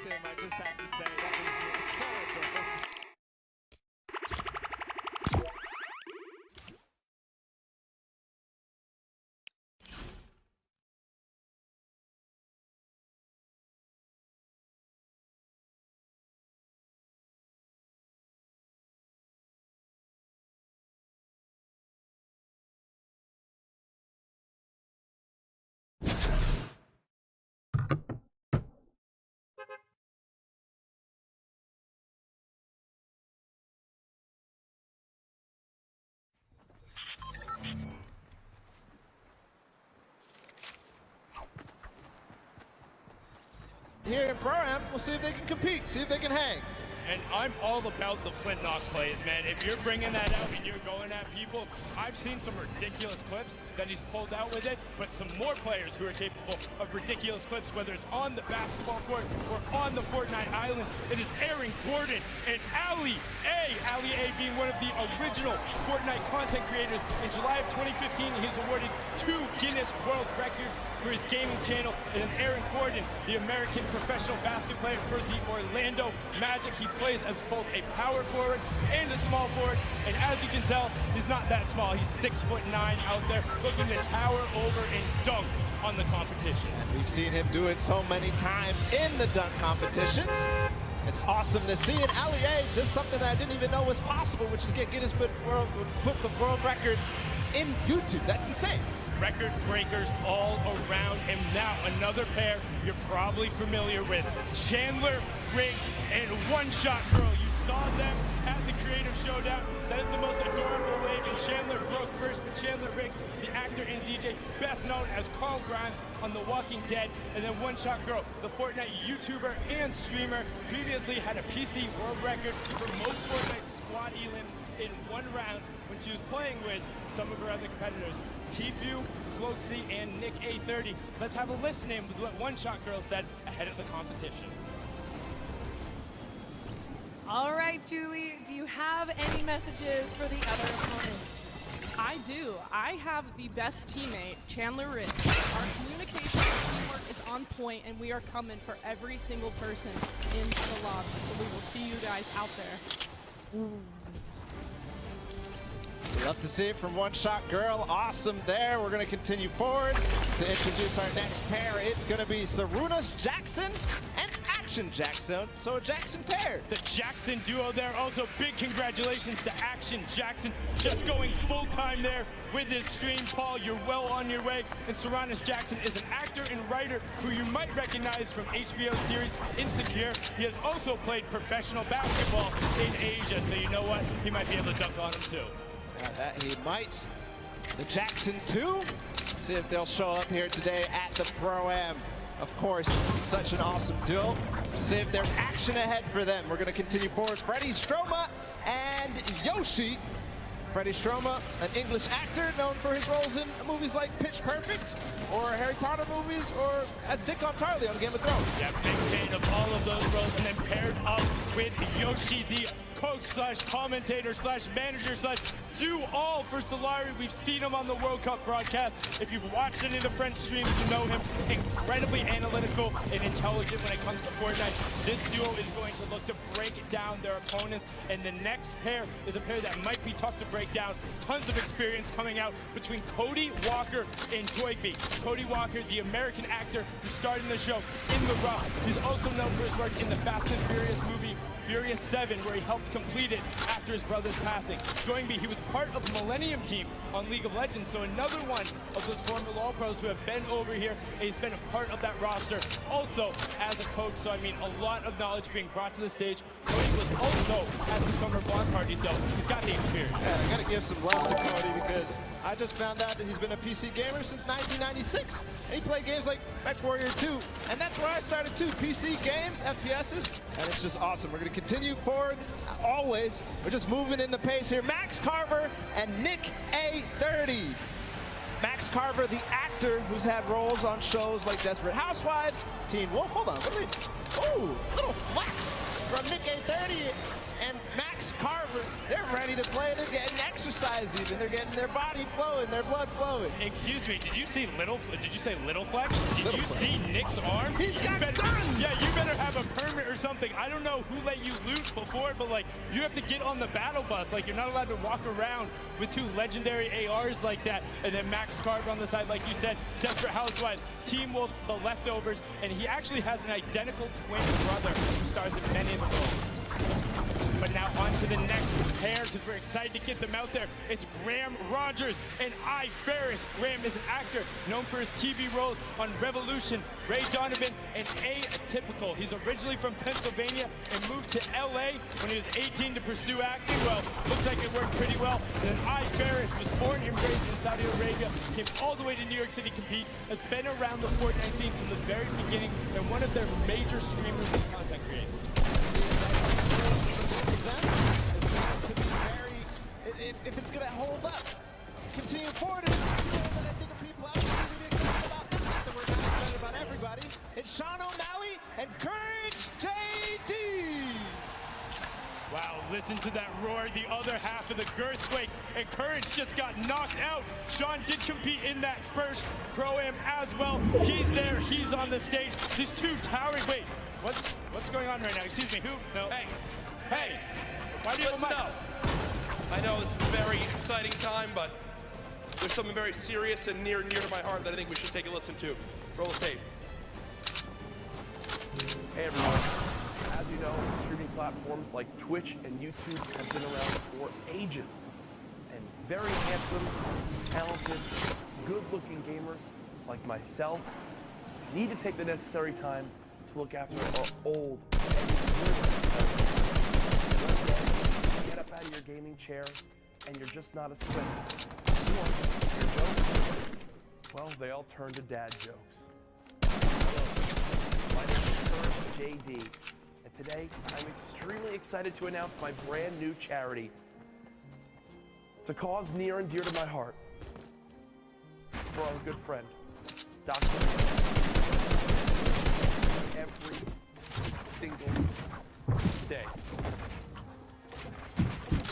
Tim, I just have to say, that was so adorable. Here in Pro Am, we'll see if they can compete, see if they can hang. And I'm all about the flint knock plays, man. If you're bringing that out and you're going at people, I've seen some ridiculous clips that he's pulled out with it, but some more players who are capable of ridiculous clips, whether it's on the basketball court or on the Fortnite island. It is Aaron Gordon and Ali A. Ali A being one of the original Fortnite content creators. In July of 2015, he's awarded 2 Guinness World Records for his gaming channel. And then Aaron Gordon, the American professional basketball player for the Orlando Magic. He plays as both a power forward and a small forward. And as you can tell, he's not that small. He's 6'9" out there, looking to tower over and dunk on the competition. And we've seen him do it so many times in the dunk competitions. It's awesome to see it. Ali A did something that I didn't even know was possible, which is get Guinness Book of World Records in YouTube. That's insane. Record breakers all around him. Now another pair you're probably familiar with, Chandler Riggs and One Shot Girl. You saw them at the Creative Showdown. That is the most adorable way. And Chandler broke first, but Chandler Riggs, the actor and DJ, best known as Carl Grimes on The Walking Dead. And then One Shot Girl, the Fortnite YouTuber and streamer, previously had a PC world record for most Fortnite squad elims in one round when she was playing with some of her other competitors, Tfue, Cloaksy, and Nick A30. Let's have a listen in with what One Shot Girl said ahead of the competition. All right, Julie, do you have any messages for the other opponent? I do. I have the best teammate, Chandler Riggs. Our communication and teamwork is on point, and we are coming for every single person in the lobby. So we will see you guys out there. Ooh. We love to see it from One Shot Girl. Awesome there. We're going to continue forward to introduce our next pair. It's going to be Sarunas Jackson and Action Jackson. So a Jackson pair. The Jackson duo there. Also big congratulations to Action Jackson. Just going full time there with his stream. Paul, you're well on your way. And Sarunas Jackson is an actor and writer who you might recognize from HBO series Insecure. He has also played professional basketball in Asia. So you know what? He might be able to dunk on him too. That he might. The Jackson 2. See if they'll show up here today at the Pro Am. Of course, such an awesome duo. See if there's action ahead for them. We're going to continue forward. Freddie Stroma and Yoshi. Freddie Stroma, an English actor known for his roles in movies like Pitch Perfect or Harry Potter movies, or as Dick Tarly on Game of Thrones. Yeah, big fan of all of those roles, and then paired up with Yoshi, the coach slash commentator slash manager slash do all for Solari. We've seen him on the World Cup broadcast. If you've watched any of the French streams, you know him. Incredibly analytical and intelligent when it comes to Fortnite. This duo is going to look to break down their opponents. And the next pair is a pair that might be tough to break down. Tons of experience coming out between Cody Walker and Joyby. Cody Walker, the American actor who starred in the show In the Rock. He's also known for his work in the Fast and Furious movie Furious 7, where he helped complete it after his brother's passing. Joyby, he was part of the Millennium team on League of Legends, so another one of those former LoL pros who have been over here, and he's been a part of that roster. Also, as a coach, so I mean, a lot of knowledge being brought to the stage. Cody was also at the Summer Block Party, so he's got the experience. Yeah, I gotta give some love to Cody because I just found out that he's been a PC gamer since 1996. And he played games like Mech Warrior 2, and that's where I started too. PC games, FPSs, and it's just awesome. We're gonna continue forward, always. We're just moving in the pace here. Max Carver and Nick A30. Max Carver, the actor who's had roles on shows like Desperate Housewives, Teen Wolf. Hold on, what are they? Ooh, little flex from Nick A30 and Max Carver. They're ready to play. They're getting exercise even. They're getting their body flowing, their blood flowing. Excuse me, did you say Little Flex? Did Little you Flex. see Nick's arm? He's got guns! Yeah, you better have a permit something. I don't know who let you loot before, but like you have to get on the battle bus. Like you're not allowed to walk around with 2 legendary ARs like that. And then Max Carver on the side, like you said, Desperate Housewives, Team Wolf, The Leftovers, and he actually has an identical twin brother who stars in many of the roles. But now on to the next pair, because we're excited to get them out there. It's Graham Rogers and I Ferris. Graham is an actor known for his TV roles on Revolution, Ray Donovan, and Atypical. He's originally from Pennsylvania and moved to LA when he was 18 to pursue acting. Well, looks like it worked pretty well. And I Ferris was born and raised in Saudi Arabia, came all the way to New York City to compete, has been around the Fortnite scene from the very beginning, and one of their major streamers and content creators. If it's going to hold up, continue forward, and I think of people out there who are excited about them, that we're not excited about everybody. It's Sean O'Malley and Courage JD. Wow, listen to that roar, the other half of the Girthquake, and Courage just got knocked out. Sean did compete in that first Pro-Am as well. He's there, he's on the stage. These 2 towering, wait, what's going on right now? Excuse me, who? No. Hey, why do you have a mic? I know this is a very exciting time, but there's something very serious and near to my heart that I think we should take a listen to. Roll the tape. Hey everyone. As you know, streaming platforms like Twitch and YouTube have been around for ages. And very handsome, talented, good-looking gamers like myself need to take the necessary time to look after our old out of your gaming chair and you're just not as quick. Your jokes, well, they all turn to dad jokes. Hello, my name is Courage JD, and today I'm extremely excited to announce my brand new charity. It's a cause near and dear to my heart. It's for our good friend, Dr. Every single day.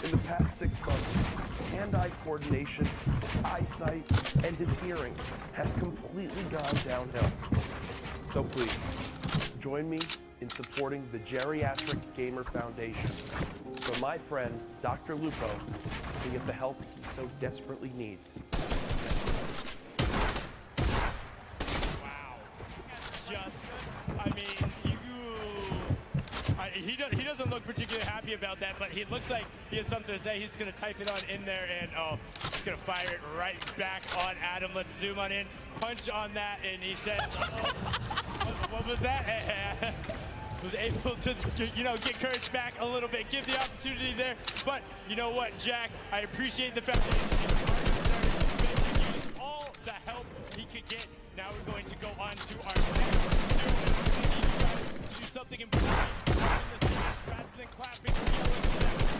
In the past 6 months, hand-eye coordination, eyesight, and his hearing has completely gone downhill. So please, join me in supporting the Geriatric Gamer Foundation so my friend, Dr. Lupo, can get the help he so desperately needs. Wow. I mean, he doesn't look particularly happy about that, but he looks like he has something to say. He's going to type it on in there, and he's going to fire it right back on Adam. Let's zoom on in, punch on that, and he said, what was that? Was able to, get Courage back a little bit, give the opportunity there. But you know what, Jack? I appreciate the fact that he used all the help he could get. Now we're going to go on to our next do something important. Rather than clapping,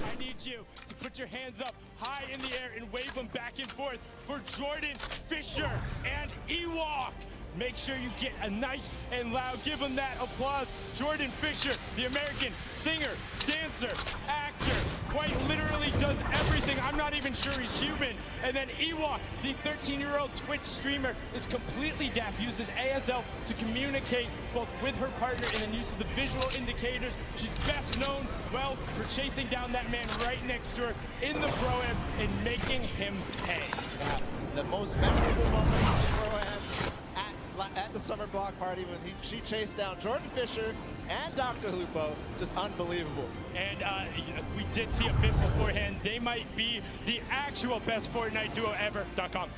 I need you to put your hands up high in the air and wave them back and forth for Jordan Fisher and Ewok. Make sure you get a nice and loud, give him that applause. Jordan Fisher, the American singer, dancer, actor, quite literally does everything. I'm not even sure he's human. And then Ewok, the 13-year-old Twitch streamer, is completely deaf, uses ASL to communicate both with her partner and then uses the visual indicators. She's best known, well, for chasing down that man right next to her in the Pro-Am and making him pay. The most memorable moment in the Pro-Am at the summer block party when she chased down Jordan Fisher and Dr. Lupo, just unbelievable. And we did see a bit beforehand. They might be the actual best Fortnite duo ever.com.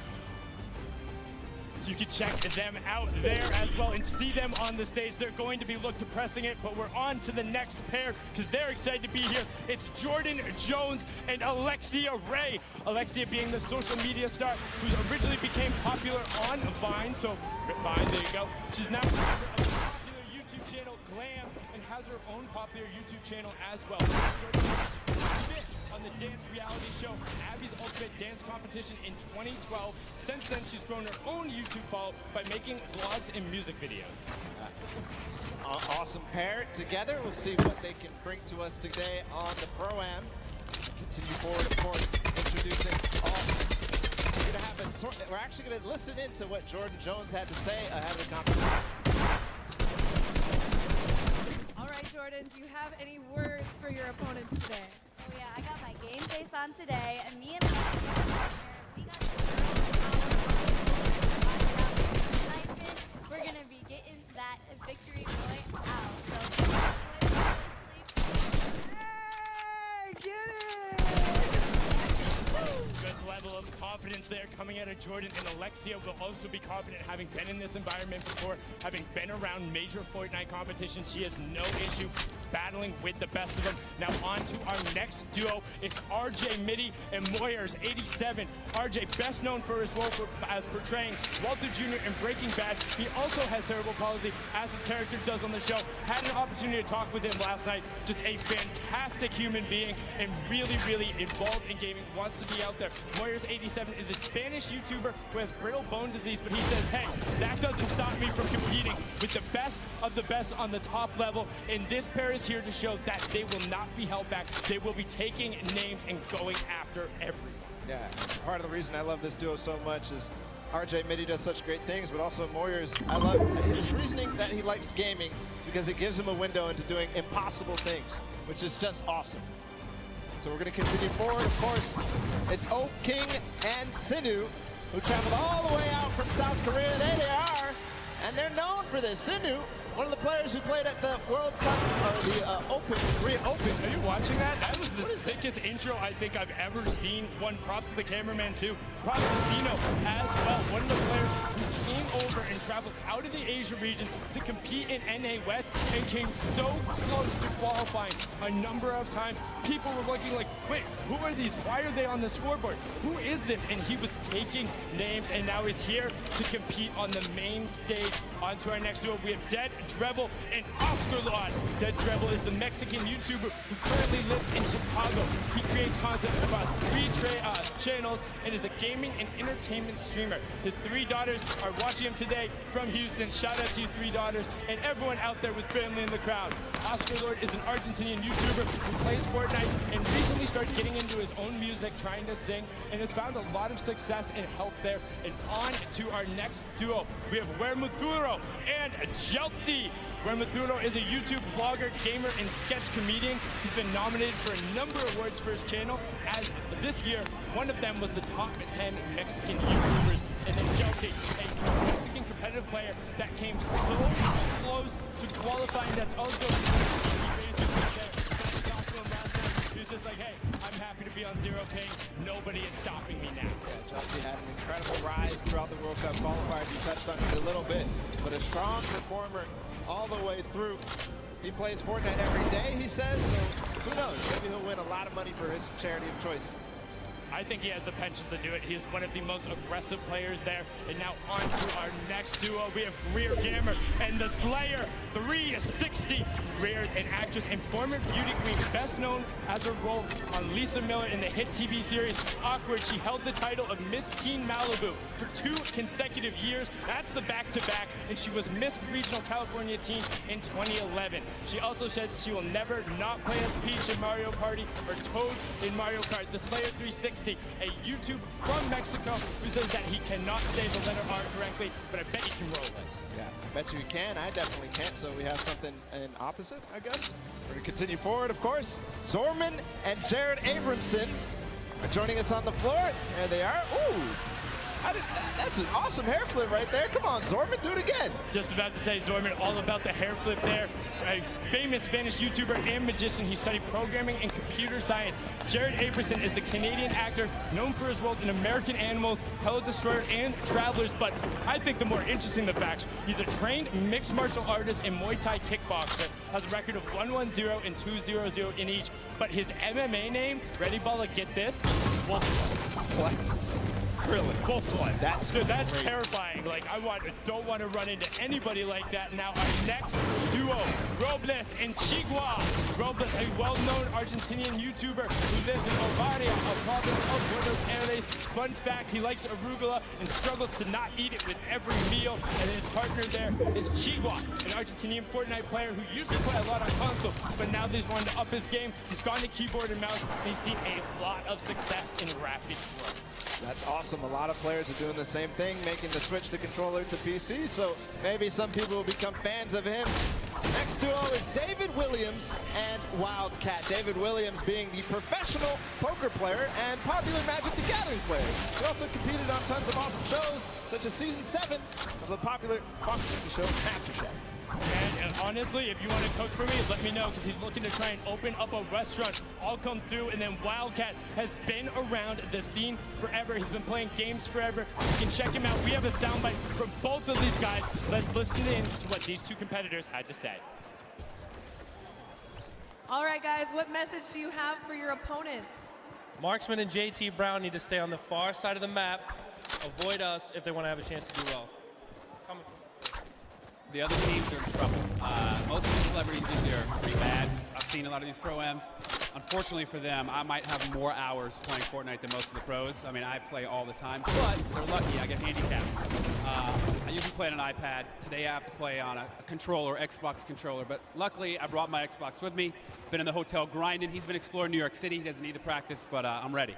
So you can check them out there as well and see them on the stage. They're going to be looked to pressing it, but we're on to the next pair because they're excited to be here. It's Jordan Jones and Alexia Ray. Alexia being the social media star who originally became popular on Vine. So Vine, there you go. She's now a popular YouTube channel, Glams, and has her own popular YouTube channel as well. On the dance reality show Abby's Ultimate Dance Competition in 2012. Since then, she's grown her own YouTube follow by making vlogs and music videos. Awesome pair together. We'll see what they can bring to us today on the Pro-Am. Continue forward, of course, introducing we're actually going to listen into what Jordan Jones had to say ahead of the competition. All right, Jordan. Jordan, do you have any words for your opponents today? Oh yeah, I got my game face on today, and me and my partner, we got the we're gonna be getting that victory point out. So Hey, get it! Good level of confidence there coming out of Jordan, and Alexia will also be confident, having been in this environment before, having been around major Fortnite competitions. She has no issue battling with the best of them. Now on to our next duo. It's RJ Mitty and Moyers 87. RJ, best known for his role as portraying Walter Jr. in Breaking Bad. He also has cerebral palsy, as his character does on the show. Had an opportunity to talk with him last night. Just a fantastic human being and really, really involved in gaming. Wants to be out there. Moyers 87 is a Spanish YouTuber who has brittle bone disease, but he says, hey, that doesn't stop me from competing with the best of the best on the top level. And this pair is here to show that they will not be held back. They will be taking names and going after everyone. Yeah, part of the reason I love this duo so much is RJ Mitty does such great things, but also Moyers, I love his reasoning that he likes gaming because it gives him a window into doing impossible things, which is just awesome. So we're going to continue forward. Of course, it's Oak King and Sinu, who traveled all the way out from South Korea. There they are, and they're known for this. Sinu, one of the players who played at the World Cup, or the Korean Open. Are you watching that? That was the sickest intro I think I've ever seen. One, props to the cameraman too. Props to Zeno as well. One of the players who came over and traveled out of the Asia region to compete in NA West and came so close to qualifying a number of times. People were looking like, wait, who are these? Why are they on the scoreboard? Who is this? And he was taking names, and now he's here to compete on the main stage. On to our next duo, we have Dead Drevel and Oscar Lod. Dead Drevel is the Mexican YouTuber who currently lives in Chicago. He creates content across 3 channels and is a gaming and entertainment streamer. His 3 daughters are watching him today from Houston. Shout out to you 3 daughters and everyone out there with family in the crowd. Oscar Lord is an Argentinian YouTuber who plays Fortnite and recently started getting into his own music, trying to sing, and has found a lot of success and help there. And on to our next duo, we have Wermuturo and Chelsea. Wermuturo is a YouTube vlogger, gamer, and sketch comedian. He's been nominated for a number of awards for his channel, as this year, one of them was the top 10 Mexican YouTubers. And then Chelsea, a Mexican competitive player that came so close to qualifying. That's also he was just like, hey, I'm happy to be on zero ping. Nobody is stopping me now. Yeah, Chelsea had an incredible rise throughout the World Cup qualifiers. You touched on it a little bit, but a strong performer all the way through. He plays Fortnite every day, he says, so who knows? Maybe he'll win a lot of money for his charity of choice. I think he has the potential to do it. He is one of the most aggressive players there. And now on to our next duo. We have Greer Gamer and the Slayer 360. Greer, an actress and former beauty queen, best known as her role on Lisa Miller in the hit TV series Awkward. She held the title of Miss Teen Malibu for 2 consecutive years. That's the back-to-back. And she was Miss Regional California Teen in 2011. She also says she will never not play as Peach in Mario Party or Toad in Mario Kart. The Slayer 360, a YouTube from Mexico, who says that he cannot say the letter R correctly, but I bet he can roll it. Yeah, I bet you can. I definitely can't, so we have something in opposite, I guess. We're going to continue forward, of course. Zorman and Jared Abramson are joining us on the floor. There they are. Ooh, that's an awesome hair flip right there. Come on, Zorman, do it again. Just about to say, Zorman, all about the hair flip there. A famous Spanish YouTuber and magician. He studied programming and computer science. Jared Abramson is the Canadian actor known for his roles in American Animals, Hello Destroyer, and Travelers. But I think the more interesting the facts, he's a trained mixed martial artist and Muay Thai kickboxer. Has a record of 1-1-0 and 2-0-0 in each. But his MMA name, ready, Balla, get this? What? Really? Wolf Blood. That's terrifying. Like, don't want to run into anybody like that. Now, our next duo, Robles and Chigua. Robles, a well-known Argentinian YouTuber who lives in Ovaria, a province of Buenos Aires. Fun fact, he likes arugula and struggles to not eat it with every meal. And his partner there is Chigua, an Argentinian Fortnite player who used to play a lot on console, but now he's wanted to up his game. He's gone to keyboard and mouse, and he's seen a lot of success in rapid growth. That's awesome. A lot of players are doing the same thing, making the switch to controller to PC, so maybe some people will become fans of him. Next duo is David Williams. Williams and Wildcat. David Williams being the professional poker player and popular Magic the Gathering player. He also competed on tons of awesome shows, such as Season 7 of the popular Fox show MasterChef. And honestly, if you want to cook for me, let me know, because he's looking to try and open up a restaurant. I'll come through. And then Wildcat has been around the scene forever. He's been playing games forever. You can check him out. We have a soundbite from both of these guys. Let's listen in to what these two competitors had to say. All right, guys, what message do you have for your opponents? Marksman and JT Brown need to stay on the far side of the map, avoid us if they want to have a chance to do well. The other teams are in trouble. Most of the celebrities this year are pretty bad. I've seen a lot of these Pro-Ams. Unfortunately for them, I might have more hours playing Fortnite than most of the pros. I mean, I play all the time, but they're lucky. I get handicapped. I usually play on an iPad. Today I have to play on a controller, Xbox controller, but luckily I brought my Xbox with me. Been in the hotel grinding. He's been exploring New York City. He doesn't need to practice, but I'm ready.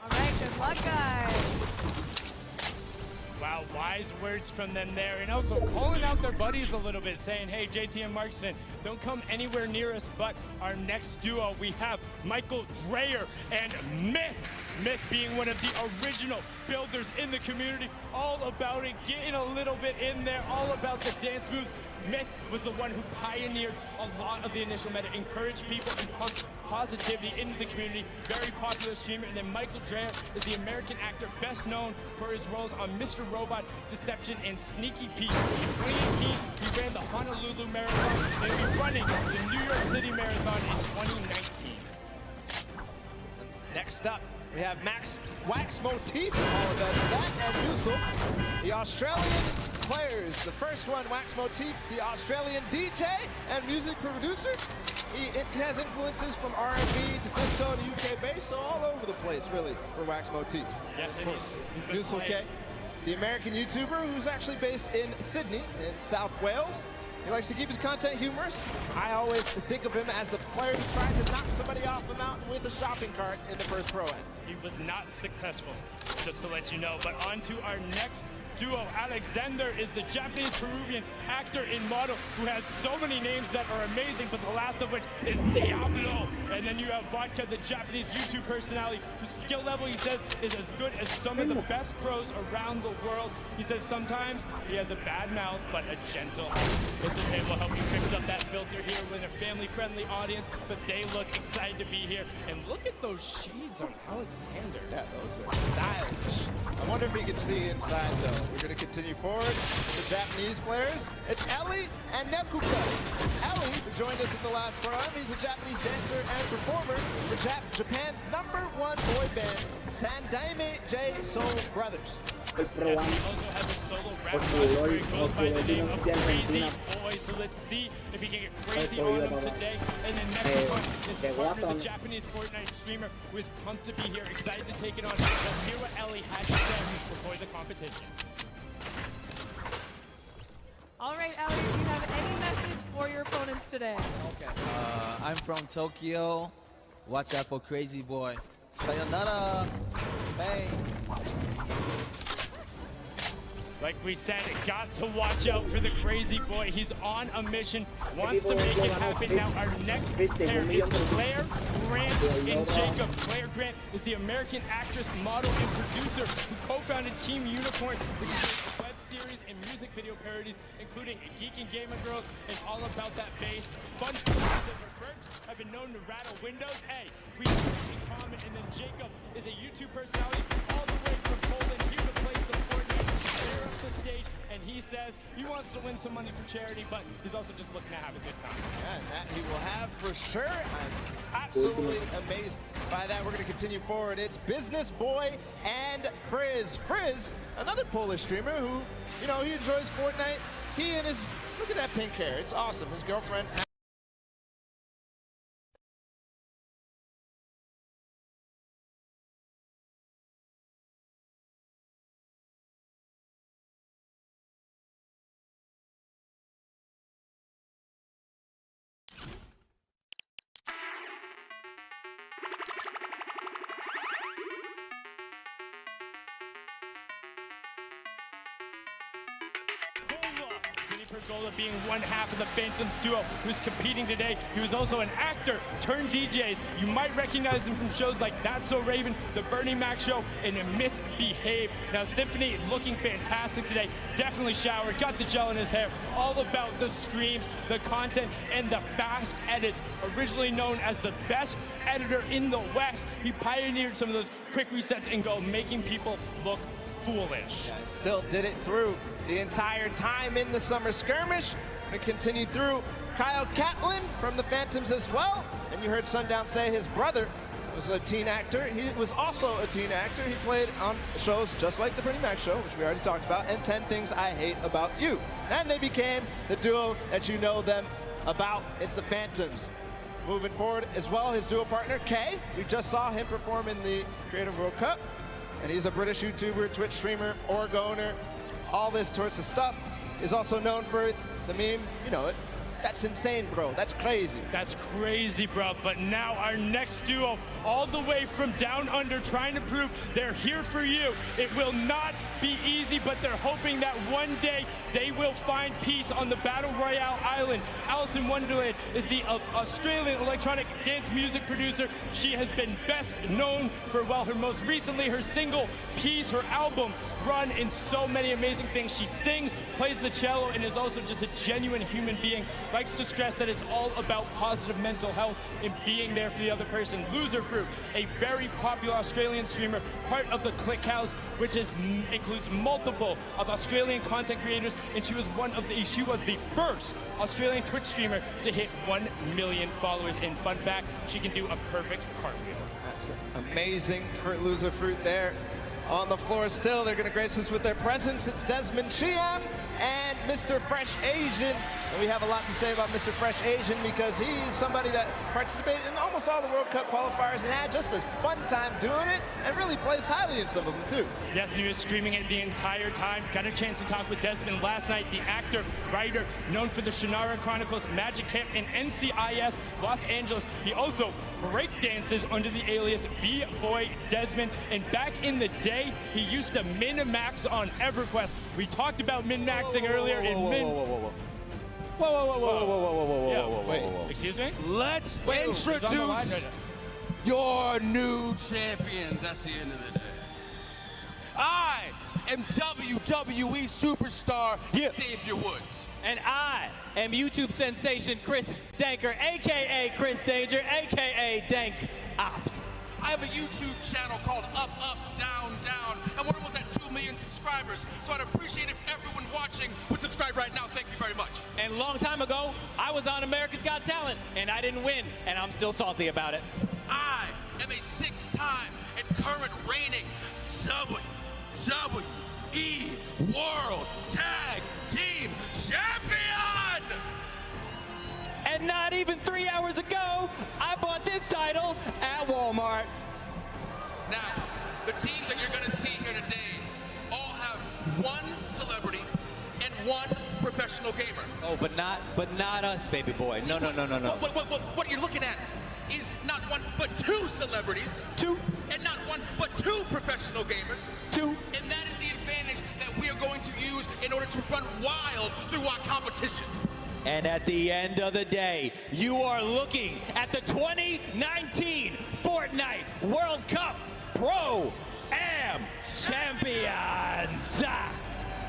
All right, good luck, guys. Wow, wise words from them there. And also calling out their buddies a little bit, saying, hey, JT and Marksman, don't come anywhere near us. But our next duo, we have Michael Dreyer and Myth. Myth being one of the original builders in the community, all about it, getting a little bit in there, all about the dance moves. Myth was the one who pioneered a lot of the initial meta, encouraged people and pumped positivity into the community. Very popular streamer. And then Michael Dreyer is the American actor best known for his roles on Mr. Robot, Deception, and Sneaky Pete. In 2018, he ran the Honolulu Marathon and will be running the New York City Marathon in 2019. Next up, we have Max Wax Motif, apologize for that, and Yusuf, the Australian players. The first one, Wax Motif, the Australian DJ and music producer. It has influences from R&B to disco to UK bass, so all over the place, really, for Wax Motif. Yes, of course. Yusuf K, the American YouTuber who's actually based in Sydney, in South Wales. He likes to keep his content humorous. I always think of him as the player who tried to knock somebody off the mountain with a shopping cart in the first Pro-Am. He was not successful, just to let you know. But on to our next duo. Alexander is the Japanese-Peruvian actor and model who has so many names that are amazing, but the last of which is Diablo. And then you have Vodka, the Japanese YouTube personality, whose skill level, he says, is as good as some of the best pros around the world. He says sometimes he has a bad mouth, but a gentle heart. Mr. Ray will help you fix up that filter here with a family-friendly audience, but they look excited to be here. And look at those shades on Alexander. Yeah, those are stylish. I wonder if he can see inside, though. We're going to continue forward. The Japanese players. It's Ellie and Nekuka. Ellie, who joined us in the last Pro-Am, he's a Japanese dancer and performer for Japan's #1 boy band, Sandaime J Soul Brothers. Yes, he also has a solo rap project where he goes by the name of Crazy Boy. So let's see if he can get crazy on him today. And then next one is partner, the Japanese Fortnite streamer, who is pumped to be here, excited to take it on. Let's hear what Ellie has to say before the competition. All right, Ellie, do you have any message for your opponents today? Okay. I'm from Tokyo. Watch out for Crazy Boy. Sayonara. Bye. Like we said, got to watch out for the Crazy Boy. He's on a mission, wants to make it happen. Now our next pair is Claire Grant and Jacob. Claire Grant is the American actress, model, and producer who co-founded Team Unicorn, which is a web series and music video parodies, including Geek and Gamer Girls and All About That Bass. Fun facts of her burps have been known to rattle windows. Hey, we have in common. And then Jacob is a YouTube personality all the way from Poland, here to play some Fortnite. There up the stage, and he says he wants to win some money for charity, but he's also just looking to have a good time. Yeah, and that he will have for sure. I'm absolutely amazed by that. We're going to continue forward. It's Business Boy and Frizz. Frizz, another Polish streamer who, you know, he enjoys Fortnite. He and his, look at that pink hair. It's awesome. His girlfriend. Pergola being one half of the Phantoms duo who's competing today. He was also an actor turned DJ. You might recognize him from shows like That's So Raven, The Bernie Mac Show, and Misbehave. Now, Symphony looking fantastic today. Definitely showered, got the gel in his hair. All about the streams, the content, and the fast edits. Originally known as the best editor in the West, he pioneered some of those quick resets and go, making people look foolish. Yeah, still did it through the entire time in the summer skirmish. And continued through. Kyle Catlin from the Phantoms as well. And you heard Sundown say his brother was a teen actor. He was also a teen actor. He played on shows just like The Bernie Mac Show, which we already talked about, and 10 Things I Hate About You. And they became the duo that you know them about. It's the Phantoms. Moving forward as well, his duo partner, Kay. We just saw him perform in the Creative World Cup. And he's a British YouTuber, Twitch streamer, org owner, all this sorts of stuff. He's also known for the meme, you know it. That's insane, bro. That's crazy. That's crazy, bro. But now our next duo, all the way from down under, trying to prove they're here for you. It will not be easy, but they're hoping that one day they will find peace on the Battle Royale island. Alice in Wonderland is the Australian electronic dance music producer. She has been best known for, well, her most recently, her single Peace, her album, run in so many amazing things. She sings, plays the cello, and is also just a genuine human being. Likes to stress that it's all about positive mental health and being there for the other person. Loser Fruit, a very popular Australian streamer, part of the Click House, which includes multiple of Australian content creators, and she was the first Australian Twitch streamer to hit 1 million followers. And fun fact, she can do a perfect cartwheel. That's amazing for Loser Fruit there. On the floor still, they're going to grace us with their presence. It's Desmond Chiam and Mr. Fresh Asian. And we have a lot to say about Mr. Fresh Asian because he's somebody that participated in almost all the World Cup qualifiers and had just a fun time doing it and really placed highly in some of them too. Yes, and he was streaming it the entire time. Got a chance to talk with Desmond last night, the actor, writer, known for the Shannara Chronicles, Magic Camp, and NCIS Los Angeles. He also breakdances under the alias B-Boy Desmond. And back in the day, he used to min-max on EverQuest. We talked about min-maxing earlier in min... Whoa. Excuse me? Let's introduce your new champions at the end of the day. I am WWE superstar Xavier Woods. And I am YouTube sensation Chris Danker, a.k.a. Chris Danger, a.k.a. Dank Ops. I have a YouTube channel called Up, Up, Down, Down, and we're almost at 2 million subscribers. So I'd appreciate if everyone watching would subscribe right now. Thank you very much. And a long time ago, I was on America's Got Talent, and I didn't win, and I'm still salty about it. I am a 6-time and current reigning WWE World Tag Team Champion! And not even 3 hours ago, I bought this title at Walmart. Now, the teams that you're going to see here today all have one celebrity and one professional gamer. Oh, but not us, baby boy. See, no. What you're looking at is not one, but two celebrities. Two. And not one, but two professional gamers. Two. And that is the advantage that we are going to use in order to run wild through our competition. And at the end of the day, you are looking at the 2019 Fortnite World Cup Pro Am Champions.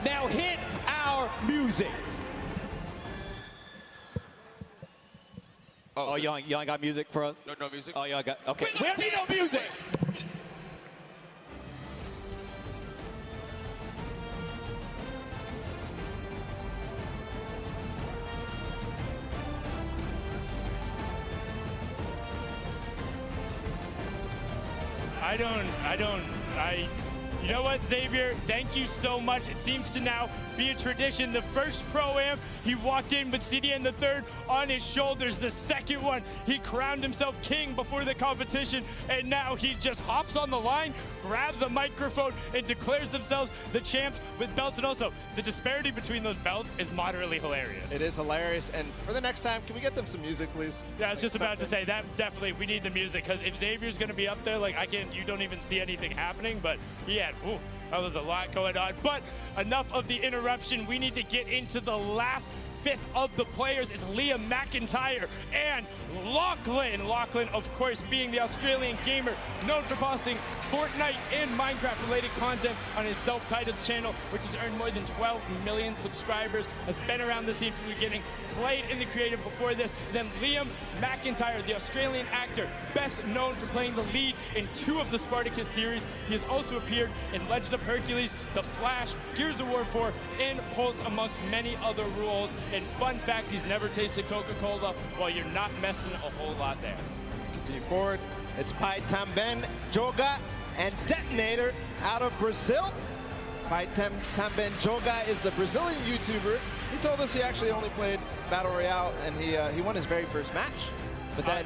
Now hit our music. Oh, y'all ain't got music for us? No music? Oh, y'all got, okay. We don't need no music. You know what, Xavier? Thank you so much. It seems to now be a tradition. The first Pro-Am, he walked in with CDN the third on his shoulders. The second one, he crowned himself king before the competition, and now he just hops on the line, grabs a microphone, and declares themselves the champs with belts. And also, the disparity between those belts is moderately hilarious. It is hilarious. And for the next time, can we get them some music, please? Yeah, I was just about to say that definitely we need the music, because if Xavier's going to be up there, like you don't even see anything happening, but he had That was a lot going on, but enough of the interruption. We need to get into the last fifth of the players. It's Liam McIntyre and Lachlan. Lachlan, of course, being the Australian gamer known for posting Fortnite and Minecraft-related content on his self-titled channel, which has earned more than 12 million subscribers, has been around the scene from the beginning, played in the creative before this. Then Liam McIntyre, the Australian actor, best known for playing the lead in 2 of the Spartacus series. He has also appeared in Legend of Hercules, The Flash, Gears of War 4, and Holt, amongst many other roles. And fun fact, he's never tasted Coca-Cola. Well, you're not messing a whole lot there. Continue forward. It's Pai Tamben Joga and Detonator out of Brazil. Pai Tamben Joga is the Brazilian YouTuber. He told us he actually only played Battle Royale, and he won his very first match. But then,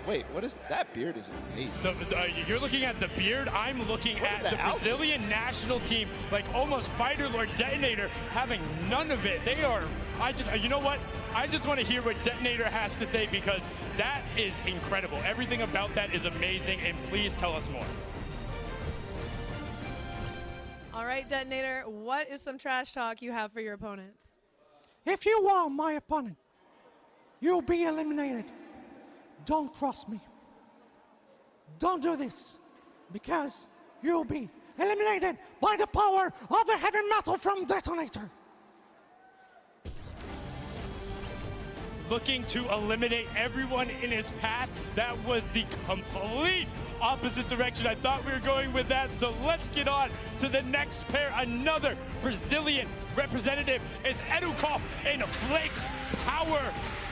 wait, what is that beard? Is it you're looking at the beard. I'm looking at the Brazilian national team, like almost Fighter Lord Detonator, having none of it. They are. You know what? I just want to hear what Detonator has to say, because that is incredible. Everything about that is amazing, and please tell us more. All right, Detonator, what is some trash talk you have for your opponents? If you are my opponent, you'll be eliminated. Don't cross me. Don't do this, because you'll be eliminated by the power of the heavy metal from Detonator. Looking to eliminate everyone in his path. That was the complete opposite direction I thought we were going with that. So let's get on to the next pair. Another Brazilian representative is Edukov and Flakes Power.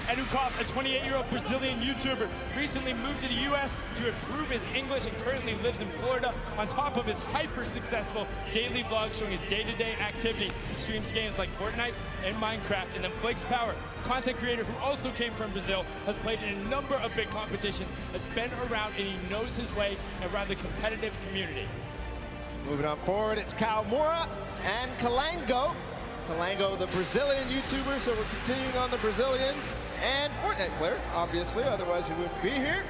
Edukov, a 28-year-old Brazilian YouTuber, recently moved to the U.S. to improve his English and currently lives in Florida. On top of his hyper-successful daily vlog showing his day-to-day activity, he streams games like Fortnite and Minecraft. And then Flakes Power, content creator who also came from Brazil, has played in a number of big competitions, has been around, and he knows his way around the competitive community. Moving on forward, it's Kaumura and Kalango. Kalango, the Brazilian YouTuber, so we're continuing on the Brazilians. And Fortnite player, obviously, otherwise he wouldn't be here.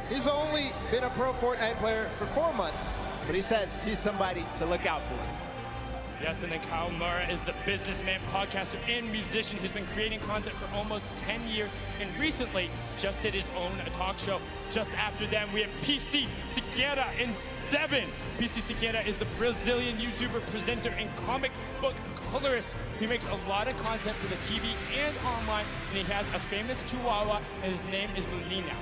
He's only been a pro Fortnite player for 4 months, but he says he's somebody to look out for. Yes, and then Kyle Murrah is the businessman, podcaster, and musician who's been creating content for almost 10 years, and recently just did his own talk show. Just after them, we have PC Siqueira in 7. PC Siqueira is the Brazilian YouTuber, presenter, and comic book colorist. He makes a lot of content for the TV and online, and he has a famous chihuahua, and his name is Lunina.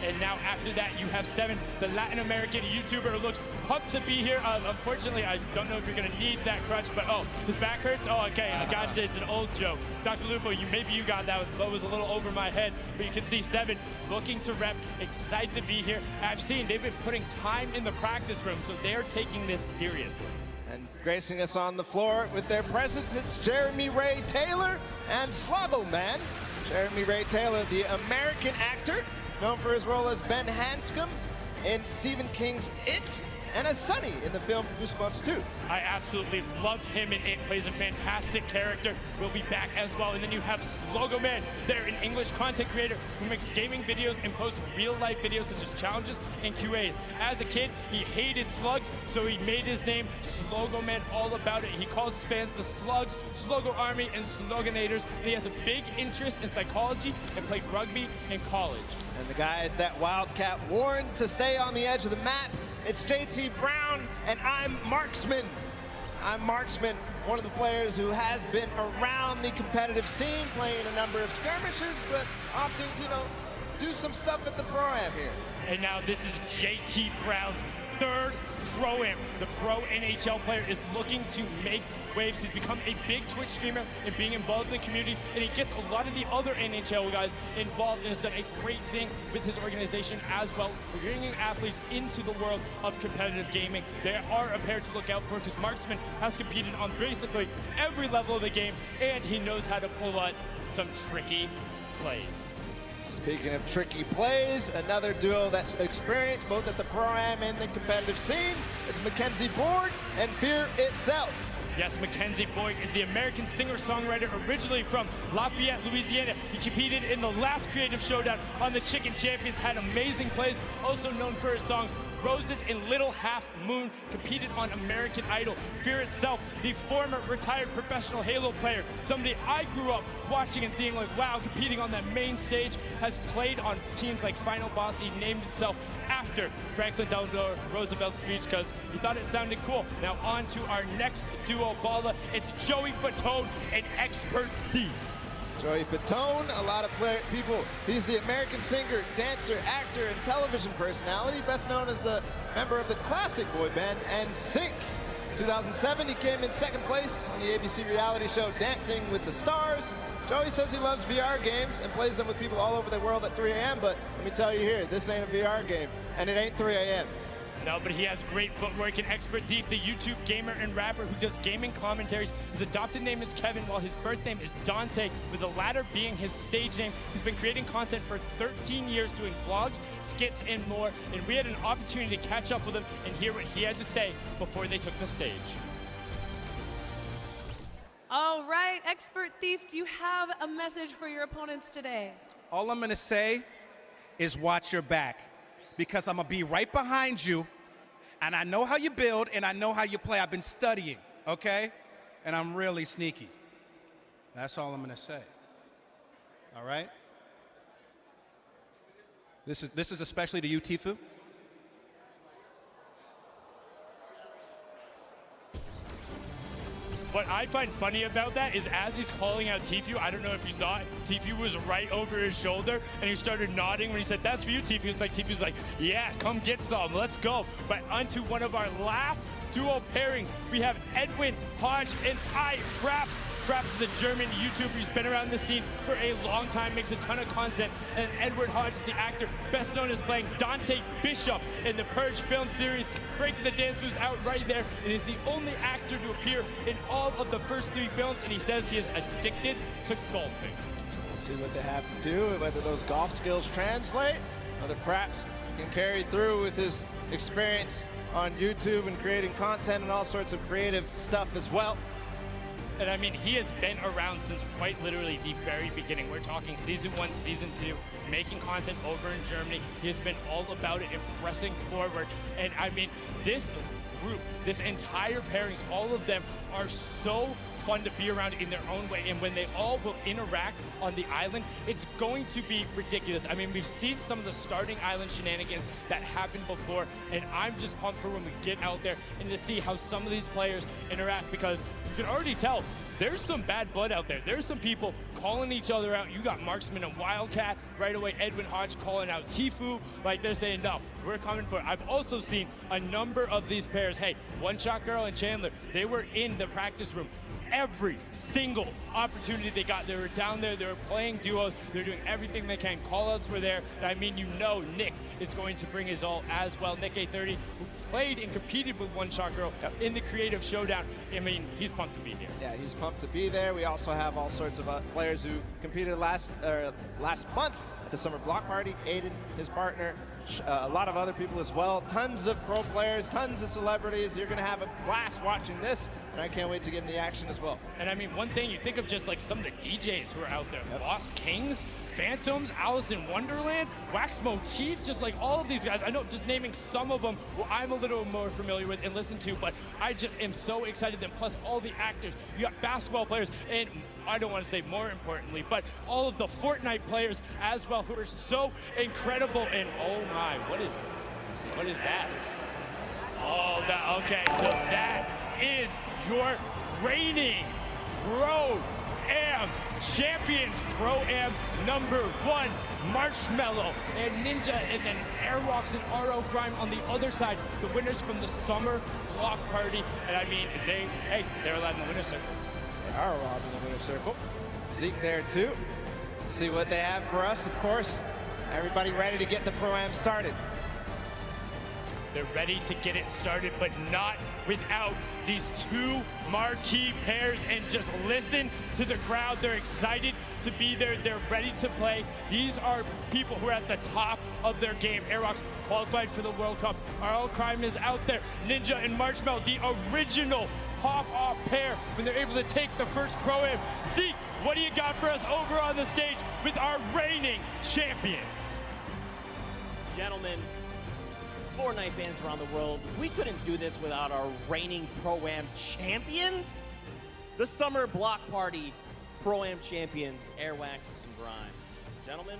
And now after that, you have 7, the Latin American YouTuber who looks pumped to be here. Unfortunately, I don't know if you're going to need that crutch, but oh, his back hurts? Oh, okay, gotcha, it's an old joke. Dr. Lupo, maybe you got that. That was a little over my head, but you can see 7 looking to rep, excited to be here. I've seen they've been putting time in the practice room, so they're taking this seriously. And gracing us on the floor with their presence, it's Jeremy Ray Taylor and Slavo Man. Jeremy Ray Taylor, the American actor, known for his role as Ben Hanscom in Stephen King's It, and as Sonny in the film Goosebumps 2. I absolutely loved him in It. Plays a fantastic character. We'll be back as well. And then you have Slogo Man. They're an English content creator who makes gaming videos and posts real-life videos such as challenges and QAs. As a kid, he hated slugs, so he made his name Slogo Man, all about it. He calls his fans the Slugs, Slogo Army, and Sloganators. And he has a big interest in psychology and played rugby in college. And the guys that Wildcat warned to stay on the edge of the map, it's JT Brown, and I'm Marksman. I'm Marksman, one of the players who has been around the competitive scene, playing a number of skirmishes, but opting to, do some stuff at the Pro Am here. And now this is JT Brown's 3rd Pro Am. The pro NHL player is looking to make waves. He's become a big Twitch streamer and being involved in the community, and he gets a lot of the other NHL guys involved, and has done a great thing with his organization as well, bringing athletes into the world of competitive gaming. They are a pair to look out for, because Marksman has competed on basically every level of the game, and he knows how to pull out some tricky plays. Speaking of tricky plays, another duo that's experienced both at the Pro-Am and the competitive scene is Mackenzie Boyd and Fear Itself. Yes, Mackenzie Boyd is the American singer-songwriter originally from Lafayette, Louisiana. He competed in the last Creative Showdown on the Chicken Champions, had amazing plays, also known for his song Roses and Little Half Moon competed on American Idol. Fear itself, the former retired professional Halo player, somebody I grew up watching and seeing like, wow, competing on that main stage, has played on teams like Final Boss. He named himself after Franklin Delano Roosevelt's speech because he thought it sounded cool. Now on to our next duo baller. It's Joey Fatone and Expert Thief. Joey Fatone, a lot of people. He's the American singer, dancer, actor, and television personality, best known as the member of the classic boy band NSYNC. 2007, he came in second place on the ABC reality show Dancing with the Stars. Joey says he loves VR games and plays them with people all over the world at 3 a.m., but let me tell you here, this ain't a VR game, and it ain't 3 a.m. No, but he has great footwork. And Expert Thief, the YouTube gamer and rapper who does gaming commentaries. His adopted name is Kevin, while his birth name is Dante, with the latter being his stage name. He's been creating content for 13 years, doing vlogs, skits, and more. And we had an opportunity to catch up with him and hear what he had to say before they took the stage. All right, Expert Thief, do you have a message for your opponents today? All I'm going to say is watch your back, because I'm going to be right behind you, and I know how you build, and I know how you play. I've been studying, okay? And I'm really sneaky. That's all I'm going to say. All right? This is especially to you, Tifu. What I find funny about that is as he's calling out Tifu, I don't know if you saw it, Tifu was right over his shoulder and he started nodding when he said, "That's for you, Tifu." It's like Tifu's like, "Yeah, come get some, let's go." But onto one of our last duo pairings, we have Edwin Hodge and Fraps. Fraps is the German YouTuber. He's been around the scene for a long time, makes a ton of content. And Edward Hodge is the actor, best known as playing Dante Bishop in the Purge film series. Breaking the Dance moves out right there. And is the only actor to appear in all of the first 3 films. And he says he is addicted to golfing. So we'll see what they have to do, whether those golf skills translate, whether Fraps can carry through with his experience on YouTube and creating content and all sorts of creative stuff as well. And I mean, he has been around since quite literally the very beginning. We're talking season 1, season 2, making content over in Germany. He has been all about it and pressing forward. And I mean, this group, this entire pairings, all of them are so fun to be around in their own way. And when they all will interact on the island, it's going to be ridiculous. I mean, we've seen some of the starting island shenanigans that happened before, and I'm just pumped for when we get out there and to see how some of these players interact, because you can already tell there's some bad blood out there. There's some people calling each other out. You got Marksman and Wildcat right away. Edwin Hodge calling out Tifu. Like, they're saying, no, we're coming for it. I've also seen a number of these pairs. Hey, One Shot Girl and Chandler, they were in the practice room every single opportunity they got. They were down there, they were playing duos, they're doing everything they can. Call-outs were there. I mean, you know Nick is going to bring his all as well. Nick A30, who played and competed with One Shot Girl in the Creative Showdown. I mean, he's pumped to be here. Yeah, he's pumped to be there. We also have all sorts of players who competed last month at the Summer Block Party. Aiden, his partner, a lot of other people as well. Tons of pro players, tons of celebrities. You're going to have a blast watching this, and I can't wait to get in the action as well. And I mean, one thing, you think of just like some of the DJs who are out there. Boss Kings, Phantoms, Alice in Wonderland, Wax Motif, just like all of these guys. I know, just naming some of them who I'm a little more familiar with and listen to, but I just am so excited. And plus all the actors, you got basketball players, and I don't want to say more importantly, but all of the Fortnite players as well, who are so incredible. And oh my, what is that? Oh, that, okay, so that is your reigning Pro Am champions. Pro Am #1, Marshmallow and Ninja, and then Airwalks and RO Crime on the other side, the winners from the Summer Block Party. And I mean, they're allowed in the winner's circle. They are allowed in the winner's circle. Zeke there too. See what they have for us, of course. Everybody ready to get the Pro Am started. They're ready to get it started, but not without these 2 marquee pairs. And just listen to the crowd. They're excited to be there. They're ready to play. These are people who are at the top of their game. Airwalks qualified for the World Cup. RO Crime is out there. Ninja and Marshmallow, the original pop-off pair when they're able to take the first Pro Am. Zeke, what do you got for us over on the stage with our reigning champions? Gentlemen, Fortnite fans around the world, we couldn't do this without our reigning Pro-Am champions. The Summer Block Party Pro-Am champions, Airwax and Grimes. Gentlemen,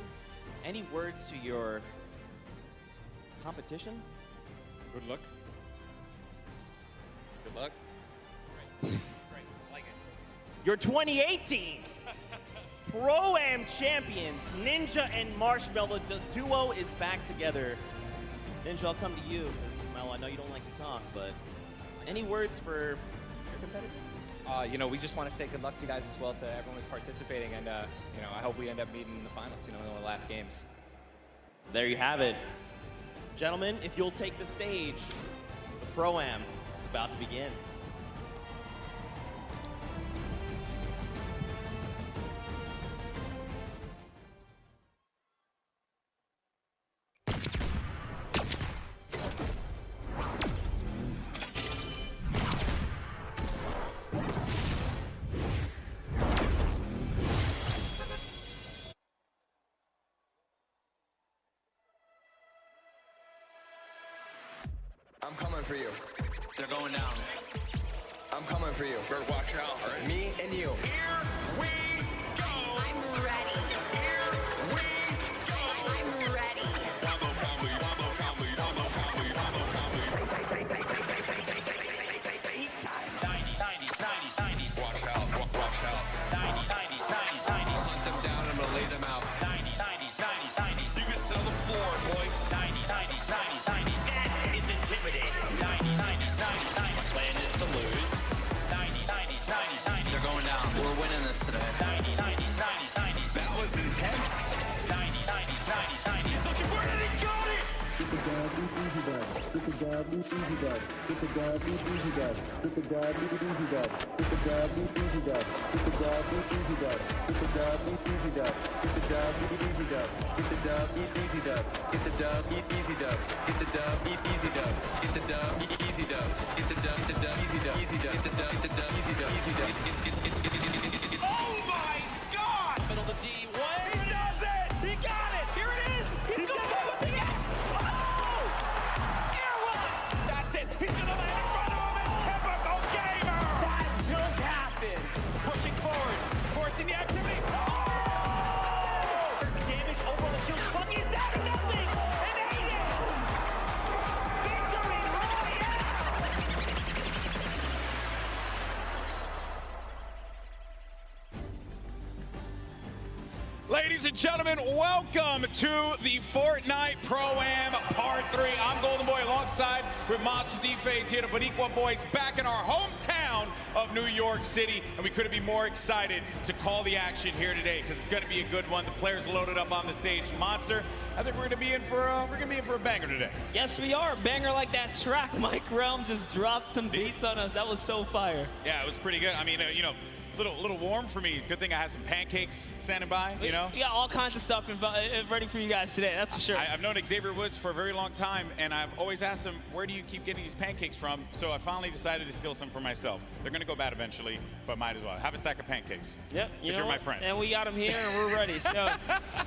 any words to your competition? Good luck. Good luck. Great. I like it. Your 2018 Pro-Am champions, Ninja and Marshmallow. The duo is back together. Ninja, I'll come to you, because Mel, I know you don't like to talk, but any words for your competitors? You know, we just want to say good luck to you guys as well, to everyone who's participating, and you know, I hope we end up meeting in the finals, you know, in the last games. There you have it. Gentlemen, if you'll take the stage, the Pro-Am is about to begin. I'm coming for you. They're going down. I'm coming for you. Better watch out, right? Me and you. Here we go. I'm ready. Here we go. I'm ready. Wombo comedy, wombo comedy, wombo comedy, wombo comedy. Big time. 90s. Watch out, watch out. 90s. Hunt them down, I'm gonna lay them out. 90s. You can sell the floor, boys. 90s. That is intimidating. 90s. My plan is to lose. 90s. They're going down. We're winning this today. 90s. That was intense. 90s. He's looking for it and he got it. Get the God, beat easy dub. Get the God, beat easy dub. Get the God, beat easy dub. Get the God, beat easy dub. Get the God, beat easy dub. Get the God, beat easy dub. Get the God, beat easy dub. Get the God, beat easy dub. Get the God, beat easy dub. Get the God, beat easy dub. Get the God, beat easy dub. Get the God, beat easy dub. Get the dub, easy dub, easy dub. Get the dub, easy dub, easy dub. Oh my God! Middle of the D. What? He does it! He got it! Here it is! He's going to go with the X! Oh! Airwax! That's it! He's going to land in front of him and typical gamer! That just happened! Pushing forward, forcing the activity. Oh! Damage over the shield. Fuck, he's down to nothing! And Aiden! Victory Royale! Ladies and gentlemen, welcome to the Fortnite Pro-Am Part 3. I'm Golden Boy alongside with Monster D-Phase here, the Boricua boys back in our hometown of New York City. And we couldn't be more excited to call the action here today because it's going to be a good one. The players loaded up on the stage. Monster, I think we're going to be in for a banger today. Yes, we are. Banger like that track. Mike Realm just dropped some beats on us. That was so fire. Yeah, it was pretty good. I mean, you know, little warm for me. Good thing I had some pancakes standing by, you know? We got all kinds of stuff ready for you guys today, that's for sure. I've known Xavier Woods for a very long time, and I've always asked him, where do you keep getting these pancakes from? So I finally decided to steal some for myself. They're going to go bad eventually, but might as well. Have a stack of pancakes. Yep. Because you're my friend. And we got them here, and we're ready. So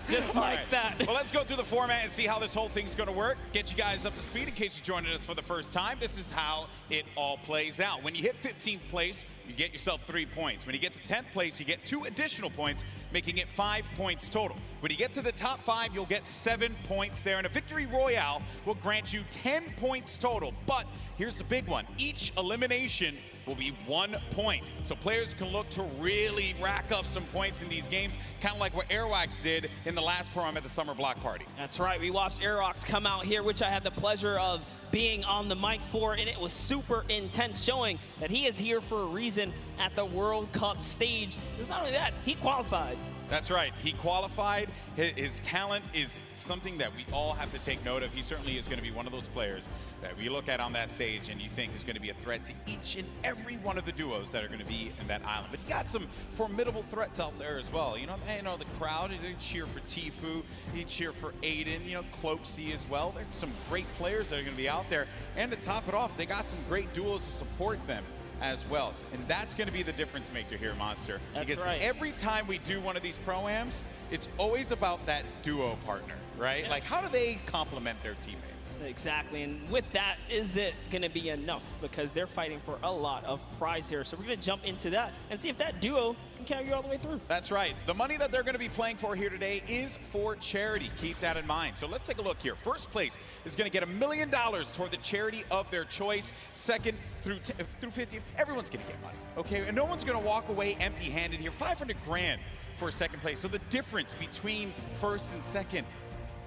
just like right. that. Well, let's go through the format and see how this whole thing's going to work. Get you guys up to speed in case you're joining us for the first time. This is how it all plays out. When you hit 15th place, you get yourself 3 points. When you get to 10th place, you get 2 additional points, making it 5 points total. When you get to the top 5, you'll get 7 points there, and a victory royale will grant you 10 points total. But here's the big one. Each elimination will be 1 point. So players can look to really rack up some points in these games, kind of like what Airwax did in the last Prom at the Summer Block Party. That's right. We watched Airwax come out here, which I had the pleasure of being on the mic for, and it was super intense, showing that he is here for a reason at the World Cup stage. It's not only that, he qualified. That's right. He qualified. His talent is something that we all have to take note of. He certainly is going to be one of those players that we look at on that stage and you think is going to be a threat to each and every one of the duos that are going to be in that island. But he got some formidable threats out there as well. You know the crowd, they cheer for Tfue, they cheer for Aiden, you know, Cloaksy as well. There's some great players that are going to be out there. And to top it off, they got some great duos to support them as well. And that's going to be the difference maker here, Monster. That's because right. every time we do one of these Pro-Ams, it's always about that duo partner, right? Yeah. Like, how do they complement their teammate? Exactly, and with that, is it going to be enough? Because they're fighting for a lot of prize here. So we're going to jump into that and see if that duo can carry you all the way through. That's right. The money that they're going to be playing for here today is for charity. Keep that in mind. So let's take a look here. First place is going to get $1 million toward the charity of their choice. Second through 50th, everyone's going to get money, okay? And no one's going to walk away empty-handed here. 500 grand for second place. So the difference between first and second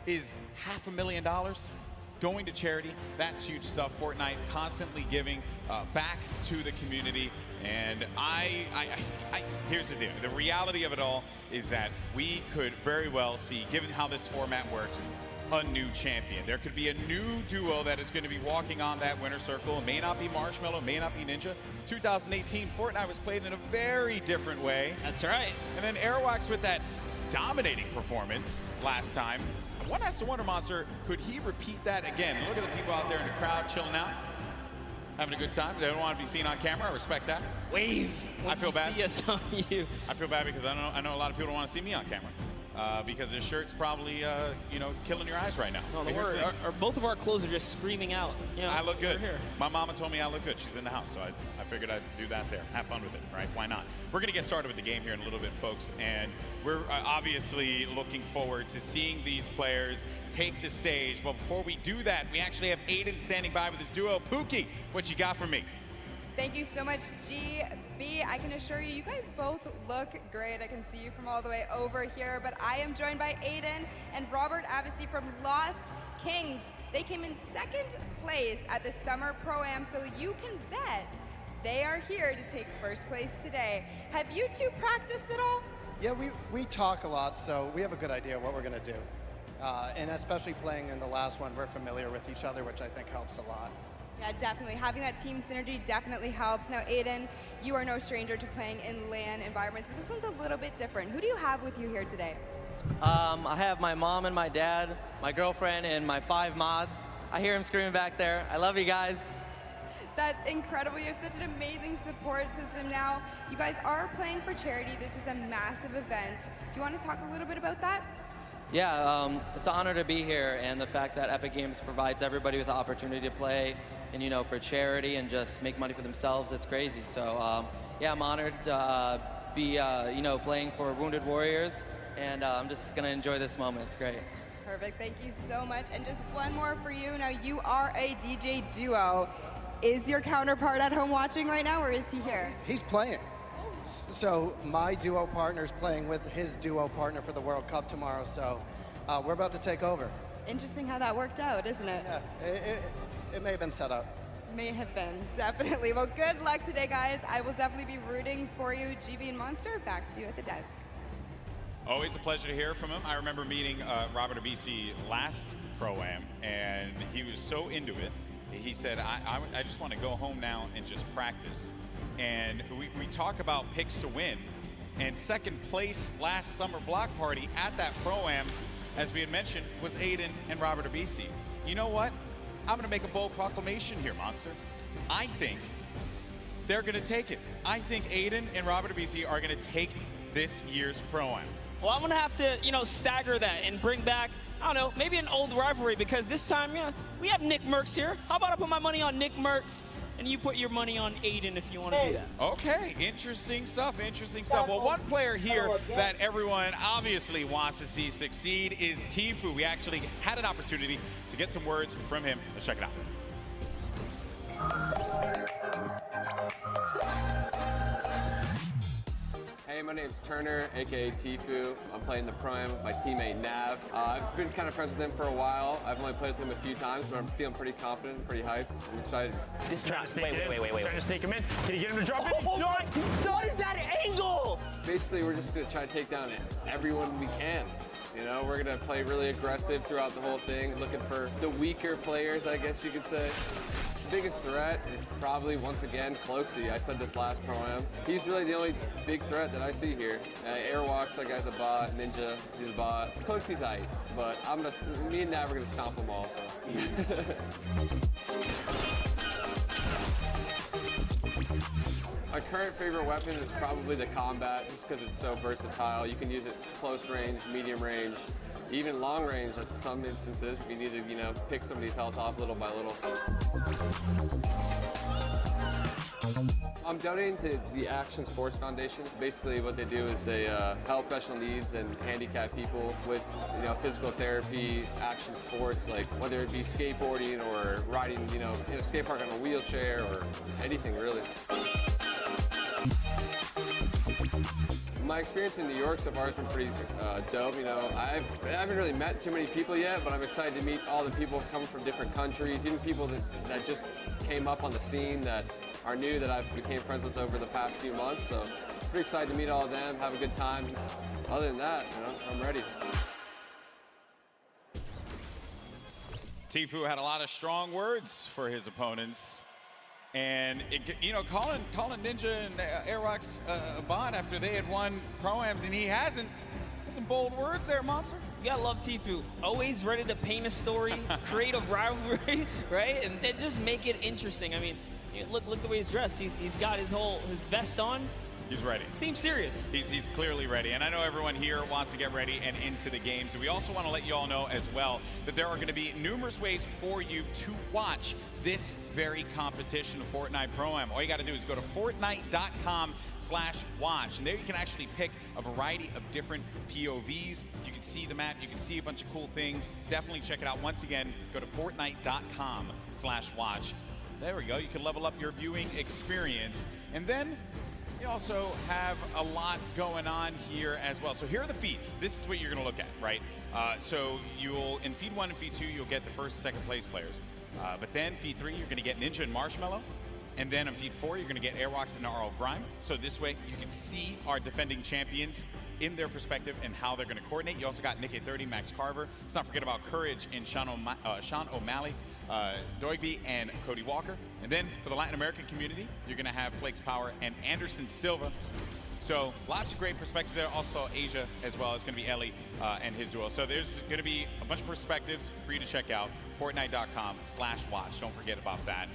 is $500,000 going to charity. That's huge stuff. Fortnite constantly giving back to the community. And here's the deal. The reality of it all is that we could very well see, given how this format works, a new champion. There could be a new duo that is going to be walking on that winner circle. It may not be Marshmello, it may not be Ninja. 2018, Fortnite was played in a very different way. That's right. And then Airwalks with that dominating performance last time. One has to wonder, Monster, could he repeat that again? Look at the people out there in the crowd chilling out, having a good time. They don't want to be seen on camera. I respect that. Wave. I feel bad. See us on you. I feel bad because I know a lot of people don't want to see me on camera. Because his shirt's probably, you know, killing your eyes right now. No, don't worry. Both of our clothes are just screaming out. You know, I look good. Here. My mama told me I look good. She's in the house, so I figured I'd do that there. Have fun with it, right? Why not? We're going to get started with the game here in a little bit, folks, and we're obviously looking forward to seeing these players take the stage. But before we do that, we actually have Aiden standing by with his duo. Pookie, what you got for me? Thank you so much, GB. I can assure you, you guys both look great. I can see you from all the way over here, but I am joined by Aiden and Robert Abassi from Lost Kings. They came in second place at the Summer Pro-Am, so you can bet they are here to take first place today. Have you two practiced at all? Yeah, we talk a lot, so we have a good idea what we're going to do. And especially playing in the last one, we're familiar with each other, which I think helps a lot. Yeah, definitely. Having that team synergy definitely helps. Now, Aiden, you are no stranger to playing in LAN environments, but this one's a little bit different. Who do you have with you here today? I have my mom and my dad, my girlfriend, and my 5 mods. I hear them screaming back there. I love you guys. That's incredible. You have such an amazing support system now. You guys are playing for charity. This is a massive event. Do you want to talk a little bit about that? Yeah, it's an honor to be here, and the fact that Epic Games provides everybody with the opportunity to play and, you know, for charity and just make money for themselves, it's crazy. So, yeah, I'm honored to be, you know, playing for Wounded Warriors, and I'm just going to enjoy this moment. It's great. Perfect. Thank you so much. And just one more for you. Now, you are a DJ duo. Is your counterpart at home watching right now, or is he here? He's playing. So my duo partner's playing with his duo partner for the World Cup tomorrow, so we're about to take over. Interesting how that worked out, isn't it? Yeah, it may have been set up. May have been, definitely. Well, good luck today, guys. I will definitely be rooting for you. GB and Monster, back to you at the desk. Always a pleasure to hear from him. I remember meeting Robert Abassi last Pro-Am, and he was so into it. He said, I just want to go home now and just practice. And we talk about picks to win, and second place last summer block party at that Pro-Am, as we had mentioned, was Aiden and Robert Abassi. You know what? I'm going to make a bold proclamation here, Monster. I think they're going to take it. I think Aiden and Robert Abassi are going to take this year's Pro-Am. Well, I'm going to have to, you know, stagger that and bring back, I don't know, maybe an old rivalry, because this time, yeah, we have Nick Merckx here. How about I put my money on Nick Merckx, and you put your money on Aiden if you want to do that. Okay, interesting stuff, interesting stuff. Well, one player here that everyone obviously wants to see succeed is Tfue. We actually had an opportunity to get some words from him. Let's check it out. Hey, my name's Turner, aka Tfue. I'm playing the Pro-Am with my teammate Nav. I've been kind of friends with him for a while. I've only played with him a few times, but I'm feeling pretty confident, pretty hyped. I'm excited. This trying to wait. Trying to stake him in. Can you get him to drop it? What is that angle? Basically, we're just going to try to take down everyone we can. You know, we're going to play really aggressive throughout the whole thing, looking for the weaker players, I guess you could say. The biggest threat is probably, once again, Cloaksy. I said this last Pro-Am. He's really the only big threat that I see here. Airwalks, that guy's a bot. Ninja, he's a bot. Cloaksy's aight, but me and Nav are gonna stomp them all. So. My current favorite weapon is probably the combat, just because it's so versatile. You can use it close range, medium range. even long range at some instances if you need to, you know, pick somebody's health off little by little. I'm donating to the Action Sports Foundation. Basically what they do is they help special needs and handicapped people with, you know, physical therapy, action sports, like whether it be skateboarding or riding, you know, in a skate park on a wheelchair or anything really. My experience in New York so far has been pretty dope. You know, I haven't really met too many people yet, but I'm excited to meet all the people coming from different countries, even people that just came up on the scene that are new that I've became friends with over the past few months. So pretty excited to meet all of them, have a good time. Other than that, you know, I'm ready. Tfue had a lot of strong words for his opponents. And, you know, calling Ninja and Airrocks a bot after they had won Pro-Ams, and he hasn't. Some bold words there, Monster. You gotta love Tfue. Always ready to paint a story, create a rivalry, right? And then just make it interesting. I mean, look the way he's dressed. He's got his vest on. He's ready. Seems serious. He's clearly ready. And I know everyone here wants to get ready and into the games. And we also want to let you all know as well that there are going to be numerous ways for you to watch this very competition of Fortnite Pro-Am. All you got to do is go to Fortnite.com/watch. And there you can actually pick a variety of different POVs. You can see the map. You can see a bunch of cool things. Definitely check it out. Once again, go to Fortnite.com/watch. There we go. You can level up your viewing experience. And then you also have a lot going on here as well. So here are the feeds. This is what you're going to look at, right? So you'll, in feed 1 and feed 2, you'll get the first, second place players. But then feed 3, you're going to get Ninja and Marshmallow. And then on feed 4, you're going to get Airrocks and RL Grime. So this way you can see our defending champions in their perspective and how they're going to coordinate. You also got Nick 30, Max Carver. Let's not forget about Courage and Sean O'Malley, Doigby, and Cody Walker. And then for the Latin American community, you're going to have Flakes Power and Anderson Silva. So lots of great perspectives there. Also Asia as well. It's going to be Ellie and his duel. So there's going to be a bunch of perspectives for you to check out. Fortnite.com/watch. Don't forget about that.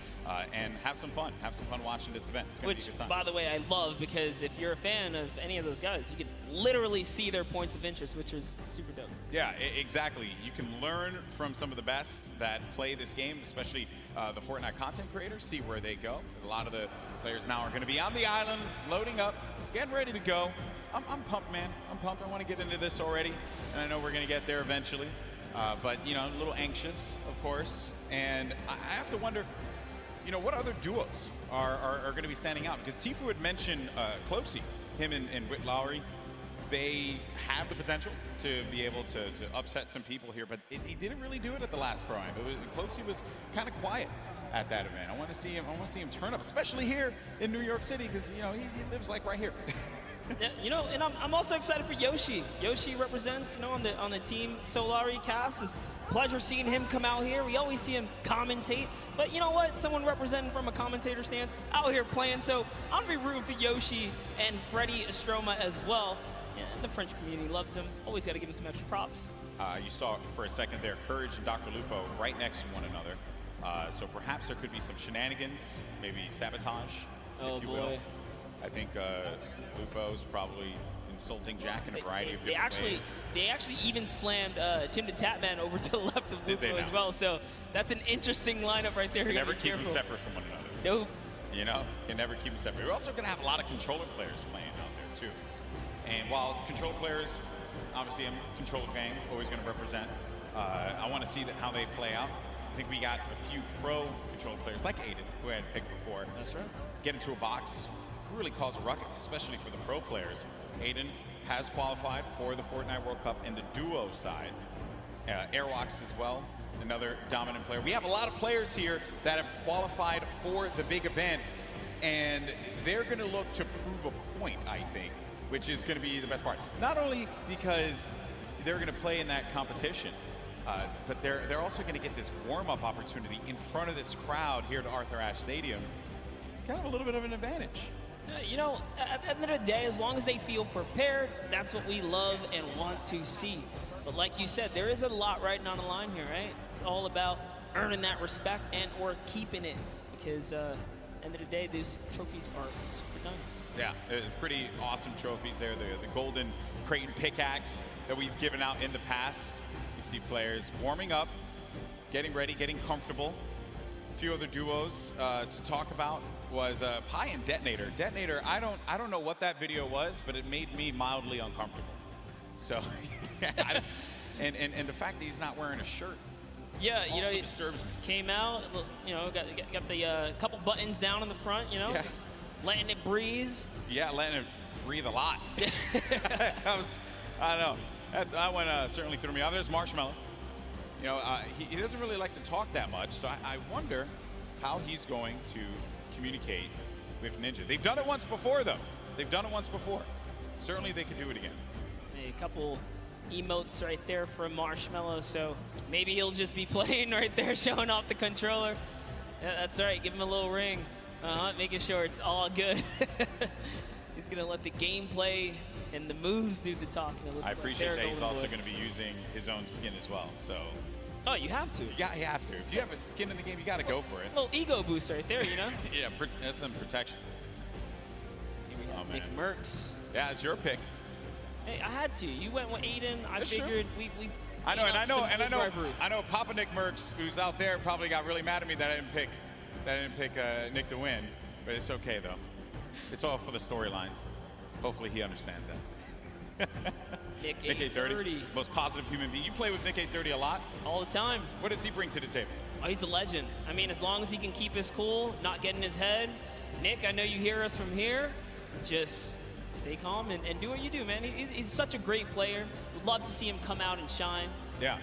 And have some fun. Have some fun watching this event. It's going to be a good time. By the way, I love, because if you're a fan of any of those guys, you can literally see their points of interest, which is super dope. Yeah, exactly. You can learn from some of the best that play this game, especially the Fortnite content creators, see where they go. A lot of the players now are going to be on the island, loading up, getting ready to go. I'm pumped, man. I'm pumped. I want to get into this already, and I know we're going to get there eventually. But, you know, a little anxious, of course. And I have to wonder, you know, what other duos are going to be standing out? Because Tfue had mentioned Closey, him and Whit Lowry. They have the potential to be able to upset some people here, but he didn't really do it at the last Pro-Am. Closey was kind of quiet at that event. I want to see him turn up, especially here in New York City, because, you know, he lives like right here. Yeah, you know, and I'm also excited for Yoshi. Yoshi represents, you know, on the Team Solari cast. It's a pleasure seeing him come out here. We always see him commentate, but you know what? Someone representing from a commentator stance out here playing. So I'm gonna be rooting for Yoshi and Freddie Estroma as well. Yeah, the French community loves him. Always got to give him some extra props. You saw for a second there, Courage and Dr. Lupo right next to one another. So perhaps there could be some shenanigans, maybe sabotage, if you will. I think Lupo's probably insulting Jack in a variety of different ways. They actually even slammed Tim the Tatman over to the left of Lupo as well. So that's an interesting lineup right there. You can never keep them separate from one another. Nope. You know, you can never keep them separate. We're also going to have a lot of controller players playing out there too. And while controller players, obviously I'm controller gang, always going to represent. I want to see how they play out. I think we got a few pro controller players like Aiden, who I had picked before. That's right. Get into a box, really cause a ruckus, especially for the pro players. Aiden has qualified for the Fortnite World Cup in the duo side. Airwalks as well, another dominant player. We have a lot of players here that have qualified for the big event, and they're going to look to prove a point, I think, which is going to be the best part. Not only because they're going to play in that competition, but they're also going to get this warm-up opportunity in front of this crowd here at Arthur Ashe Stadium. It's kind of a little bit of an advantage. You know, at the end of the day, as long as they feel prepared, that's what we love and want to see. But like you said, there is a lot riding on the line here, right? It's all about earning that respect and or keeping it, because end of the day, these trophies are super nice. Yeah, pretty awesome trophies there. The golden Creighton pickaxe that we've given out in the past. You see players warming up, getting ready, getting comfortable. A few other duos to talk about was Pi and Detonator. Detonator, I don't know what that video was, but it made me mildly uncomfortable. So, and the fact that he's not wearing a shirt. Yeah, you know, it disturbs me. Came out, you know, got the couple buttons down in the front, you know, just letting it breeze. Yeah, letting it breathe a lot. I don't know. That one certainly threw me off. There's Marshmello. You know, he doesn't really like to talk that much, so I wonder how he's going to communicate with Ninja. They've done it once before, though. They've done it once before. Certainly they could do it again. A couple emotes right there from Marshmello, so maybe he'll just be playing right there, showing off the controller. Yeah, that's right, give him a little ring, making sure it's all good. He's gonna let the gameplay and the moves do the talking. I appreciate that he's also going to be using his own skin as well. So. Oh, you have to. Yeah, you have to. If you have a skin in the game, you got to go for it. A little ego boost right there, you know. Yeah, that's some protection. Here we have Nick Merckx. Yeah, it's your pick. Hey, I had to. You went with Aiden. I figured we. I know, I know. Papa Nick Merckx, who's out there, probably got really mad at me that I didn't pick Nick to win. But it's okay though. It's all for the storylines. Hopefully he understands that. Nick 830, most positive human being. You play with Nick 830 a lot? All the time. What does he bring to the table? Oh, he's a legend. I mean, as long as he can keep his cool, not get in his head. Nick, I know you hear us from here. Just stay calm and do what you do, man. He's such a great player. Would love to see him come out and shine. Yeah.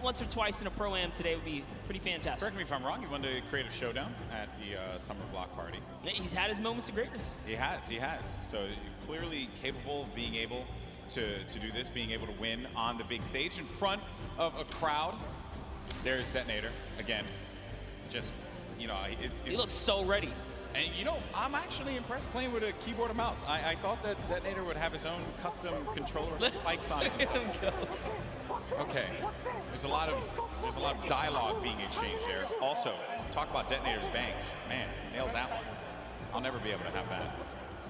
Once or twice in a Pro-Am today would be pretty fantastic. Correct me if I'm wrong, he wanted to create a showdown at the summer block party. He's had his moments of greatness. He has. So clearly capable of being able to do this, being able to win on the big stage in front of a crowd. There's Detonator again. Just, you know, he looks so ready. And you know, I'm actually impressed playing with a keyboard and mouse. I thought that Detonator would have his own custom controller with spikes on it. Okay, there's a lot of dialogue being exchanged there. Also, talk about Detonator's bangs. Man, nailed that one. I'll never be able to have that,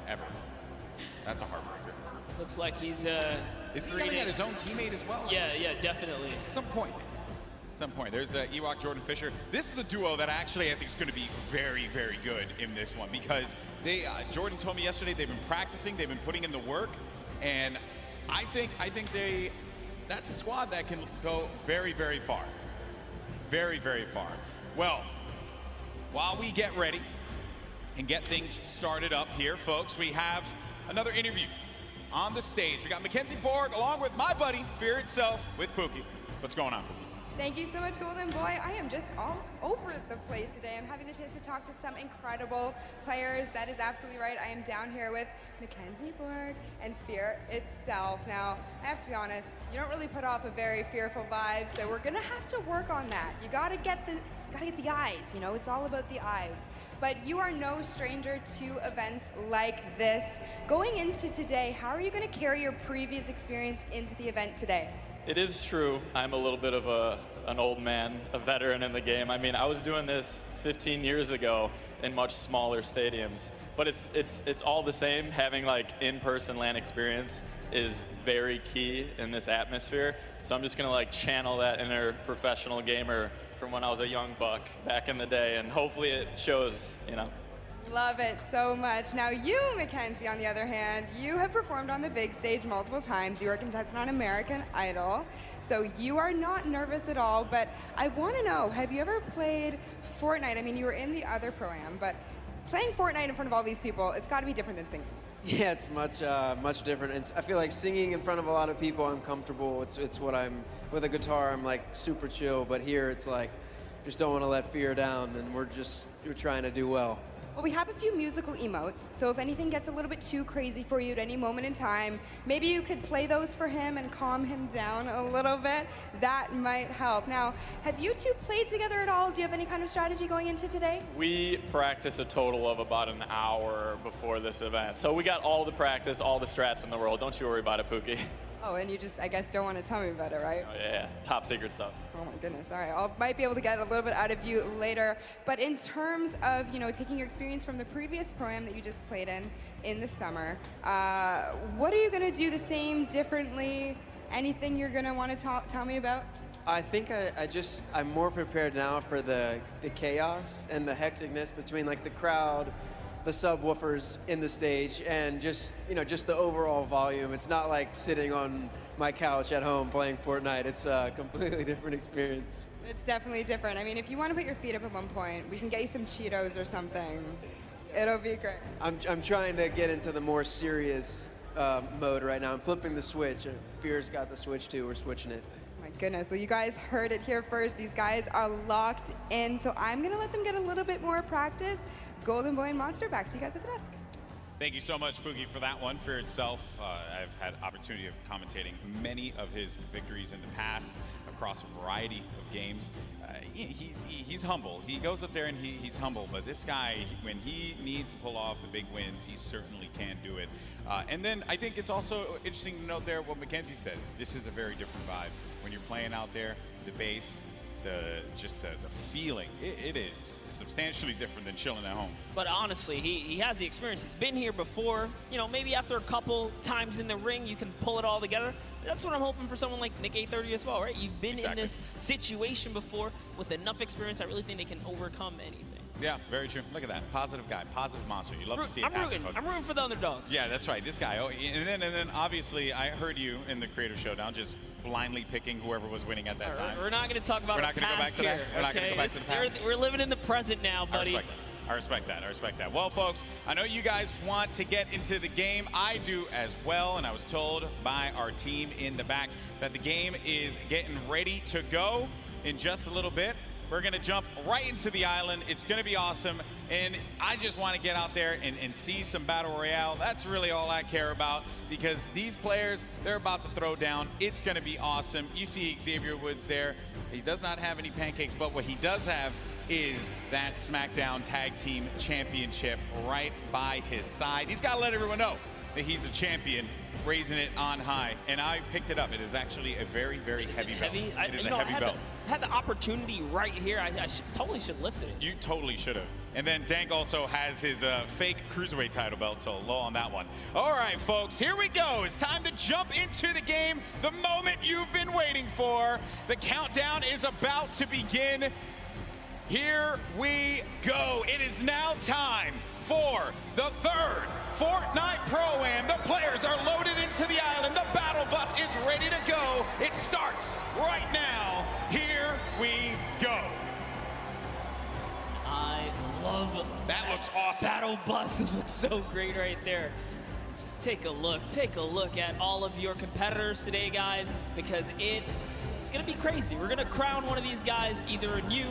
ever. That's a heartbreaker. Looks like he's Is he yelling at his own teammate as well? Yeah, definitely. At some point. There's Ewok Jordan Fisher. This is a duo that actually I think is going to be very, very good in this one because they. Jordan told me yesterday they've been practicing, they've been putting in the work, and I think that's a squad that can go very, very far. Very, very far. Well, while we get ready and get things started up here, folks, we have another interview on the stage. We got Mackenzie Borg along with my buddy, Fear Itself, with Pookie. What's going on, Pookie? Thank you so much, Golden Boy. I am just all over the place today. I'm having the chance to talk to some incredible players. That is absolutely right. I am down here with Mackenzie Borg and Fear Itself. Now, I have to be honest, you don't really put off a very fearful vibe, so we're gonna have to work on that. You gotta get the eyes, you know, it's all about the eyes. But you are no stranger to events like this. Going into today, how are you gonna carry your previous experience into the event today? It is true. I'm a little bit of an old man, a veteran in the game. I mean, I was doing this 15 years ago in much smaller stadiums, but it's all the same. Having like in-person LAN experience is very key in this atmosphere. So I'm just gonna like channel that inner professional gamer from when I was a young buck back in the day, and hopefully it shows, you know. Love it so much. Now you, Mackenzie, on the other hand, you have performed on the big stage multiple times. You are a contestant on American Idol, so you are not nervous at all, but I want to know, have you ever played Fortnite? I mean, you were in the other Pro-Am, but playing Fortnite in front of all these people, it's got to be different than singing. Yeah, it's much different. I feel like singing in front of a lot of people, I'm comfortable. It's what I'm, with a guitar, I'm like super chill, but here it's like, just don't want to let fear down, and we're trying to do well. Well, we have a few musical emotes, so if anything gets a little bit too crazy for you at any moment in time, maybe you could play those for him and calm him down a little bit. That might help. Now, have you two played together at all? Do you have any kind of strategy going into today? We practiced a total of about an hour before this event. So we got all the practice, all the strats in the world. Don't you worry about it, Pookie. Oh, and you just, I guess, don't want to tell me about it, right? Oh, yeah, top secret stuff. Oh my goodness. All right. I might be able to get a little bit out of you later. But in terms of, taking your experience from the previous Pro-Am that you just played in the summer, what are you going to do the same, differently? Anything you're going to want to tell me about? I think I'm more prepared now for the chaos and the hecticness between like the crowd, the subwoofers in the stage, and just the overall volume. It's not like sitting on my couch at home playing Fortnite. It's a completely different experience. It's definitely different. I mean, if you want to put your feet up at one point, we can get you some Cheetos or something. It'll be great. I'm trying to get into the more serious mode right now. I'm flipping the switch. Fear's got the switch too. We're switching it. My goodness. Well, you guys heard it here first. These guys are locked in, so I'm going to let them get a little bit more practice. Golden Boy and Monster, back to you guys at the desk. Thank you so much, Pookie, for that one. For itself, I've had opportunity of commentating many of his victories in the past across a variety of games. He's humble. He goes up there and he's humble, but this guy, when he needs to pull off the big wins, he certainly can do it. And then I think it's also interesting to note there what Mackenzie said. This is a very different vibe. When you're playing out there, the bass, the feeling, it is substantially different than chilling at home. But honestly, he has the experience. He's been here before. Maybe after a couple times in the ring, you can pull it all together. That's what I'm hoping for someone like Nick A30 as well, right? You've been in this situation before with enough experience. I really think they can overcome anything. Yeah, very true. Look at that. Positive guy, positive monster. You love to see it happen, folks. I'm rooting for the underdogs. Yeah, that's right. This guy. Oh, and then obviously, I heard you in the Creator Showdown just blindly picking whoever was winning at that time. We're not going to talk about We're not going to go back to that. We're not going to go back to the past. We're living in the present now, buddy. I respect that. Well, folks, I know you guys want to get into the game. I do as well, and I was told by our team in the back that the game is getting ready to go in just a little bit. We're going to jump right into the island. It's going to be awesome, and I just want to get out there and see some Battle Royale. That's really all I care about, because these players, they're about to throw down. It's going to be awesome. You see Xavier Woods there. He does not have any pancakes, but what he does have is that SmackDown Tag Team Championship right by his side. He's got to let everyone know that he's a champion, raising it on high, and I picked it up. It is actually a very, very heavy belt. It is a heavy belt. I had the opportunity right here. I totally should have lifted it. You totally should have. And then Dank also has his fake Cruiserweight title belt, so low on that one. All right, folks, here we go. It's time to jump into the game, the moment you've been waiting for. The countdown is about to begin. Here we go. It is now time for the third Fortnite Pro-Am. The players are loaded into the island. The battle bus is ready to go. It starts right now. Here we go. I love that. Looks awesome. Battle bus. It looks so great right there. Just take a look. Take a look at all of your competitors today, guys, because it's going to be crazy. We're going to crown one of these guys, either a new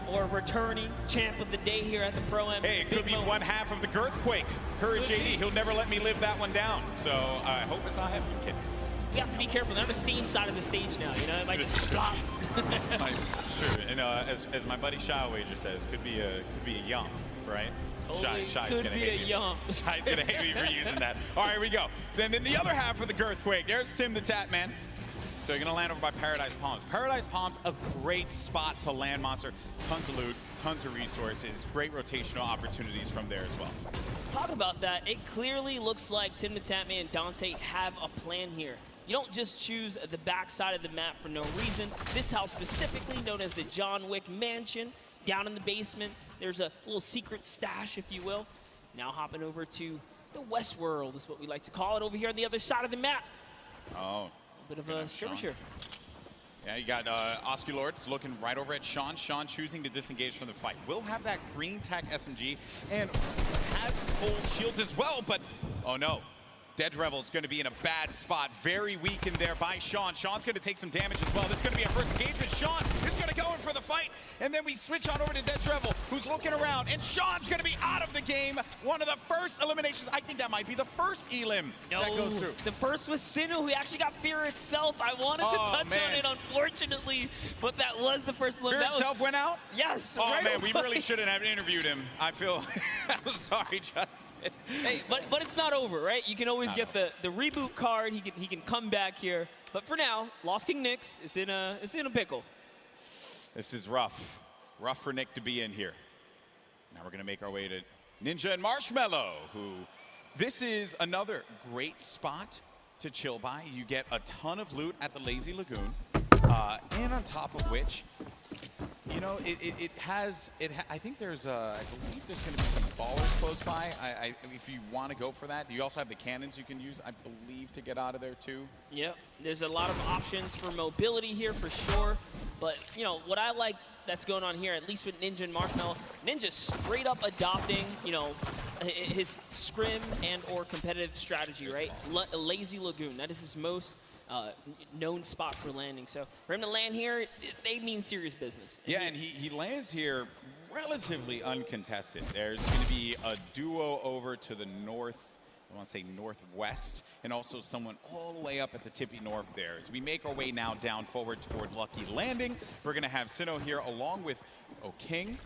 or returning champ of the day here at the Pro-Am. Hey, it could be one half of the Girthquake. Courage JD, he'll never let me live that one down. So I hope it's not him, kid. You have to be careful. They're on the same side of the stage now. It might just flop. Sure. And as my buddy Shy Wager says, could be a yum, right? Totally Shy's could gonna be hate a me. yum. Shy's gonna hate me for using that. All right, here we go. So then the other half of the Girthquake. There's Tim the Tap Man. So you're going to land over by Paradise Palms. Paradise Palms, a great spot to land, Monster. Tons of loot, tons of resources, great rotational opportunities from there as well. Talk about that. It clearly looks like Tim the Tatman and Dante have a plan here. You don't just choose the backside of the map for no reason. This house specifically, known as the John Wick Mansion, down in the basement. There's a little secret stash, if you will. Now hopping over to the West World is what we like to call it over here on the other side of the map. Oh. Bit of a skirmish here. Yeah, you got Oscar Lords looking right over at Sean. Sean choosing to disengage from the fight. Will have that green tack SMG and has full shields as well, but oh no. Dead Rebel's going to be in a bad spot. Very weak in there by Sean. Sean's going to take some damage as well. This is going to be our first engagement. Sean is going to go in for the fight. And then we switch on over to Dead Rebel, who's looking around. And Sean's going to be out of the game. One of the first eliminations. I think that might be the first elim that goes through. The first was Sinu, who actually got Fear itself. I wanted to touch on it, unfortunately, but that was the first elimination. Fear itself went out? Yes. Oh, right man, we really shouldn't have interviewed him. I feel I'm sorry, Justin. Hey, but it's not over, right? You can always get the reboot card. He can come back here. But for now, Lost King Nyx is in a pickle. This is rough. Rough for Nick to be in here. Now we're going to make our way to Ninja and Marshmello, who this is another great spot to chill by. You get a ton of loot at the Lazy Lagoon. And on top of which, you know, I think there's I believe there's going to be some ballers close by. If you want to go for that, you also have the cannons you can use, I believe, to get out of there too. Yep, there's a lot of options for mobility here for sure. But, you know, what I like that's going on here, at least with Ninja and Marshmello, Ninja straight up adopting, you know, his scrim and or competitive strategy, right? Lazy Lagoon, that is his most known spot for landing. So for him to land here, they mean serious business. Yeah, and he lands here relatively uncontested. There's going to be a duo over to the north, I want to say northwest, and also someone all the way up at the tippy north there. As we make our way now down forward toward Lucky Landing, we're going to have Sinnoh here along with O-King.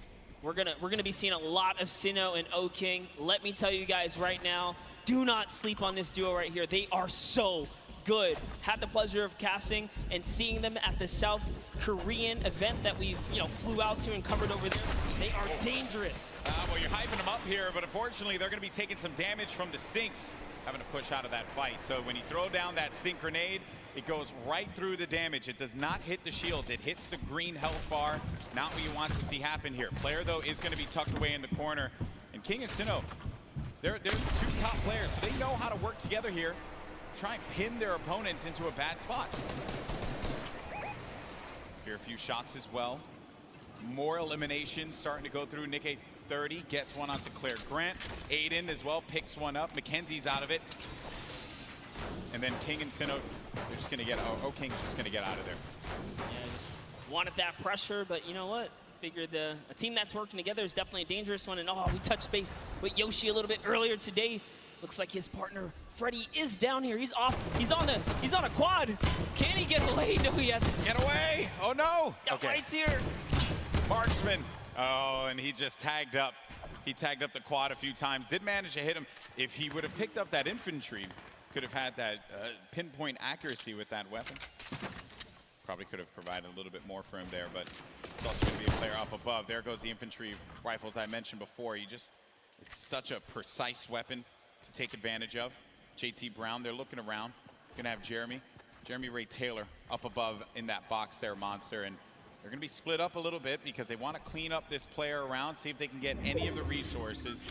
We're gonna be seeing a lot of Sinnoh and O-King. Let me tell you guys right now, do not sleep on this duo right here. They are so good. Had the pleasure of casting and seeing them at the South Korean event that we flew out to and covered over there. They are dangerous. Well, you're hyping them up here, but unfortunately they're going to be taking some damage from the stinks, having to push out of that fight. So when you throw down that stink grenade, it goes right through the damage. It does not hit the shields. It hits the green health bar. Not what you want to see happen here. Player, though, is going to be tucked away in the corner. And King and Sinnoh, they're two top players, so they know how to work together here. Try and pin their opponents into a bad spot. Here, a few shots as well. More eliminations starting to go through. Nick 830 gets one onto Claire Grant. Aiden as well picks one up. Mackenzie's out of it. And then King and Sinnoh, they're just going to get, King's just going to get out of there. Yeah, just wanted that pressure, but you know what? Figured a team that's working together is definitely a dangerous one. And we touched base with Yoshi a little bit earlier today. Looks like his partner Freddy is down here. He's off. He's on a quad. Can he get away? No, he hasn't. Get away! Oh no! Okay. Fight's here. Marksman. Oh, and he just tagged up. He tagged up the quad a few times. Did manage to hit him. If he would have picked up that infantry, could have had that pinpoint accuracy with that weapon. Probably could have provided a little bit more for him there, but it's also going to be a player up above. There goes the infantry rifles I mentioned before. It's such a precise weapon to take advantage of. JT Brown, they're looking around. Gonna have Jeremy Ray Taylor up above in that box there, Monster, and they're gonna be split up a little bit because they want to clean up this player around, see if they can get any of the resources.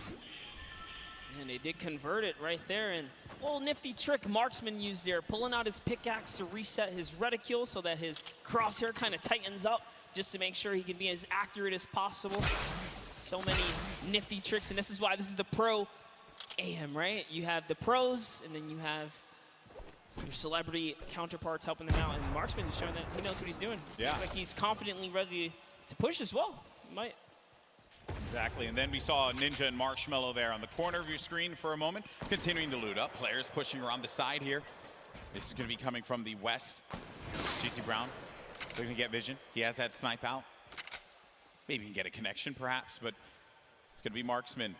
And they did convert it right there, and a little nifty trick Marksman used there, pulling out his pickaxe to reset his reticule so that his crosshair kind of tightens up just to make sure he can be as accurate as possible. So many nifty tricks, and this is why this is the Pro Am, right? You have the pros, and then you have your celebrity counterparts helping them out, and Marksman is showing that he knows what he's doing. Yeah. Looks like he's confidently ready to push as well. He might. Exactly, and then we saw Ninja and Marshmello there on the corner of your screen for a moment, continuing to loot up. Players pushing around the side here. This is going to be coming from the west. GT Brown looking to get vision. He has that snipe out. Maybe he can get a connection perhaps, but it's going to be Marksman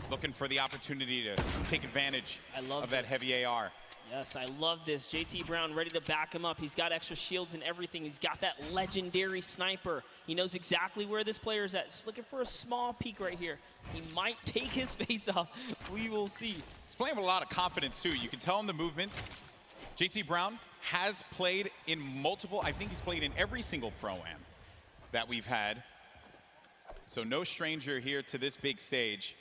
looking for the opportunity to take advantage of that heavy AR. Yes, I love this. JT Brown ready to back him up. He's got extra shields and everything. He's got that legendary sniper. He knows exactly where this player is at. Just looking for a small peek right here. He might take his face off. We will see. He's playing with a lot of confidence too. You can tell in the movements. JT Brown has played in multiple, I think he's played in every single Pro-Am that we've had. So no stranger here to this big stage.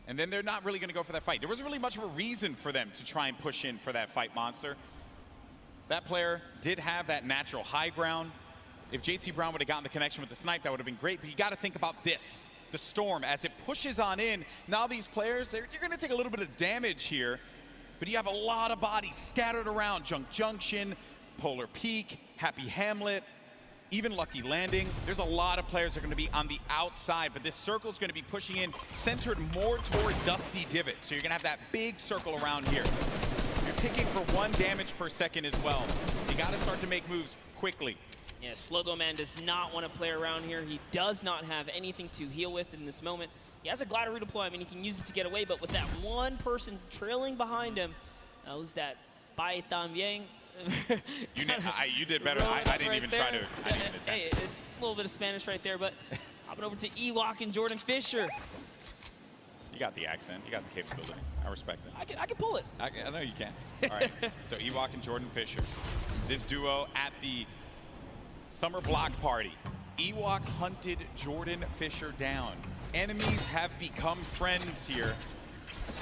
And then they're not really going to go for that fight. There wasn't really much of a reason for them to try and push in for that fight, Monster. That player did have that natural high ground. If JT Brown would have gotten the connection with the snipe, that would have been great. But you got to think about this, the storm, as it pushes on in. Now these players, you're going to take a little bit of damage here, but you have a lot of bodies scattered around. Junk Junction, Polar Peak, Happy Hamlet, even Lucky Landing. There's a lot of players that are going to be on the outside, but this circle is going to be pushing in, centered more toward Dusty Divot. So you're going to have that big circle around here. You're ticking for 1 damage per second as well. You got to start to make moves quickly. Yeah, Slogo Man does not want to play around here. He does not have anything to heal with in this moment. He has a glider redeploy. I mean, he can use it to get away, but with that one person trailing behind him, that was that Bai También. You did better. I didn't even try to. I didn't even attempt. Hey, it's a little bit of Spanish right there, but hopping over to Ewok and Jordan Fisher. You got the accent. You got the capability. I respect it. I can pull it. I know you can. All right. So Ewok and Jordan Fisher. This duo at the summer block party. Ewok hunted Jordan Fisher down. Enemies have become friends here.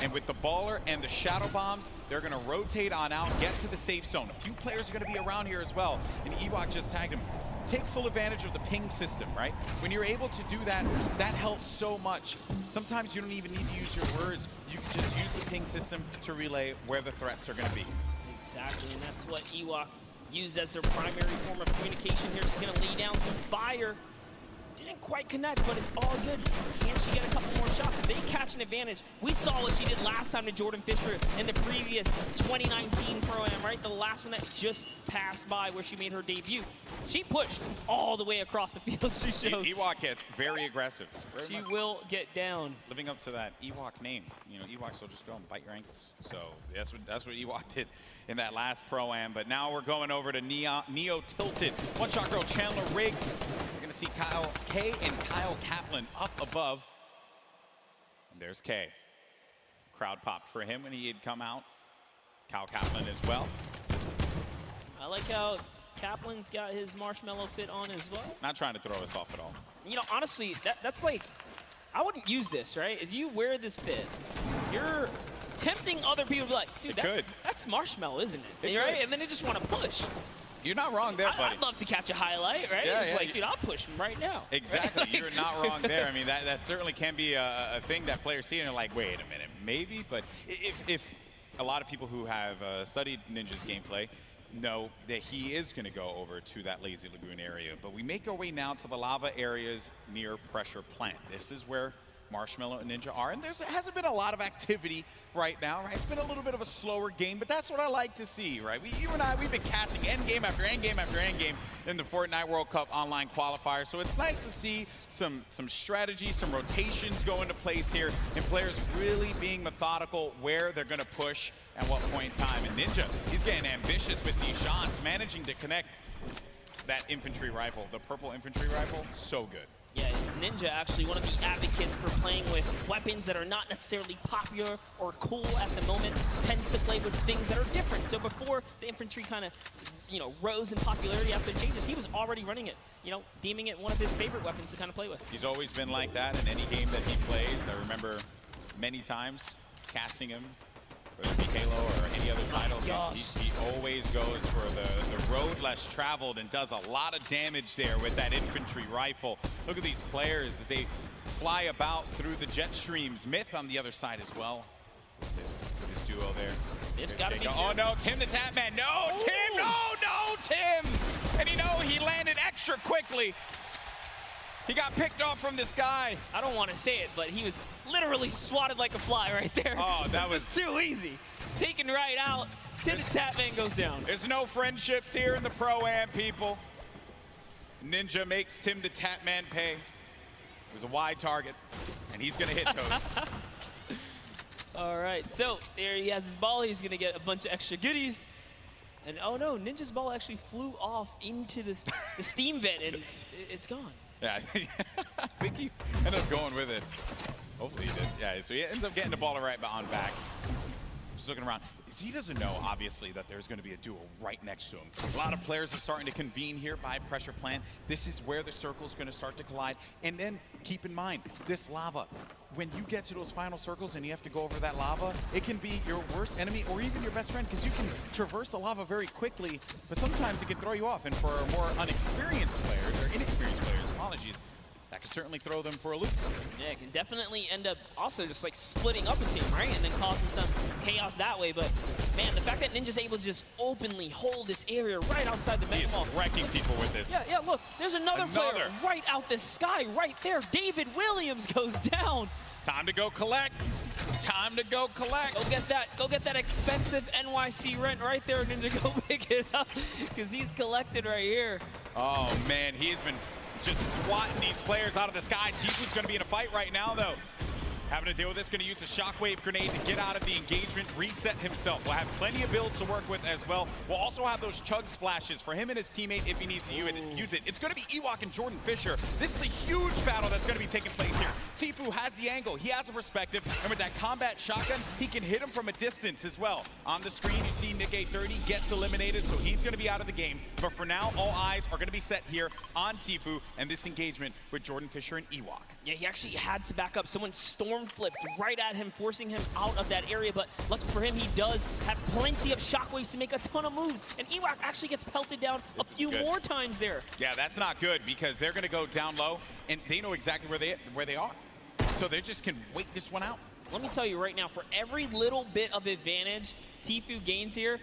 And with the baller and the shadow bombs, they're going to rotate on out, get to the safe zone. A few players are going to be around here as well. And Ewok just tagged him. Take full advantage of the ping system, right? When you're able to do that, that helps so much. Sometimes you don't even need to use your words. You can just use the ping system to relay where the threats are going to be. Exactly, and that's what Ewok used as their primary form of communication here. Just going to lay down some fire. Didn't quite connect, but it's all good. Can she get a couple more shots? If they catch an advantage, we saw what she did last time to Jordan Fisher in the previous 2019 Pro-Am, right? The last one that just passed by where she made her debut. She pushed all the way across the field. She showed. Ewok gets very aggressive. She will get down. Living up to that Ewok name. You know, Ewoks will just go and bite your ankles. So that's what Ewok did in that last Pro-Am. But now we're going over to Neo Tilted. One Shot Girl Chandler Riggs. We're going to see Kyle K and Kyle Kaplan up above. And there's K. Crowd popped for him when he had come out. Kyle Kaplan as well. I like how Kaplan's got his marshmallow fit on as well. Not trying to throw us off at all. You know, honestly, that's like, I wouldn't use this, right? If you wear this fit, you're tempting other people to be like, dude, that's marshmallow, isn't it? Right? And then they just want to push. You're not wrong there, buddy. I'd love to catch a highlight, right? Yeah, it's like, dude, I'll push him right now. Exactly. Right? You're not wrong there. I mean, that certainly can be a thing that players see and they're like, wait a minute, maybe? But if a lot of people who have studied Ninja's gameplay know that he is going to go over to that Lazy Lagoon area. But we make our way now to the lava areas near Pressure Plant. This is where Marshmallow and Ninja are, and there hasn't been a lot of activity right now, right? It's been a little bit of a slower game, but that's what I like to see, right? You and I, we've been casting endgame after endgame after endgame in the Fortnite World Cup online qualifier, so it's nice to see some strategy, some rotations go into place here, and players really being methodical where they're going to push at what point in time. And Ninja, he's getting ambitious with these shots, managing to connect that infantry rifle, the purple infantry rifle, so good. Yeah, Ninja actually one of the advocates for playing with weapons that are not necessarily popular or cool at the moment, tends to play with things that are different. So before the infantry kind of, you know, rose in popularity after the changes, he was already running it, you know, deeming it one of his favorite weapons to kind of play with. He's always been like that in any game that he plays. I remember many times casting him, whether it be Halo or any other title. He always goes for the road less traveled and does a lot of damage there with that infantry rifle. Look at these players as they fly about through the jet streams. Myth on the other side as well. With his duo there. It's got to be Oh no, Tim the Tatman. No, Tim, no, Tim. And you know, he landed extra quickly. He got picked off from the sky. I don't want to say it, but he was literally swatted like a fly right there. Oh, that was too easy. Taken right out. Tim the Tatman goes down. There's no friendships here in the Pro-Am, people. Ninja makes Tim the Tatman pay. It was a wide target, and he's going to hit Cody. All right, so there he has his ball. He's going to get a bunch of extra goodies. And oh no, Ninja's ball actually flew off into the steam vent, and it's gone. Yeah, I think he ended up going with it. Hopefully he did. Yeah, so he ends up getting the ball right on back. Just looking around. So he doesn't know, obviously, that there's going to be a duo right next to him. A lot of players are starting to convene here by Pressure Plant. This is where the circle's going to start to collide. And then keep in mind, this lava, when you get to those final circles and you have to go over that lava, it can be your worst enemy or even your best friend, because you can traverse the lava very quickly, but sometimes it can throw you off. And for more unexperienced players, or inexperienced players, apologies, that could certainly throw them for a loop. Yeah, it can definitely end up also just like splitting up a team, right? And then causing some chaos that way. But man, the fact that Ninja's able to just openly hold this area right outside the Mega Mall. Wrecking people with this. Yeah, look, there's another player right out the sky right there. David Williams goes down. Time to go collect. Time to go collect. Go get that expensive NYC rent right there, Ninja. Go pick it up, because he's collected right here. Oh man, he's been just swatting these players out of the sky. Tifu's going to be in a fight right now, though. Having to deal with this, going to use the shockwave grenade to get out of the engagement, reset himself. We'll have plenty of builds to work with as well. We'll also have those chug splashes for him and his teammate if he needs to use it. It's going to be Ewok and Jordan Fisher. This is a huge battle that's going to be taking place here. Tfue has the angle, he has a perspective, and with that combat shotgun, he can hit him from a distance as well. On the screen, you see Nick 830 gets eliminated, so he's going to be out of the game. But for now, all eyes are going to be set here on Tfue and this engagement with Jordan Fisher and Ewok. Yeah, he actually had to back up. Someone storm flipped right at him, forcing him out of that area. But lucky for him, he does have plenty of shockwaves to make a ton of moves. And Ewok actually gets pelted down a few more times there. Yeah, that's not good because they're going to go down low, and they know exactly where they are. So they just can wait this one out. Let me tell you right now, for every little bit of advantage Tfue gains here,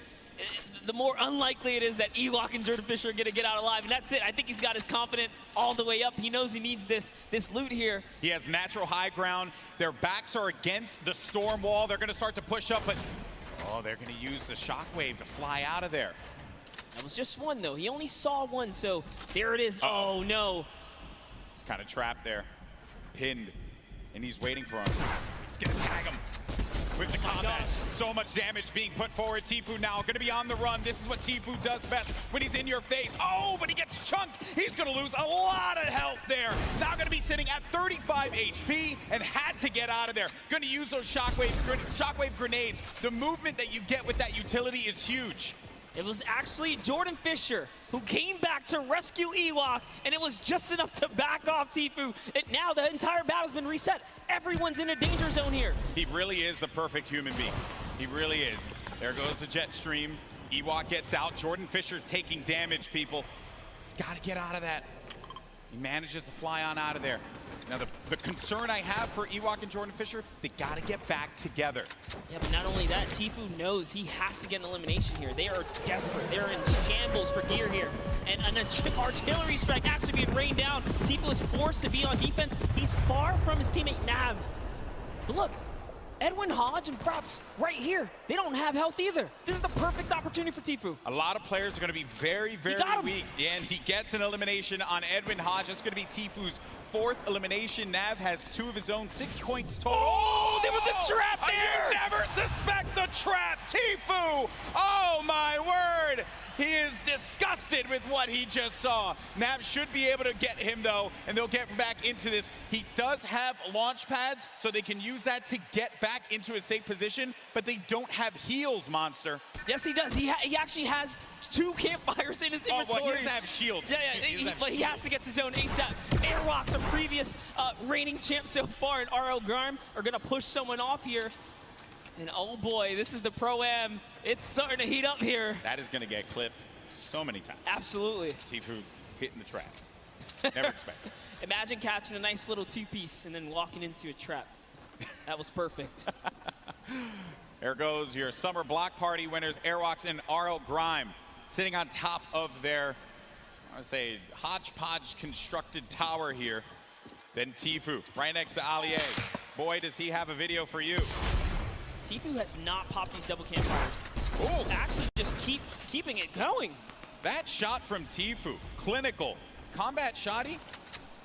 the more unlikely it is that Ewok and Jordan Fisher are going to get out alive. And that's it. I think he's got his confidence all the way up. He knows he needs this loot here. He has natural high ground. Their backs are against the storm wall. They're going to start to push up, but oh, they're going to use the shockwave to fly out of there. That was just one, though. He only saw one, so there it is. Oh, no. He's kind of trapped there, pinned, and he's waiting for him. He's going to tag him. With the combat, so much damage being put forward. Tfue now going to be on the run. This is what Tfue does best when he's in your face. Oh, but he gets chunked. He's going to lose a lot of health there. Now going to be sitting at 35 HP and had to get out of there. Going to use those shockwave grenades. The movement that you get with that utility is huge. It was actually Jordan Fisher who came back to rescue Ewok, and it was just enough to back off Tfue. And now the entire battle's been reset. Everyone's in a danger zone here. He really is the perfect human being. He really is. There goes the jet stream. Ewok gets out. Jordan Fisher's taking damage, people. He's got to get out of that. He manages to fly on out of there. Now, the concern I have for Ewok and Jordan Fisher, they got to get back together. Yeah, but not only that, Tfue knows he has to get an elimination here. They are desperate. They're in shambles for gear here. And an artillery strike actually being rained down. Tfue is forced to be on defense. He's far from his teammate Nav. But look, Edwin Hodge and Props right here. They don't have health either. This is the perfect opportunity for Tfue. A lot of players are going to be very, very weak. Yeah, and he gets an elimination on Edwin Hodge. That's going to be Tfue's 4th elimination. Nav has 2 of his own, 6 points total. Oh, there was a trap there! You never suspect the trap, Tfue! Oh, my word! He is disgusted with what he just saw. Nav should be able to get him, though, and they'll get back into this. He does have launch pads, so they can use that to get back into a safe position, but they don't have heals, Monster. Yes, he does. He actually has 2 campfires in his inventory. Oh, well, he doesn't have shields. Yeah, but he has to get to zone ASAP. Airwalks, a previous reigning champ so far, and RL Grime are going to push someone off here. And oh boy, this is the Pro-Am. It's starting to heat up here. That is going to get clipped so many times. Absolutely. Tfue hitting the trap. Never expected. Imagine catching a nice little 2-piece and then walking into a trap. That was perfect. There goes your summer block party winners, Airwalks and RL Grime, sitting on top of their, I would say, hodgepodge constructed tower here. Then Tfue, right next to Allier. Boy, does he have a video for you. Tfue has not popped these double campfires. Oh, actually just keeping it going. That shot from Tfue, clinical. Combat shotty,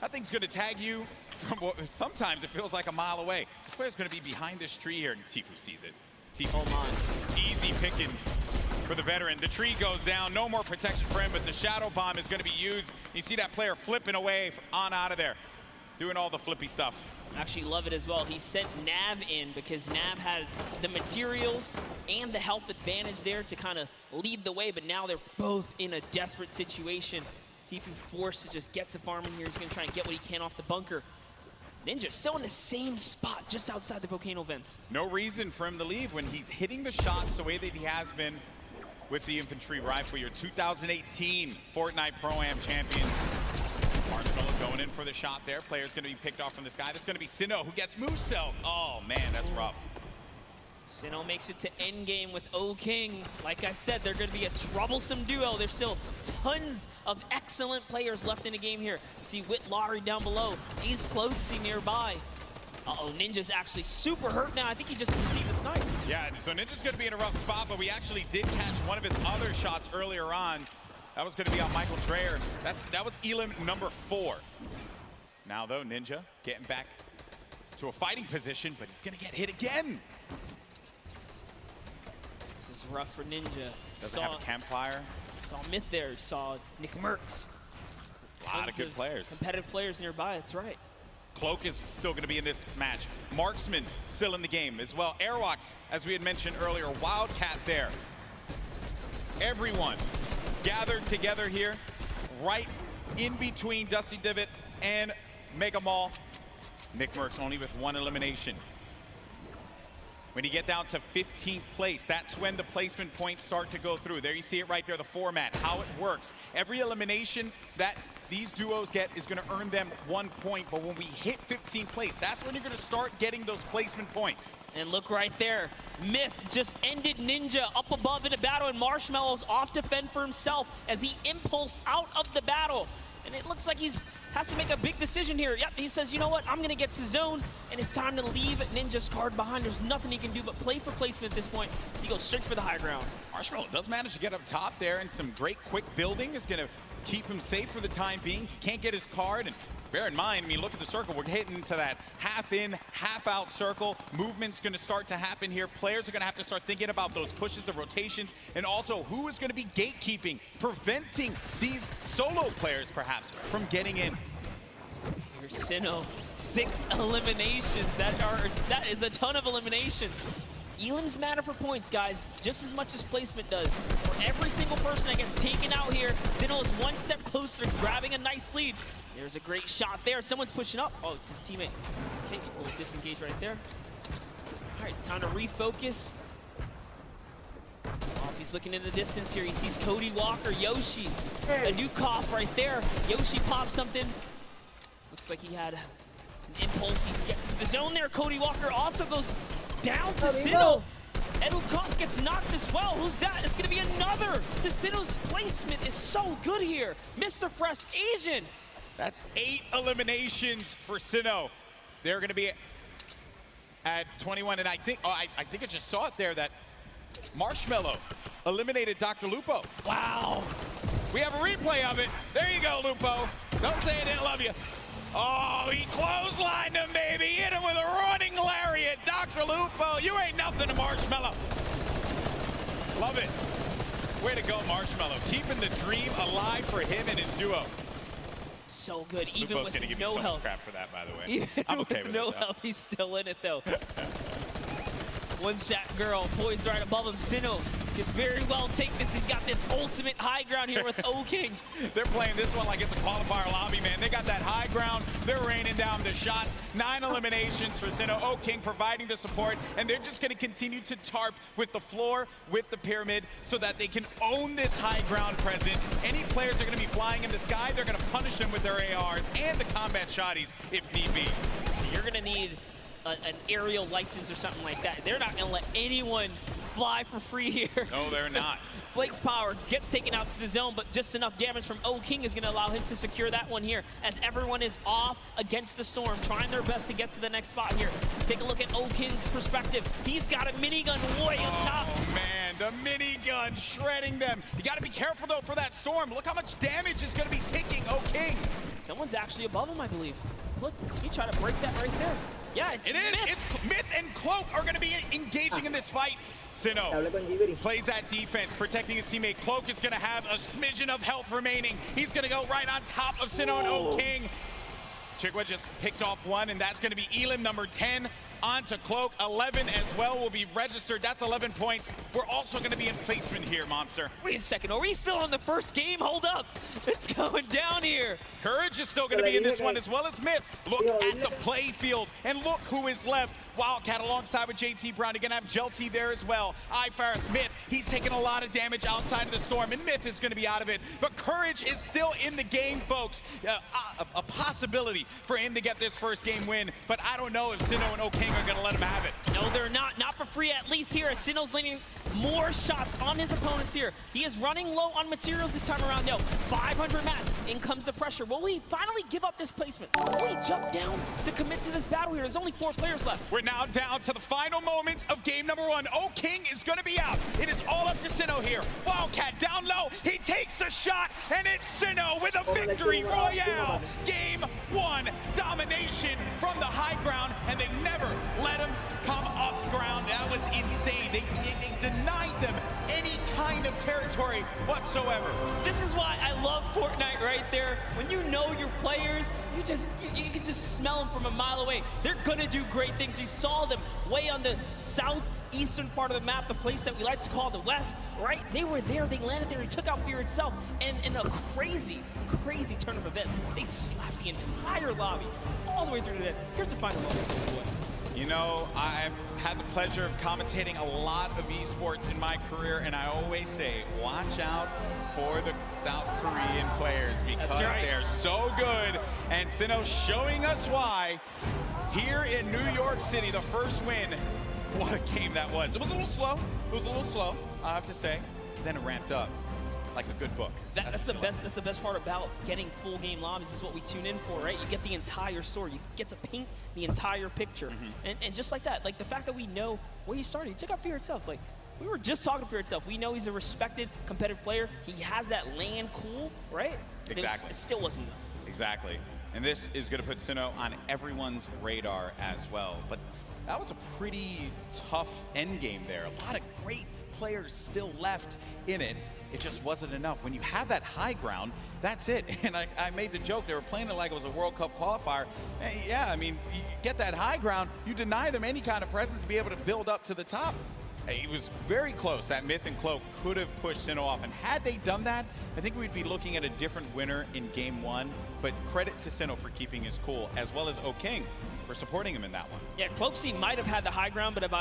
that thing's gonna tag you from what sometimes it feels like a mile away. This player's gonna be behind this tree here, and Tfue sees it. Tfue, easy pickings for the veteran. The tree goes down, no more protection for him, but the shadow bomb is gonna be used. You see that player flipping away on out of there, doing all the flippy stuff. Actually love it as well. He sent Nav in because Nav had the materials and the health advantage there to kind of lead the way, but now they're both in a desperate situation. Tfue forced to just get to farming here. He's going to try and get what he can off the bunker. Ninja still in the same spot just outside the volcano vents. No reason for him to leave when he's hitting the shots the way that he has been with the infantry rifle. Your 2018 Fortnite Pro-Am champion. Marshmallow going in for the shot there. Player's going to be picked off from this guy. That's going to be Sinnoh, who gets Moose-Cell. Oh, man, that's rough. Sinnoh makes it to endgame with O-King. Like I said, they're going to be a troublesome duo. There's still tons of excellent players left in the game here. See Whit Lowry down below. He's closely nearby. Uh-oh, Ninja's actually super hurt now. I think he just received the snipe. Yeah, so Ninja's going to be in a rough spot, but we actually did catch one of his other shots earlier on. That was going to be on Michael Dreyer. That was Elim number 4. Now, though, Ninja getting back to a fighting position, but he's going to get hit again. This is rough for Ninja. Doesn't have a campfire. Saw Myth there. Saw Nick Merckx. A lot of good players. Competitive players nearby, that's right. Cloak is still going to be in this match. Marksman still in the game as well. Airwalks, as we had mentioned earlier, Wildcat there. Everyone gathered together here, right in between Dusty Divot and Mega Mall. Nick Merckx only with 1 elimination. When you get down to 15th place, that's when the placement points start to go through. There you see it right there, the format, how it works. Every elimination that these duos get is going to earn them 1 point, but when we hit 15th place, that's when you're going to start getting those placement points. And look right there, Myth just ended Ninja up above in a battle, and Marshmallow's off to fend for himself as he impulsed out of the battle. And it looks like has to make a big decision here. Yep, he says, you know what, I'm going to get to zone, and it's time to leave Ninja's card behind. There's nothing he can do but play for placement at this point, so he goes straight for the high ground. Marshmallow does manage to get up top there, and some great quick building is going to keep him safe for the time being. He can't get his card, and bear in mind, I mean, look at the circle. We're hitting into that half in, half out circle. Movement's going to start to happen here. Players are going to have to start thinking about those pushes, the rotations, and also who is going to be gatekeeping, preventing these solo players, perhaps, from getting in. Here's Sinnoh, 6 eliminations. That is a ton of elimination. Elims matter for points, guys, just as much as placement does. For every single person that gets taken out here, Sinnoh is 1 step closer to grabbing a nice lead. There's a great shot there. Someone's pushing up. Oh, it's his teammate. Okay, we'll disengage right there. All right, time to refocus. Oh, he's looking in the distance here. He sees Cody Walker, Yoshi, a new cough right there. Yoshi pops something. Looks like he had an impulse. He gets to the zone there. Cody Walker also goes down to Sinnoh. Edu Koff gets knocked as well. Who's that? It's going to be another. To Sinnoh's placement is so good here. Mr. Fresh Asian. That's 8 eliminations for Sinnoh. They're going to be at 21, and I think I just saw it there that Marshmallow eliminated Dr. Lupo. Wow. We have a replay of it. There you go, Lupo. Don't say I didn't love you. Oh, he clotheslined him, baby. Hit him with a running lariat. Dr. Lupo, you ain't nothing to Marshmallow. Love it. Way to go, Marshmallow. Keeping the dream alive for him and his duo. So good, even Lupo's with give no me so help. much crap for that, by the way. Even I'm okay with no it, help, he's still in it, though. One shot girl poised right above him. Sinnoh can very well take this. He's got this ultimate high ground here with O-King. They're playing this one like it's a qualifier lobby, man. They got that high ground. They're raining down the shots. 9 eliminations for Sinnoh. O-King providing the support, and they're just going to continue to tarp with the floor, with the pyramid, so that they can own this high ground presence. Any players that are going to be flying in the sky, they're going to punish them with their ARs and the combat shotties if need be. You're going to need an aerial license or something like that. They're not going to let anyone fly for free here. No, they're not. Flake's power gets taken out to the zone, but just enough damage from O-King is going to allow him to secure that one here, as everyone is off against the storm, trying their best to get to the next spot here. Take a look at O-King's perspective. He's got a minigun way up top. Oh, man, the minigun shredding them. You got to be careful, though, for that storm. Look how much damage is going to be taking O-King. Someone's actually above him, I believe. Look, he tried to break that right there. Yeah, it's Myth. It's Myth and Cloak are going to be engaging in this fight. Sinnoh plays that defense, protecting his teammate. Cloak is going to have a smidgen of health remaining. He's going to go right on top of Sinnoh and O-King. Chigwa just picked off one, and that's going to be Elim, number 10. On to Cloak. 11 as well will be registered. That's 11 points. We're also going to be in placement here, Monster. Wait a second. Are we still on the first game? Hold up. It's going down here. Courage is still going to be in this one, as well as Myth. Look at the play field, and look who is left. Wildcat alongside with JT Brown. You're going to have Jelty there as well. iFaris, Myth, he's taking a lot of damage outside of the storm, and Myth is going to be out of it. But Courage is still in the game, folks. A possibility for him to get this first game win, but I don't know if Sinnoh and O-King are going to let him have it. No, they're not. Not for free, at least here, as Sinnoh's landing more shots on his opponents here. He is running low on materials this time around, though. 500 mats. In comes the pressure. Will we finally give up this placement? Will we jump down to commit to this battle here? There's only 4 players left. We're now down to the final moments of game number 1. O-King is going to be out. It is all up to Sinnoh here. Wildcat down low. He takes the shot, and it's Sinnoh with a victory royale. Game 1 domination from the high ground, and they territory whatsoever. This is why I love Fortnite right there. When you know your players, you can just smell them from a mile away. They're gonna do great things. We saw them way on the southeastern part of the map, the place that we like to call the West, right? They were there, they landed there, they took out Fear itself, and in a crazy, crazy turn of events, they slapped the entire lobby all the way through to the end. Here's the final moments. You know, I've had the pleasure of commentating a lot of esports in my career, and I always say, watch out for the South Korean players because they're so good. And Sinnoh showing us why here in New York City, the first win. What a game that was. It was a little slow. It was a little slow, I have to say. Then it ramped up like a good book. That's the best part about getting full game lobbies. This is what we tune in for, right? You get the entire story. You get to paint the entire picture. And just like that, like the fact that we know where he started, he took out Fear itself. Like we were just talking to Fear itself. We know he's a respected competitive player. He has that land cool, right? Exactly. It still wasn't enough. Exactly. And this is going to put Sinnoh on everyone's radar as well. But that was a pretty tough end game there. A lot of great players still left in it. It just wasn't enough. When you have that high ground, that's it. And I made the joke, they were playing it like it was a World Cup qualifier. Hey, yeah, I mean, you get that high ground, you deny them any kind of presence to be able to build up to the top. It was very close. That Myth and Cloak could have pushed Sinnoh off. And had they done that, I think we'd be looking at a different winner in game one. But credit to Sinnoh for keeping his cool, as well as O'King for supporting him in that one. Yeah, Cloaksy might have had the high ground, but if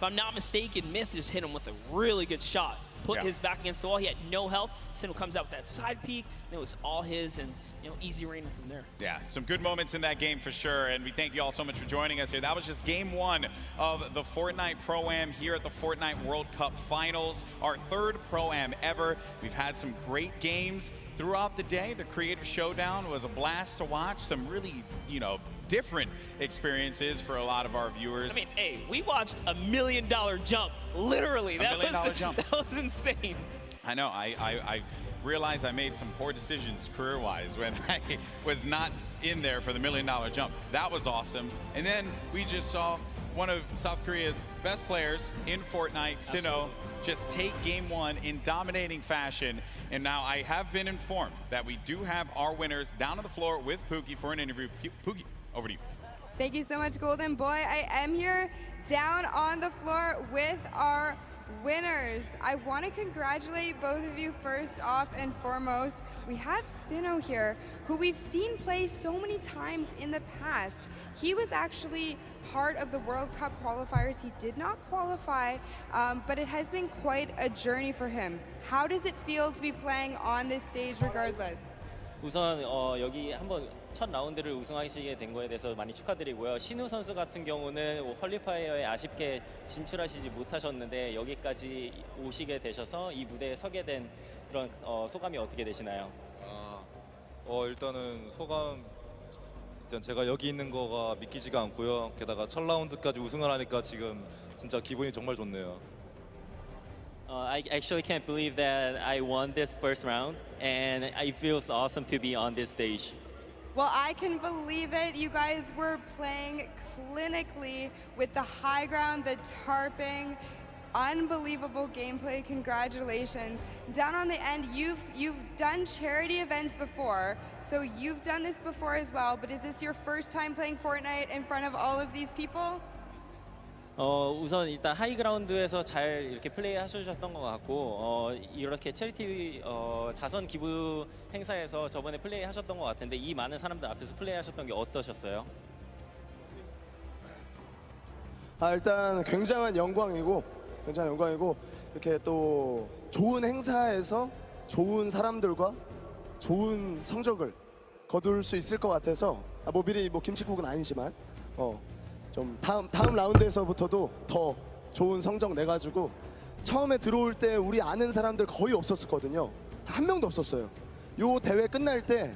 I'm not mistaken, Myth just hit him with a really good shot. Put his back against the wall. He had no help. Sinnoh comes out with that side peek, and it was all his, and easy raining from there. Yeah, some good moments in that game for sure, and we thank you all so much for joining us here. That was just game one of the Fortnite Pro-Am here at the Fortnite World Cup Finals, our third Pro-Am ever. We've had some great games throughout the day. The Creator Showdown was a blast to watch. Some really, different experiences for a lot of our viewers. I mean, hey, we watched $1 million jump, literally. $1 million jump. That was insane. I know. I realized I made some poor decisions career-wise when I was not in there for the $1 million jump. That was awesome. And then we just saw one of South Korea's best players in Fortnite, Sinnoh, just take game one in dominating fashion. And now I have been informed that we do have our winners down on the floor with Pookie for an interview. Pookie, over to you. Thank you so much, Golden Boy. I am here down on the floor with our winners. I want to congratulate both of you first off and foremost. We have Sinnoh here, who we've seen play so many times in the past. He was actually part of the World Cup qualifiers. He did not qualify, but it has been quite a journey for him. How does it feel to be playing on this stage regardless? 우선 여기 한번 첫 라운드를 우승하시게 된 거에 대해서 많이 축하드리고요. 신우 선수 같은 경우는 퀄리파이어에 아쉽게 진출하시지 못하셨는데 여기까지 오시게 되셔서 이 무대에 서게 된 그런 소감이 어떻게 되시나요? 일단은 소감 일단 제가 여기 있는 거가 믿기지가 않고요. 게다가 첫 라운드까지 우승을 하니까 지금 진짜 기분이 정말 좋네요. I actually can't believe that I won this first round, and it feels awesome to be on this stage. Well, I can believe it. You guys were playing clinically with the high ground, the tarping, unbelievable gameplay. Congratulations. Down on the end, you've done charity events before, so you've done this before as well, but is this your first time playing Fortnite in front of all of these people? 우선 일단 하이그라운드에서 잘 이렇게 플레이 하셨던 것 같고 이렇게 체리티 자선 기부 행사에서 저번에 플레이 하셨던 것 같은데 이 많은 사람들 앞에서 플레이 하셨던 게 어떠셨어요? 일단 굉장한 영광이고 이렇게 또 좋은 행사에서 좋은 사람들과 좋은 성적을 거둘 수 있을 것 같아서 뭐 미리 뭐 김칫국은 아니지만 좀 다음 라운드에서부터도 더 좋은 성적 내가지고 처음에 들어올 때 우리 아는 사람들 거의 없었거든요. 한 명도 없었어요. 요 대회 끝날 때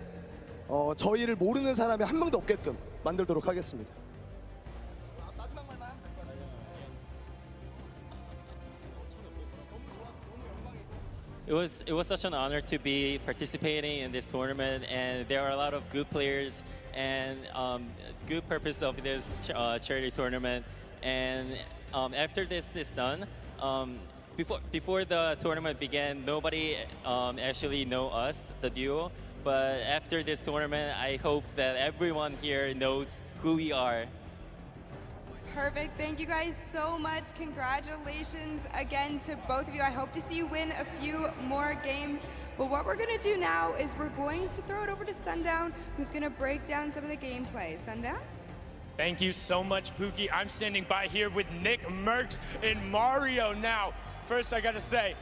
저희를 모르는 사람이 한 명도 없게끔 만들도록 하겠습니다. 마지막 말만 하면 될 것 같아요. 너무 좋아, 너무 영광이고. It was such an honor to be participating in this tournament, and there are a lot of good players and good purpose of this charity tournament. And after this is done, before the tournament began, nobody actually know us, the duo. But after this tournament, I hope that everyone here knows who we are. Perfect. Thank you guys so much. Congratulations again to both of you. I hope to see you win a few more games. But what we're going to do now is we're going to throw it over to Sundown, who's going to break down some of the gameplay. Sundown? Thank you so much, Pookie. I'm standing by here with Nick Merckx and Mario now. First, I got to say,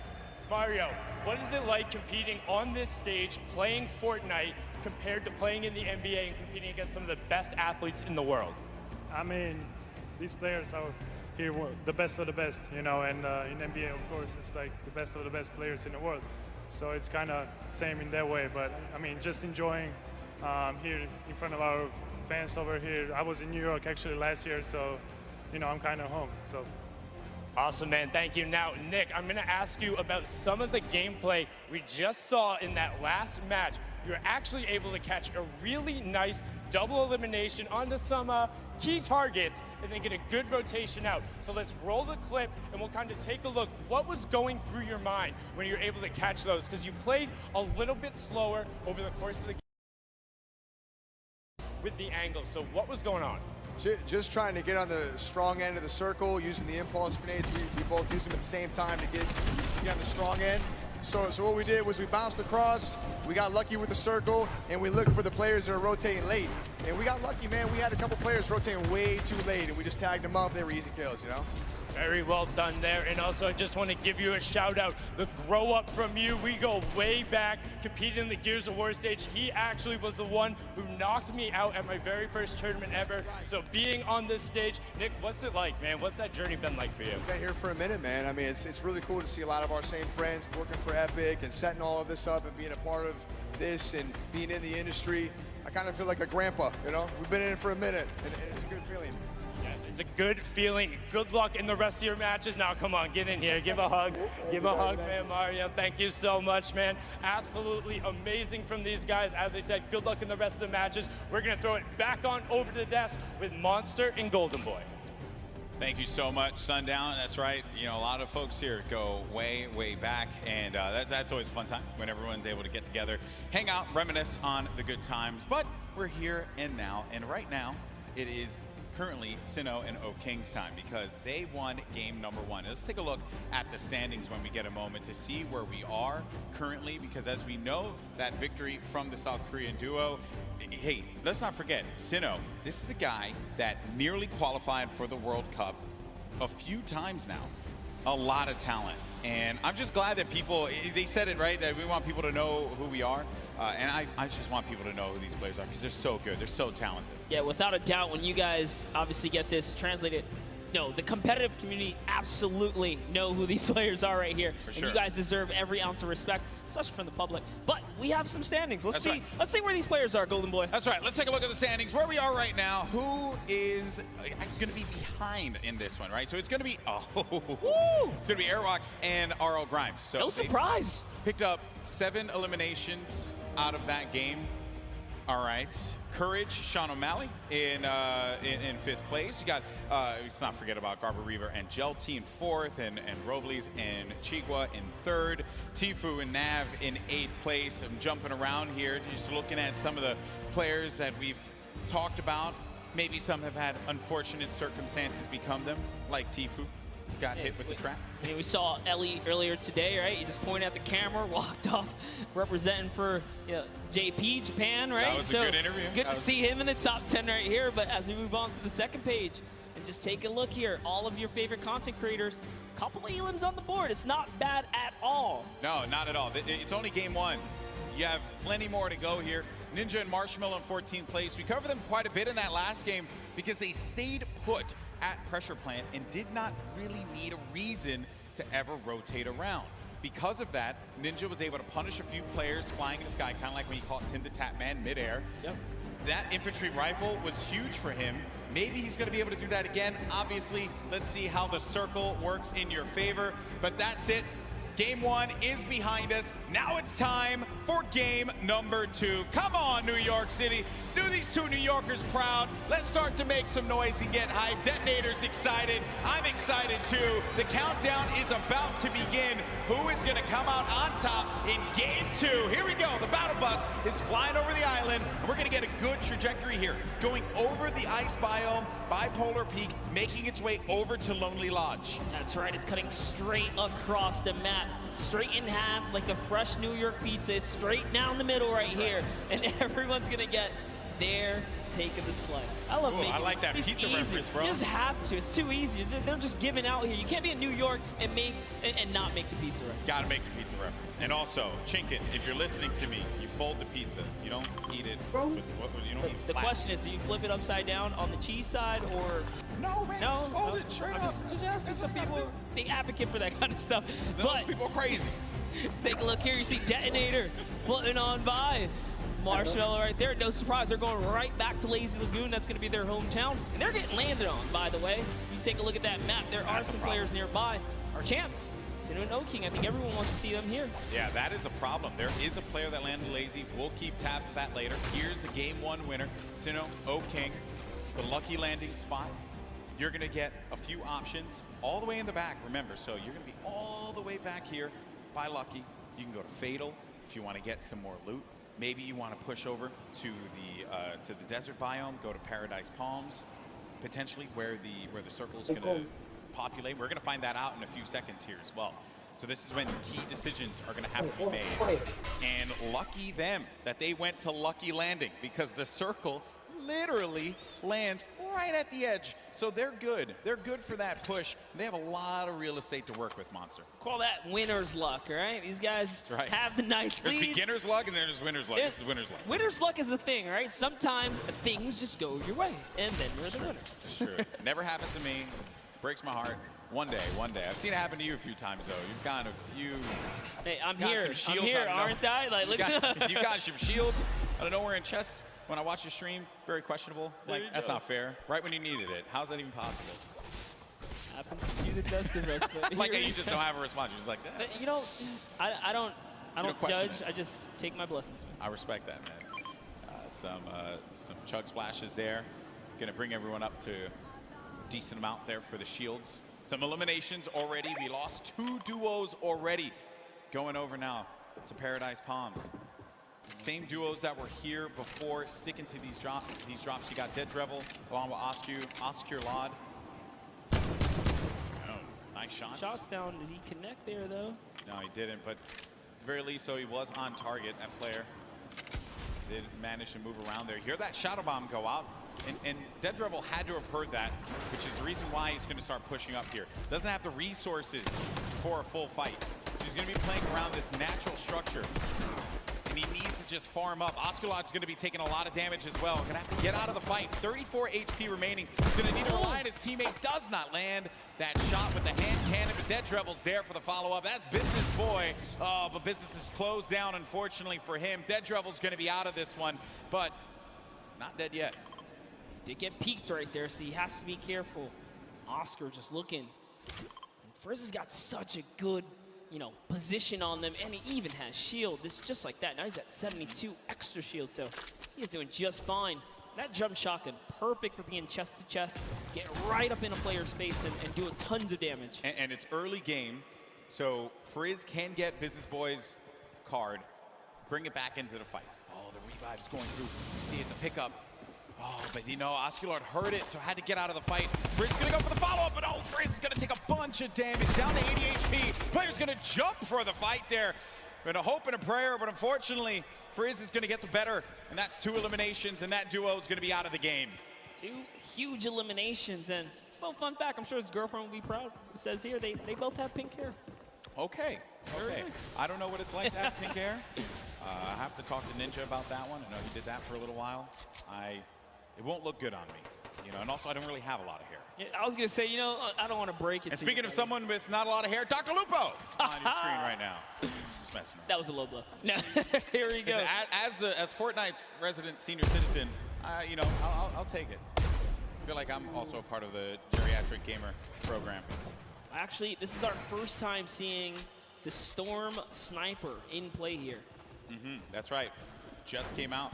Mario, what is it like competing on this stage, playing Fortnite, compared to playing in the NBA and competing against some of the best athletes in the world? I mean, these players are here the best of the best, you know, and in NBA, of course, it's like the best of the best players in the world. So it's kind of same in that way, but I mean, just enjoying here in front of our fans over here. I was in New York actually last year, so, you know, I'm kind of home, so. Awesome, man. Thank you. Now, Nick, I'm going to ask you about some of the gameplay we just saw in that last match. You were actually able to catch a really nice double elimination onto some key targets and then get a good rotation out. So let's roll the clip and we'll kind of take a look. What was going through your mind when you were able to catch those? Because you played a little bit slower over the course of the game with the angle. So what was going on? Just trying to get on the strong end of the circle, using the impulse grenades. We both used them at the same time to get on the strong end. So what we did was we bounced across, we got lucky with the circle, and we looked for the players that are rotating late. And we got lucky, man. We had a couple players rotating way too late, and we just tagged them up. They were easy kills, you know? Very well done there. And also, I just want to give you a shout out. The grow up from you, we go way back, competed in the Gears of War stage. He actually was the one who knocked me out at my very first tournament ever. So being on this stage, Nick, what's it like, man? What's that journey been like for you? I've been here for a minute, man. I mean, it's really cool to see a lot of our same friends working for Epic and setting all of this up and being a part of this and being in the industry. I kind of feel like a grandpa, you know? We've been in it for a minute, and it's a good feeling. It's a good feeling. Good luck in the rest of your matches. Now, come on, get in here. Give a hug. Give a hug, man, Mario. Thank you so much, man. Absolutely amazing from these guys. As I said, good luck in the rest of the matches. We're going to throw it back on over to the desk with Monster and Golden Boy. Thank you so much, Sundown. That's right. You know, a lot of folks here go way, way back, and that's always a fun time when everyone's able to get together, hang out, reminisce on the good times. But we're here and now, and right now it is currently Sinnoh and O King's time because they won game number 1. Let's take a look at the standings when we get a moment to see where we are currently, because as we know, that victory from the South Korean duo, hey, let's not forget, Sinnoh, this is a guy that nearly qualified for the World Cup a few times now. A lot of talent. And I'm just glad that people, they said it right, that we want people to know who we are. And I just want people to know who these players are because they're so good. They're so talented. Yeah, without a doubt, when you guys obviously get this translated, no, the competitive community absolutely know who these players are right here. For and sure. you guys deserve every ounce of respect, especially from the public. But we have some standings. Let's see where these players are, Golden Boy. That's right. Let's take a look at the standings. Where we are right now, who is going to be behind in this one, right? So it's going to be, it's going to be Airwalks and RL Grimes. So no surprise. Picked up 7 eliminations out of that game. All right. Courage, Sean O'Malley in 5th place. You got, let's not forget about Garber Reaver and Gelty in 4th, and Robles and Chigua in 3rd. Tifu and Nav in 8th place. I'm jumping around here, just looking at some of the players that we've talked about. Maybe some have had unfortunate circumstances become them, like Tifu. Got hit with the trap. I mean, we saw Ellie earlier today, right? He just pointed at the camera, walked off, representing for JP, Japan, right? That was a good interview. Good to see him in the top 10 right here. But as we move on to the second page, and just take a look here, all of your favorite content creators, couple of elims on the board. It's not bad at all. No, not at all. It's only game 1. You have plenty more to go here. Ninja and Marshmallow in 14th place. We covered them quite a bit in that last game because they stayed put at pressure plant and did not really need a reason to ever rotate around. Because of that, Ninja was able to punish a few players flying in the sky, kind of like when you caught Tim the Tap Man midair. Yep. That infantry rifle was huge for him. Maybe he's going to be able to do that again. Obviously, let's see how the circle works in your favor. But that's it. Game 1 is behind us. Now it's time for game number 2. Come on, New York City. Do the these two New Yorkers proud. Let's start to make some noise and get hyped. Detonator's excited. I'm excited too. The countdown is about to begin. Who is going to come out on top in game 2? Here we go. The battle bus is flying over the island, and we're going to get a good trajectory here. Going over the ice biome, Bipolar Peak, making its way over to Lonely Lodge. That's right. It's cutting straight across the map, straight in half like a fresh New York pizza. It's straight down the middle right here, and everyone's going to get their take of the slice. I love making I like that pizza reference, bro. You just have to. It's too easy. They're just giving out here. You can't be in New York and not make the pizza reference. Gotta make the pizza reference. And also, Chinkin, if you're listening to me, you fold the pizza. You don't eat it. You don't eat The question is, do you flip it upside down on the cheese side, or no, man? No, just fold it straight up. Just asking. Some people, they advocate for that kind of stuff. Those people are crazy. Take a look here. You see Detonator floating on by. Marshmallow right there. No surprise. They're going right back to Lazy Lagoon. That's going to be their hometown. And they're getting landed on, by the way. You take a look at that map. There are some players nearby. Our champs, Sinu and O-King. I think everyone wants to see them here. Yeah, that is a problem. There is a player that landed Lazy. We'll keep tabs of that later. Here's the game 1 winner. Sinu, O-King, the lucky landing spot. You're going to get a few options all the way in the back, remember. So you're going to be all the way back here by Lucky. You can go to Fatal if you want to get some more loot. Maybe you want to push over to the desert biome, go to Paradise Palms, potentially where the circle is going to populate. We're going to find that out in a few seconds here as well. So this is when key decisions are going to have to be made. And lucky them that they went to Lucky Landing, because the circle literally lands right at the edge. So they're good. They're good for that push. They have a lot of real estate to work with, Monster. Call that winner's luck, all right? These guys have the nice lead. There's beginner's luck and then there's winner's luck. This is winner's luck. Winner's luck is a thing, right? Sometimes things just go your way, and then you're the winner. Sure. Never happened to me. Breaks my heart. One day. I've seen it happen to you a few times, though. You've gotten a few... Hey, I'm here, aren't I? Like, look at you've got some shields out of nowhere in chess. When I watch your stream, very questionable. Like, that's not fair. Right when you needed it. How's that even possible? Happens to the best of us. But like, you just don't have a response. You're just like that. You know, I don't judge. I just take my blessings. I respect that, man. Some chug splashes there. Going to bring everyone up to a decent amount there for the shields. Some eliminations already. We lost 2 duos already. Going over now to Paradise Palms. Same duos that were here before, sticking to these drops. You got Dead Drevel along with Oscar Lod. Oh, nice shots. Shots down. Did he connect there, though? No, he didn't, but at the very least, so he was on target, that player. Did manage to move around there. Hear that Shadow Bomb go out, and Dead Drevel had to have heard that, which is the reason why he's going to start pushing up here. Doesn't have the resources for a full fight. So he's going to be playing around this natural structure. He needs to just farm up. Osculot's going to be taking a lot of damage as well. Going to have to get out of the fight. 34 HP remaining. He's going to need to rely on his teammate. Does not land that shot with the hand cannon. But Dead Drevel's there for the follow-up. That's Business Boy. Oh, but business is closed down, unfortunately, for him. Dead Drevel's going to be out of this one, but not dead yet. Did get peeked right there, so he has to be careful. Oscar just looking. And Frizz has got such a good position on them, and he even has shield. This is just like that. Now he's at 72 extra shield, so he's doing just fine. That jump shotgun, perfect for being chest to chest, get right up in a player's face and do tons of damage. And it's early game, so Frizz can get Business Boy's card, bring it back into the fight. Oh, the revive's going through. You see it, the pickup. Oh, but Osculard heard it, so had to get out of the fight. Frizz is going to go for the follow-up, but Frizz is going to take a bunch of damage, down to 80 HP. Player's going to jump for the fight there. Been a hope and a prayer, but unfortunately, Frizz is going to get the better, and that's 2 eliminations, and that duo is going to be out of the game. 2 huge eliminations, and just a little fun fact, I'm sure his girlfriend will be proud. It says here they both have pink hair. Okay. I don't know what it's like to have pink hair. I have to talk to Ninja about that one. I know he did that for a little while. It won't look good on me, and also I don't really have a lot of hair. Yeah, I was going to say, I don't want to break it. And speaking of someone with not a lot of hair, Dr. Lupo on your screen right now. Just messing around. That was a low blow. No, here we go. As Fortnite's resident senior citizen, I'll take it. I feel like I'm also a part of the geriatric gamer program. Actually, this is our first time seeing the Storm Sniper in play here. That's right. Just came out.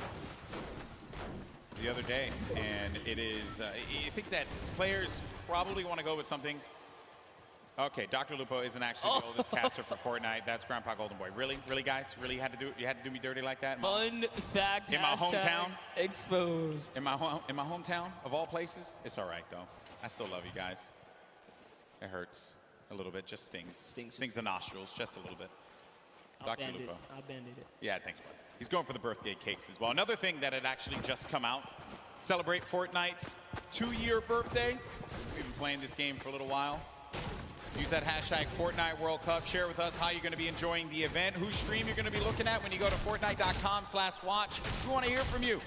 the other day, and it is, I think that players probably want to go with something. Okay, Dr. Lupo isn't actually the oldest caster for Fortnite. That's Grandpa Golden Boy. Really, guys? Really, you had to do me dirty like that? Fun fact. In my hometown? Exposed. In my hometown, of all places? It's all right, though. I still love you guys. It hurts a little bit, just stings. Stings the nostrils, just a little bit. Dr. Lupo. I'll band-aid it. Yeah, thanks, bud. He's going for the birthday cakes as well. Another thing that had actually just come out, celebrate Fortnite's 2-year birthday. We've been playing this game for a little while. Use that hashtag Fortnite World Cup. Share with us how you're going to be enjoying the event, whose stream you're going to be looking at when you go to Fortnite.com/watch. We want to hear from you.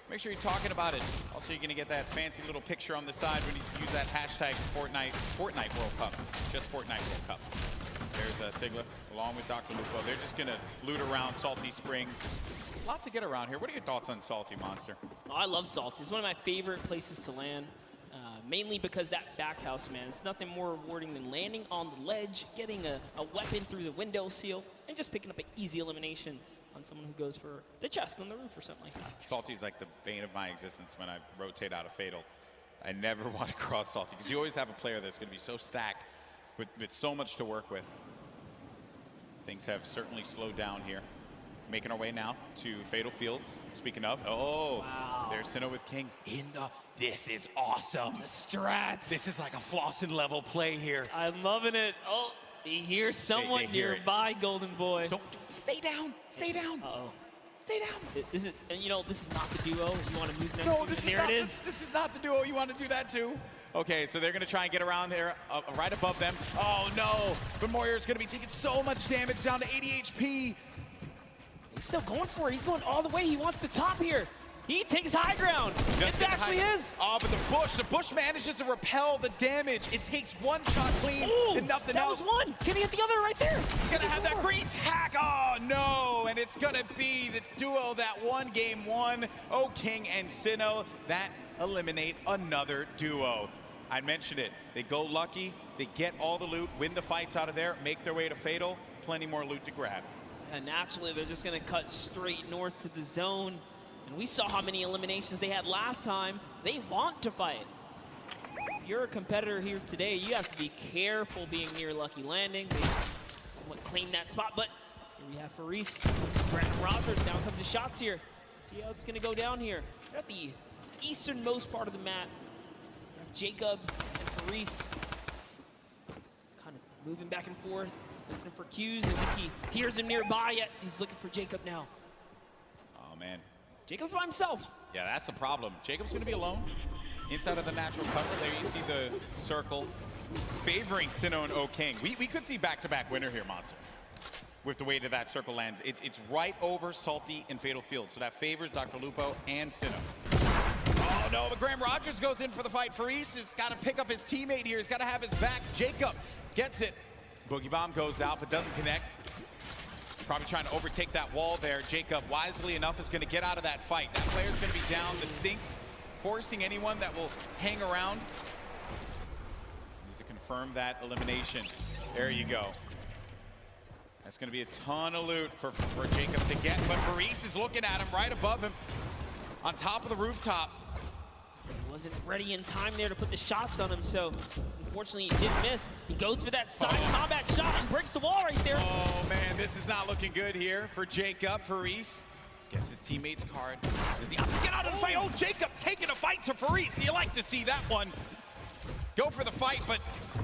Make sure you're talking about it. Also, you're going to get that fancy little picture on the side when you use that hashtag Fortnite World Cup. Just Fortnite World Cup. There's Sigla along with Dr. Lupo. They're just going to loot around Salty Springs. A lot to get around here. What are your thoughts on Salty, Monster? Oh, I love Salty. It's one of my favorite places to land. Mainly because that back house, man, it's nothing more rewarding than landing on the ledge, getting a weapon through the window seal, and just picking up an easy elimination on someone who goes for the chest on the roof or something like that. Salty's like the bane of my existence when I rotate out of Fatal. I never want to cross Salty because you always have a player that's going to be so stacked with so much to work with. Things have certainly slowed down here. Making our way now to Fatal Fields. Speaking of, wow. There's Sinnoh with King in the. This is awesome. The strats. This is like a Flossin level play here. I'm loving it. Oh, he hears someone nearby, Golden Boy. Don't stay down. Stay down. Uh-oh. Stay down. This is not the duo you want to move them No, to. There it is. This is not the duo you want to do that to. Okay, so they're going to try and get around there, right above them. Oh, no. But Moyer's going to be taking so much damage, down to 80 HP. He's still going for it. He's going all the way. He wants the top here. He takes high ground. It actually is. Oh, but the bush manages to repel the damage. It takes one shot clean and nothing else. That was one. Can he hit the other right there? He's going to have that green tack. Oh, no. And it's going to be the duo that won game one. Oh, King and Sinnoh. That eliminate another duo. I mentioned it. They go lucky. They get all the loot, win the fights out of there, make their way to Fatal. Plenty more loot to grab. And naturally, they're just going to cut straight north to the zone. And we saw how many eliminations they had last time. They want to fight. If you're a competitor here today, you have to be careful being near Lucky Landing. They somewhat claim that spot, but here we have Faris, Brandon Rogers. Down comes the shots here. Let's see how it's going to go down here. They're at the easternmost part of the map. We have Jacob and Faris kind of moving back and forth, listening for cues. I think he hears him nearby, yet he's looking for Jacob now. Oh, man. Jacob's by himself. Yeah, that's the problem. Jacob's going to be alone inside of the natural cover. There you see the circle favoring Sinnoh and O-King. We could see back-to-back winner here, Monster, with the way that circle lands. It's right over Salty and Fatal Field, so that favors Dr. Lupo and Sinnoh. Oh, no, but Graham Rogers goes in for the fight. Faris has got to pick up his teammate here. He's got to have his back. Jacob gets it. Boogie Bomb goes out, but doesn't connect. Probably trying to overtake that wall there. Jacob, wisely enough, is going to get out of that fight. That player's going to be down. The Stinks forcing anyone that will hang around. Needs to confirm that elimination. There you go. That's going to be a ton of loot for Jacob to get. But Faris is looking at him right above him on top of the rooftop. He wasn't ready in time there to put the shots on him, so unfortunately he did miss. He goes for that side combat shot and breaks the wall right there. Oh man, this is not looking good here for Jacob. Faris gets his teammate's card. Does he get out of the fight? Oh, Jacob taking a fight to Faris. You like to see that one. Go for the fight, but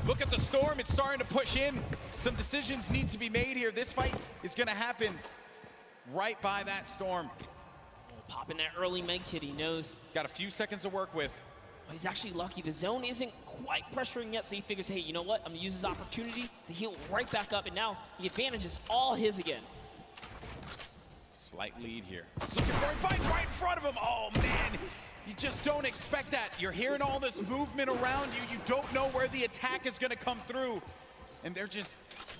look at the storm. It's starting to push in. Some decisions need to be made here. This fight is going to happen right by that storm. Popping that early med kit, he knows. He's got a few seconds to work with. Well, he's actually lucky. The zone isn't quite pressuring yet, so he figures, hey, you know what? I'm gonna use this opportunity to heal right back up, and now the advantage is all his again. Slight lead here. He's looking for it, finds right in front of him. Oh, man. You just don't expect that. You're hearing all this movement around you. You don't know where the attack is gonna come through. And they're just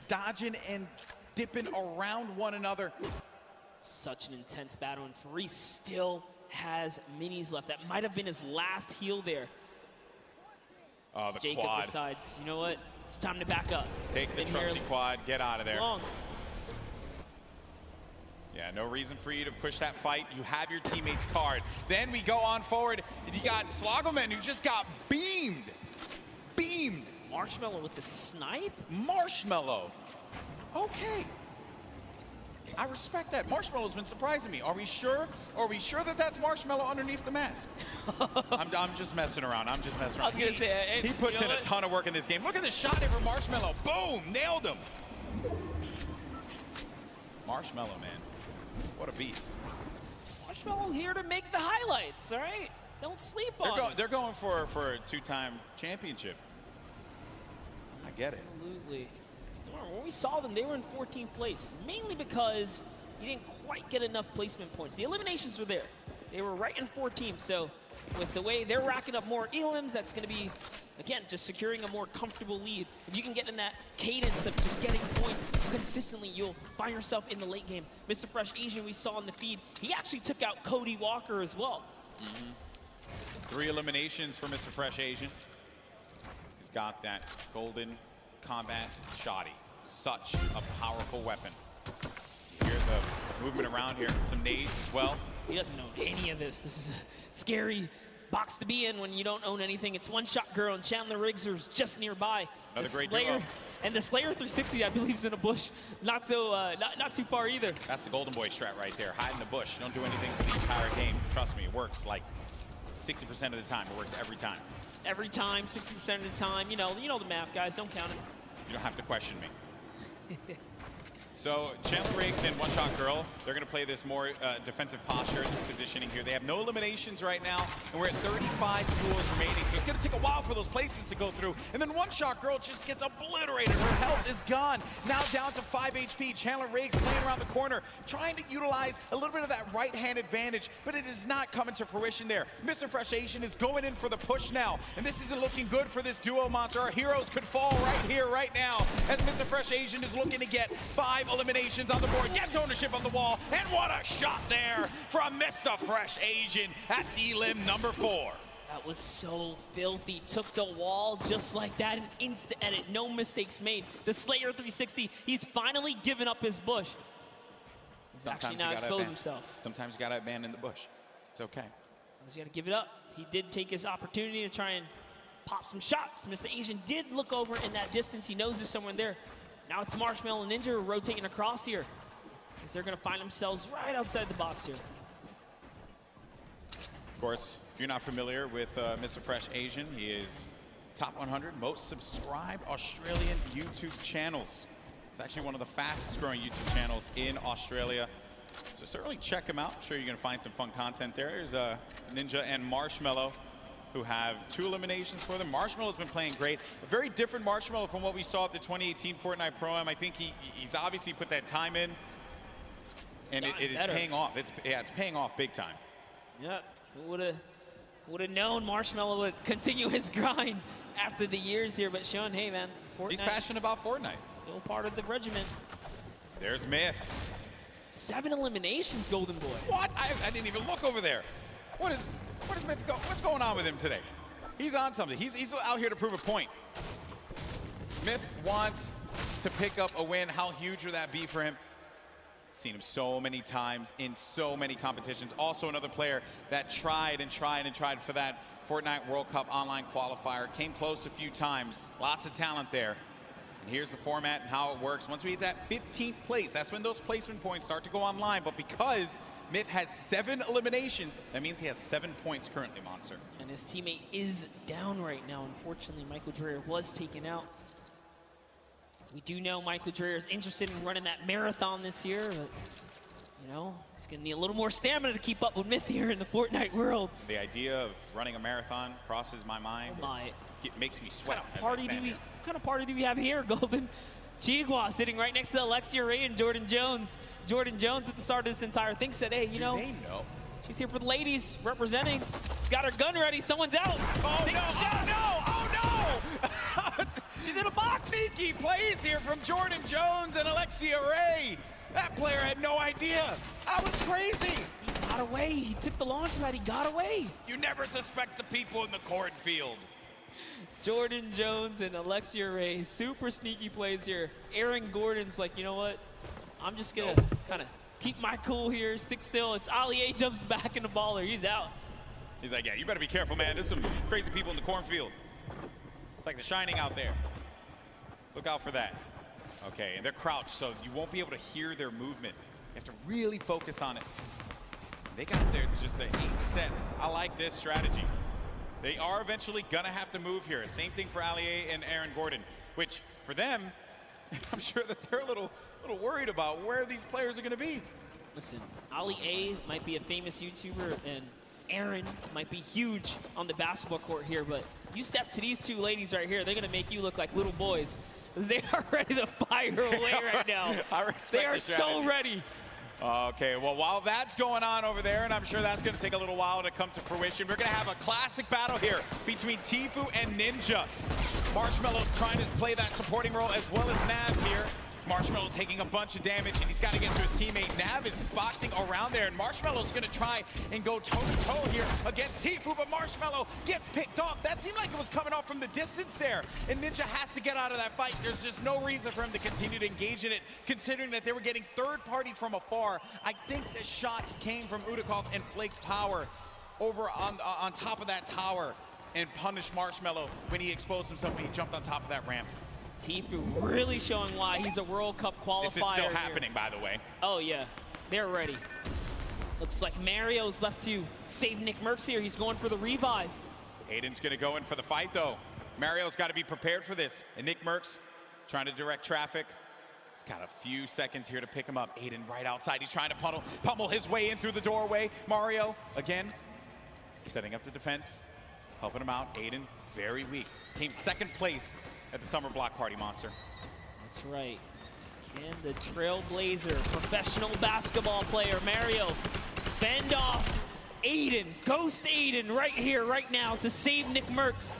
dodging and dipping around one another. Such an intense battle, and Faris still has minis left. That might have been his last heal there. Oh, the Jacob quad. decides, you know what? It's time to back up. Take the trusty quad, get out of there. Long. Yeah, no reason for you to push that fight. You have your teammate's card. Then we go on forward, and you got Slogoman, who just got beamed. Beamed. Marshmallow with the snipe? Marshmallow. Okay. I respect that. Marshmallow's been surprising me. Are we sure? Are we sure that that's Marshmallow underneath the mask? I'm just messing around. I'm just messing around. I was gonna say, he puts in a ton of work in this game. Look at this shot here from Marshmallow. Boom! Nailed him. Marshmallow, man. What a beast. Marshmallow here to make the highlights, all right? Don't sleep on it. They're going for a two-time championship. I get it. Absolutely. When we saw them, they were in 14th place, mainly because you didn't quite get enough placement points. The eliminations were there. They were right in 14th, so with the way they're racking up more elims, that's going to be, again, just securing a more comfortable lead. If you can get in that cadence of just getting points consistently, you'll find yourself in the late game. Mr. Fresh Asian, we saw in the feed, he actually took out Cody Walker as well. 3 eliminations for Mr. Fresh Asian. He's got that golden combat shoddy. Such a powerful weapon. You hear the movement around here. Some nades as well. He doesn't know any of this. This is a scary box to be in when you don't own anything. It's One Shot Girl and Chandler Riggs just nearby. Another great Slayer, duo. and the Slayer 360, I believe, is in a bush. Not too far either. That's the Golden Boy strat right there. Hide in the bush. Don't do anything for the entire game. Trust me, it works like 60% of the time. It works every time. Every time, 60% of the time. You know the math, guys. Don't count it. You don't have to question me. So Chandler Riggs and One Shot Girl, they're going to play this more defensive posture, this positioning here. They have no eliminations right now, and we're at 35 duels remaining. So it's going to take a while for those placements to go through. And then One Shot Girl just gets obliterated. Her health is gone. Now down to 5 HP. Chandler Riggs playing around the corner, trying to utilize a little bit of that right-hand advantage, but it is not coming to fruition there. Mr. Fresh Asian is going in for the push now, and this isn't looking good for this duo monster. Our heroes could fall right here, right now, as Mr. Fresh Asian is looking to get 5 eliminations on the board, gets ownership on the wall, and what a shot there from Mr. Fresh Asian. That's elim number 4. That was so filthy. Took the wall just like that, an instant edit, no mistakes made. The Slayer 360, he's finally given up his bush. He's actually now exposed himself. Sometimes you gotta abandon the bush. It's okay. He's gotta give it up. He did take his opportunity to try and pop some shots. Mr. Asian did look over in that distance. He knows there's someone there. Now it's Marshmallow and Ninja rotating across here, as they're going to find themselves right outside the box here. Of course, if you're not familiar with Mr. Fresh Asian, he is top 100 most subscribed Australian YouTube channels. It's actually one of the fastest growing YouTube channels in Australia. So certainly check him out. I'm sure you're going to find some fun content there. There's Ninja and Marshmallow, who have 2 eliminations for them. Marshmallow's been playing great. A very different Marshmallow from what we saw at the 2018 Fortnite Pro Am. I think he's obviously put that time in, and it is paying off. It's paying off big time. Yeah, would have known Marshmallow would continue his grind after the years here, but Sean, hey man, Fortnite. He's passionate about Fortnite. Still part of the regiment. There's Myth. 7 eliminations, Golden Boy. What? I didn't even look over there. What is Myth what's going on with him today? He's on something. He's out here to prove a point. Myth wants to pick up a win. How huge would that be for him? Seen him so many times in so many competitions. Also another player that tried and tried and tried for that Fortnite World Cup online qualifier. Came close a few times. Lots of talent there. And here's the format and how it works. Once we hit that 15th place, that's when those placement points start to go online. But because Myth has 7 eliminations, that means he has 7 points currently, Monster. And his teammate is down right now. Unfortunately, Michael Dreyer was taken out. We do know Michael Dreyer is interested in running that marathon this year, but you know, he's gonna need a little more stamina to keep up with Myth here in the Fortnite world. The idea of running a marathon crosses my mind. Oh my. It makes me sweat. What kind of party do we have here, Golden? Chigua sitting right next to Alexia Ray and Jordan Jones. Jordan Jones at the start of this entire thing said, hey, you know, they know. She's here for the ladies, representing. She's got her gun ready. Someone's out. Oh, no. Oh, no. She's in a box. Sneaky plays here from Jordan Jones and Alexia Ray. That player had no idea. That was crazy. He got away. He took the launch pad. He got away. You never suspect the people in the cornfield. Jordan Jones and Alexia Ray, super sneaky plays here. Aaron Gordon's like, you know what? I'm just going to kind of keep my cool here, stick still. It's Ali A jumps back in the baller. He's out. He's like, yeah, you better be careful, man. There's some crazy people in the cornfield. It's like The Shining out there. Look out for that. Okay, and they're crouched, so you won't be able to hear their movement. You have to really focus on it. They got there just the aim set. I like this strategy. They are eventually gonna have to move here. Same thing for Ali and Aaron Gordon, which for them, I'm sure that they're a little worried about where these players are gonna be. Listen, Ali A might be a famous YouTuber, and Aaron might be huge on the basketball court here, but you step to these two ladies right here, they're gonna make you look like little boys. They are ready to fire away right now. They are so ready. Okay, well, while that's going on over there, and I'm sure that's going to take a little while to come to fruition, we're going to have a classic battle here between Tfue and Ninja. Marshmallow's trying to play that supporting role as well as Nav here. Marshmallow taking a bunch of damage, and he's got to get to his teammate. Nav is boxing around there, and Marshmallow's going to try and go toe-to-toe here against Tfue, but Marshmallow gets picked off. That seemed like it was coming off from the distance there, and Ninja has to get out of that fight. There's just no reason for him to continue to engage in it, considering that they were getting third-party from afar. I think the shots came from Udakov and Flake's power over on top of that tower and punished Marshmallow when he exposed himself, when he jumped on top of that ramp. Tfue really showing why he's a World Cup qualifier. This is still happening, by the way. Oh, yeah. They're ready. Looks like Mario's left to save Nick Merckx here. He's going for the revive. Aiden's going to go in for the fight, though. Mario's got to be prepared for this. And Nick Merckx trying to direct traffic. He's got a few seconds here to pick him up. Aiden right outside. He's trying to pummel his way in through the doorway. Mario, again, setting up the defense, helping him out. Aiden, very weak. Came second place at the Summer Block Party, Monster. That's right. Can the Trailblazer, professional basketball player, Mario, fend off Aiden, ghost Aiden right here, right now to save Nick Merckx.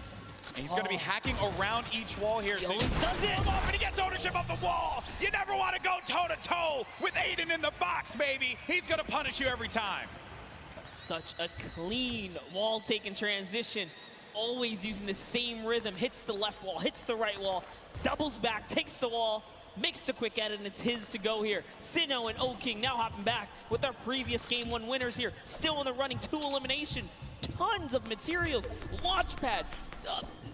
And he's going to be hacking around each wall here. He always does it. Off and he gets ownership of the wall. You never want to go toe-to-toe with Aiden in the box, baby. He's going to punish you every time. Such a clean wall-taking transition. Always using the same rhythm, hits the left wall, hits the right wall, doubles back, takes the wall, makes the quick edit, and it's his to go here. Sinnoh and O-King now hopping back with our previous Game 1 winners here. Still in the running, 2 eliminations, tons of materials, launch pads,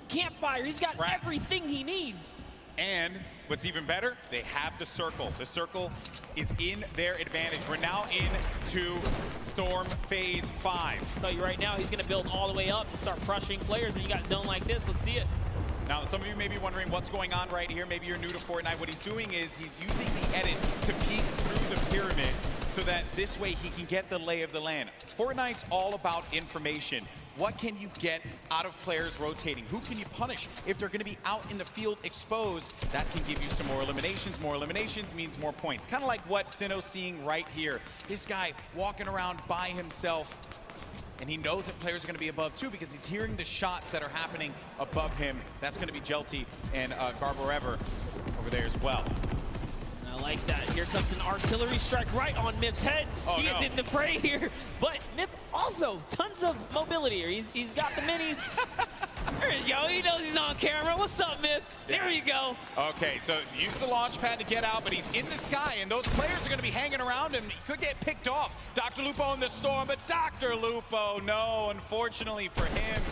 campfire. He's got everything he needs. And what's even better, they have the circle. The circle is in their advantage. We're now into Storm Phase 5. I'll tell you right now, he's going to build all the way up and start crushing players when you got zone like this. Let's see it. Now, some of you may be wondering what's going on right here. Maybe you're new to Fortnite. What he's doing is he's using the edit to peek through the pyramid so that this way he can get the lay of the land. Fortnite's all about information. What can you get out of players rotating? Who can you punish? If they're going to be out in the field exposed, that can give you some more eliminations. More eliminations means more points. Kind of like what Sinnoh's seeing right here. This guy walking around by himself, and he knows that players are going to be above too because he's hearing the shots that are happening above him. That's going to be Jelty and Garbarever over there as well. I like that. Here comes an artillery strike right on Myth's head. Oh, he is in the fray here. But Myth also tons of mobility here. He's got the minis. There you go. He knows he's on camera. What's up, Myth? There you go. Okay, so use the launch pad to get out, but he's in the sky, and those players are going to be hanging around him. He could get picked off. Dr. Lupo in the storm, but Dr. Lupo, no, unfortunately for him.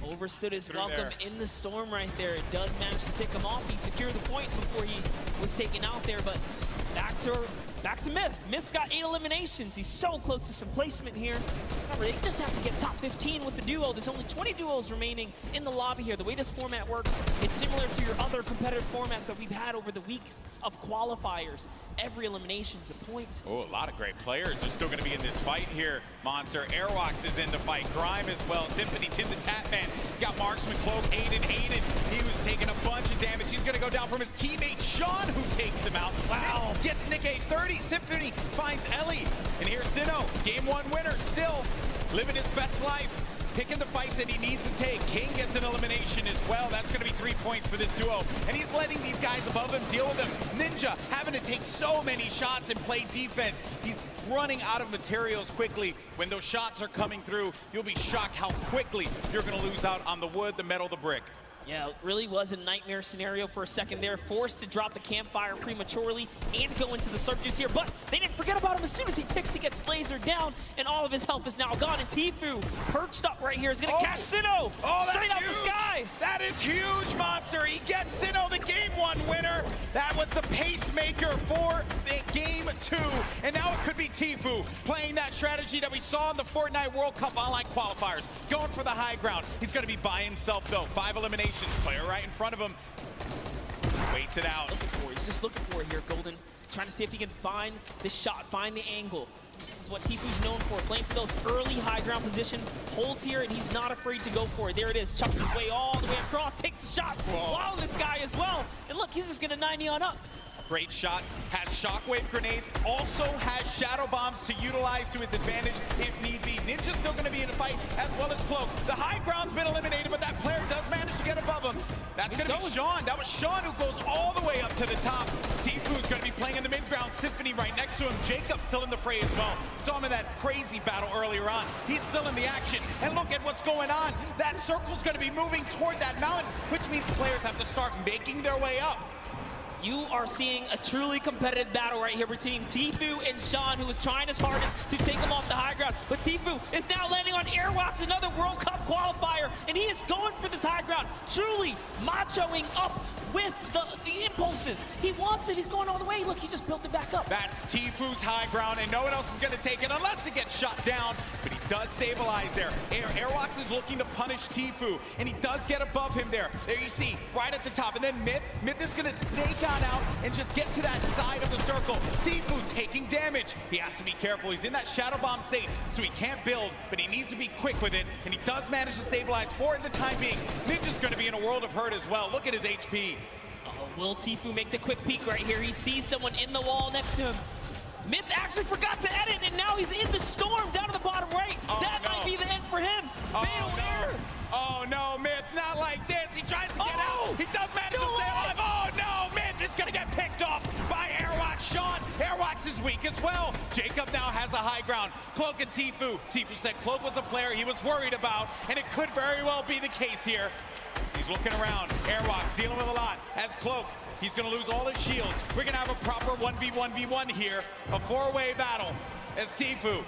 Overstood his welcome in the storm right there. It does manage to take him off. He secured the point before he was taken out there, but back to Myth. Myth's got 8 eliminations. He's so close to some placement here. Remember, they just have to get top 15 with the duo. There's only 20 duos remaining in the lobby here. The way this format works, it's similar to your other competitive formats that we've had over the weeks of qualifiers. Every elimination's a point. Oh, a lot of great players are still going to be in this fight here. Monster Airwalks is in the fight. Grime as well. Symphony, Tim the Tatman. Got Marksman, Cloak, Aiden. He was taking a bunch of damage. He's going to go down from his teammate, Sean, who takes him out. Wow. Gets Nick a 30. Symphony finds Ellie. And here's Sinnoh, Game 1 winner, still living his best life. Picking the fights that he needs to take. King gets an elimination as well. That's going to be 3 points for this duo. And he's letting these guys above him deal with him. Ninja having to take so many shots and play defense. He's running out of materials quickly. When those shots are coming through, you'll be shocked how quickly you're going to lose out on the wood, the metal, the brick. Yeah, it really was a nightmare scenario for a second there. Forced to drop the campfire prematurely and go into the surf juice here. But they didn't forget about him. As soon as he picks, he gets lasered down, and all of his health is now gone. And Tfue, perched up right here, is going to catch Sinnoh straight out the sky. That is huge, Monster. He gets Sinnoh, the Game 1 winner. That was the pacemaker for the Game 2. And now it could be Tfue playing that strategy that we saw in the Fortnite World Cup online qualifiers. Going for the high ground. He's going to be by himself, though. 5 eliminations. Player right in front of him. Waits it out. He's just looking for it here, Golden. Trying to see if he can find the shot, find the angle. This is what Tfue's known for, playing for those early high ground position. Holds here, and he's not afraid to go for it. There it is. Chucks his way all the way across, takes the shots. Wow, this guy as well. And look, he's just going to 90 on up. Great shots, has shockwave grenades, also has shadow bombs to utilize to his advantage if need be. Ninja's still going to be in the fight, as well as Cloak. The high ground's been eliminated, but that player does manage to get above him. That's going to be Sean. That was Sean who goes all the way up to the top. Tfue's going to be playing in the mid-ground. Symphony right next to him. Jacob still in the fray as well. Saw him in that crazy battle earlier on. He's still in the action. And look at what's going on. That circle's going to be moving toward that mountain, which means players have to start making their way up. You are seeing a truly competitive battle right here between Tfue and Sean, who is trying his hardest to take him off the high ground. But Tfue is now landing on Airwalks, another World Cup qualifier, and he is going for this high ground, truly machoing up with the impulses. He wants it. He's going all the way. Look, he just built it back up. That's Tfue's high ground, and no one else is going to take it unless it gets shot down. But he does stabilize there. Airwalks is looking to punish Tfue, and he does get above him there. There you see, right at the top. And then Myth is going to snake out and just get to that side of the circle. Tfue taking damage. He has to be careful. He's in that shadow bomb safe, so he can't build, but he needs to be quick with it, and he does manage to stabilize for the time being. Ninja's going to be in a world of hurt as well. Look at his HP. Will Tfue make the quick peek right here? He sees someone in the wall next to him. Myth actually forgot to edit, and now he's in the storm down to the bottom right. That might be the end for him. Oh no, Myth, not like this. He tries to get out. He does manage to stay alive. Oh no, Myth is going to get picked off by Airwalks. Sean, Airwalks is weak as well. Jacob now has a high ground. Cloak and Tfue. Tfue said Cloak was a player he was worried about, and it could very well be the case here. He's looking around. Airwalks dealing with a lot. As Cloak, he's going to lose all his shields. We're going to have a proper 1v1v1 here. A four-way battle as Tfue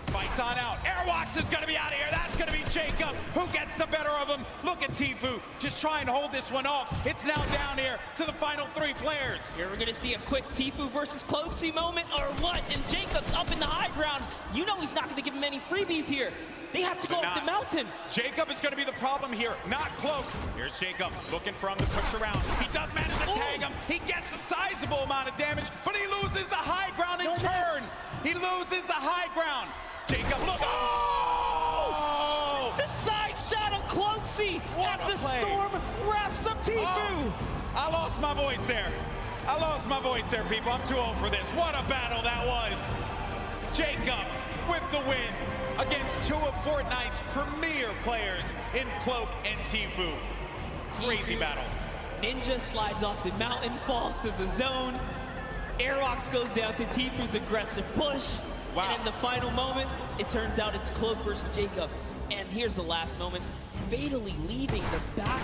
fights on out. Airwalks is going to be out of here. That's going to be Jacob who gets the better of him. Look at Tfue just try and hold this one off. It's now down here to the final 3 players. Here we're going to see a quick Tfue versus Cloaksy moment or what? And Jacob's up in the high ground. You know he's not going to give him any freebies here. They have to go up the mountain. Jacob is going to be the problem here, not Cloak. Here's Jacob looking for him to push around. He does manage to tag him. He gets a sizable amount of damage, but he loses the high ground in turn. He loses the high ground. Jacob, look. Oh! The side shot of Cloaksy as the storm wraps up Tfue. Oh, I lost my voice there. I lost my voice there, people. I'm too old for this. What a battle that was. Jacob with the win against 2 of Fortnite's premier players in Cloak and Tfue. Crazy battle. Ninja slides off the mountain, falls to the zone. Airwalks goes down to Tfue's aggressive push. Wow. And in the final moments, it turns out it's Cloak versus Jacob. And here's the last moments, fatally leaving the back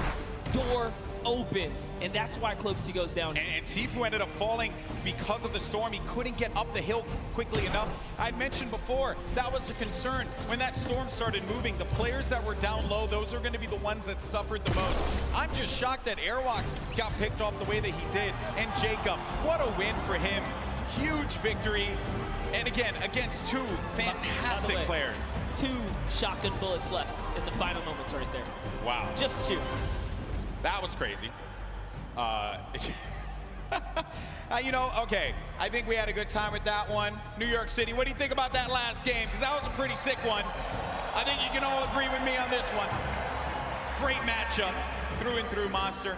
door open. And that's why Cloaksy goes down. And Tfue ended up falling because of the storm. He couldn't get up the hill quickly enough. I'd mentioned before, that was a concern. When that storm started moving, the players that were down low, those are going to be the ones that suffered the most. I'm just shocked that Airwalks got picked off the way that he did. And Jacob, what a win for him. Huge victory. And again, against 2 fantastic players. 2 shotgun bullets left in the final moments right there. Wow. Just 2. That was crazy. You know, okay, I think we had a good time with that one. New York City, what do you think about that last game? Because that was a pretty sick one. I think you can all agree with me on this one. Great matchup, through and through, Monster.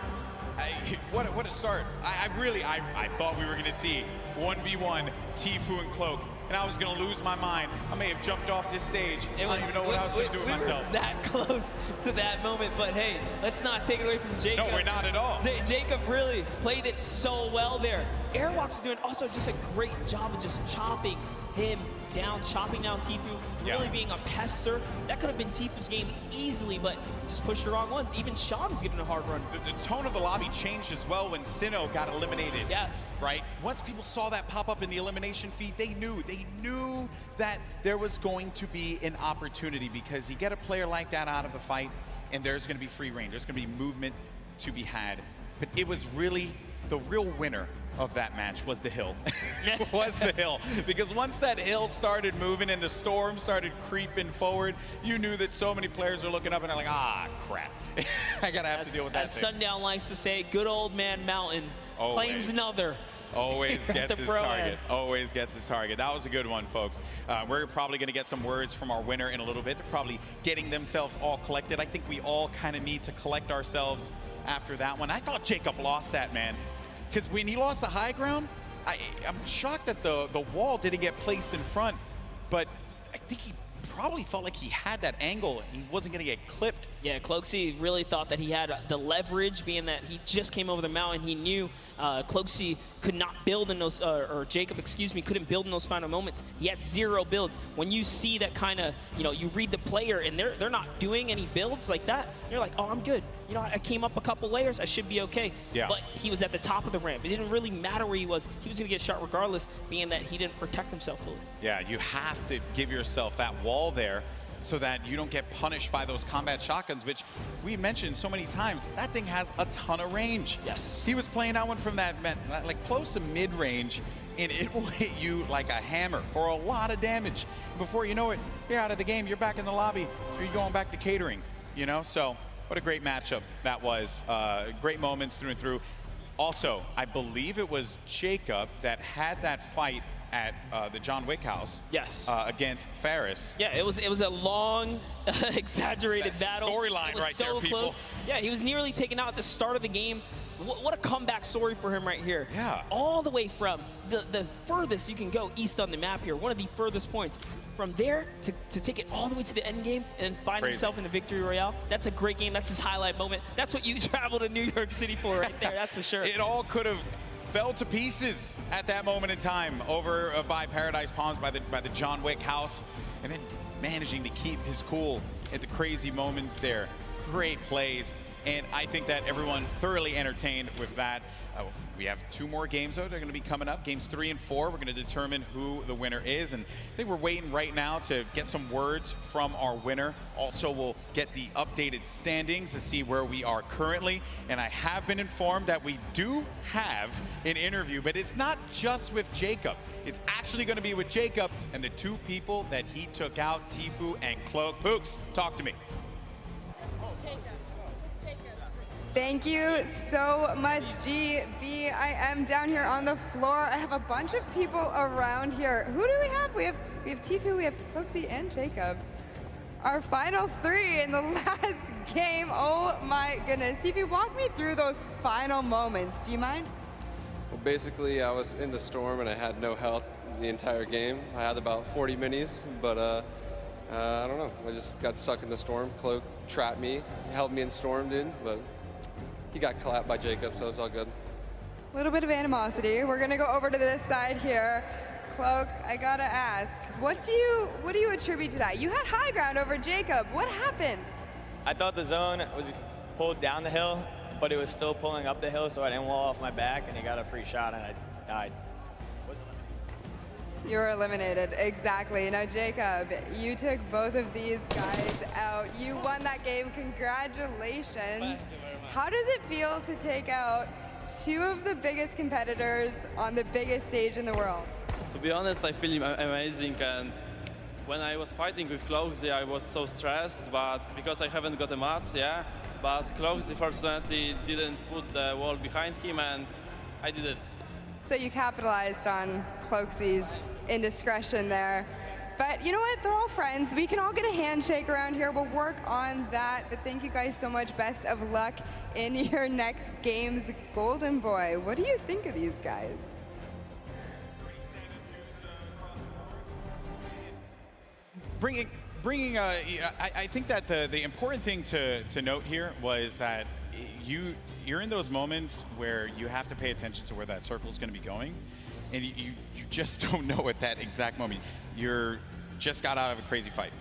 What a start. I thought we were going to see 1v1 Tfue and Cloak, and I was going to lose my mind. I may have jumped off this stage. I don't even know what I was going to do with myself. We were that close to that moment, but hey, let's not take it away from Jacob. No, we're not at all. Jacob really played it so well there. Airwalks is doing also just a great job of just chopping him down, chopping down Tfue, really being a pester. That could have been Tfue's game easily, but just pushed the wrong ones. Even Sean was giving a hard run. The tone of the lobby changed as well when Sinnoh got eliminated. Yes. Right? Once people saw that pop up in the elimination feed, they knew that there was going to be an opportunity, because you get a player like that out of the fight, and there's going to be free reign. There's going to be movement to be had. But it was really the real winner of that match was the hill. Was the hill. Because once that hill started moving and the storm started creeping forward, you knew that so many players are looking up and they're like, ah, crap. I gotta have to deal with that As thing. Sundown likes to say, good old man Mountain claims another. Always gets his Pro target. Always gets his target. That was a good one, folks. We're probably going to get some words from our winner in a little bit. They're probably getting themselves all collected. I think we all kind of need to collect ourselves after that one. I thought Jacob lost that, man. Because when he lost the high ground, I'm shocked that the wall didn't get placed in front. But I think he probably felt like he had that angle and he wasn't going to get clipped. Yeah, Cloaksy really thought that he had the leverage, being that he just came over the mountain. He knew Cloaksy could not build in those, or Jacob, excuse me, couldn't build in those final moments. He had 0 builds. When you see that kind of, you read the player and they're not doing any builds like that, you're like, oh, I'm good. I came up a couple layers, I should be okay. Yeah. But he was at the top of the ramp. It didn't really matter where he was going to get shot regardless, being that he didn't protect himself fully. Yeah, you have to give yourself that wall there so that you don't get punished by those combat shotguns, which we mentioned so many times. That thing has a ton of range. Yes. He was playing that one from that, like close to mid-range, and it will hit you like a hammer for a lot of damage. Before you know it, you're out of the game, you're back in the lobby, or you're going back to catering, So what a great matchup that was. Great moments through and through. Also, I believe it was Jacob that had that fight at the John Wick house. Yes. Against Ferris. Yeah, it was a long, exaggerated battle. Storyline right so there, people. Close. Yeah, he was nearly taken out at the start of the game. What a comeback story for him right here. Yeah. All the way from the furthest you can go east on the map here, one of the furthest points. From there to take it all the way to the end game and find himself in a victory royale. That's a great game. That's his highlight moment. That's what you travel to New York City for right there. That's for sure. It all could have fell to pieces at that moment in time over by Paradise Palms, by the John Wick house, and then managing to keep his cool at the crazy moments there. Great plays, and I think that everyone thoroughly entertained with that. We have 2 more games, though. They're going to be coming up. Games 3 and 4. We're going to determine who the winner is, and I think we're waiting right now to get some words from our winner. Also, we'll get the updated standings to see where we are currently, and I have been informed that we do have an interview, but it's not just with Jacob. It's actually going to be with Jacob and the 2 people that he took out, Tfue and Cloak. Pooks, talk to me. Thank you so much, GB. I am down here on the floor. I have a bunch of people around here. Who do we have? We have Tfue, we have Cloaksy, and Jacob. Our final 3 in the last game. Oh my goodness. Tfue, walk me through those final moments. Do you mind? Well, basically, I was in the storm and I had no health the entire game. I had about 40 minis, but I don't know. I just got stuck in the storm. Cloak trapped me, held me in storm, dude, but he got clapped by Jacob, so it's all good. A little bit of animosity. We're gonna go over to this side here. Cloak, I gotta ask, what do you attribute to that? You had high ground over Jacob. What happened? I thought the zone was pulled down the hill, but it was still pulling up the hill, so I didn't wall off my back, and he got a free shot, and I died. You were eliminated, exactly. Now, Jacob, you took both of these guys out. You won that game, congratulations. How does it feel to take out 2 of the biggest competitors on the biggest stage in the world? To be honest, I feel amazing, and when I was fighting with Cloaksy, I was so stressed, but because I haven't got a match, yeah, but Cloaksy fortunately didn't put the wall behind him, and I did it. So you capitalized on Cloaksy's indiscretion there. But you know what? They're all friends. We can all get a handshake around here. We'll work on that. But thank you guys so much. Best of luck in your next games. Golden Boy, what do you think of these guys? I think that the important thing to note here was that you're in those moments where you have to pay attention to where that circle is going to be going. and you just don't know at that exact moment. You're just got out of a crazy fight.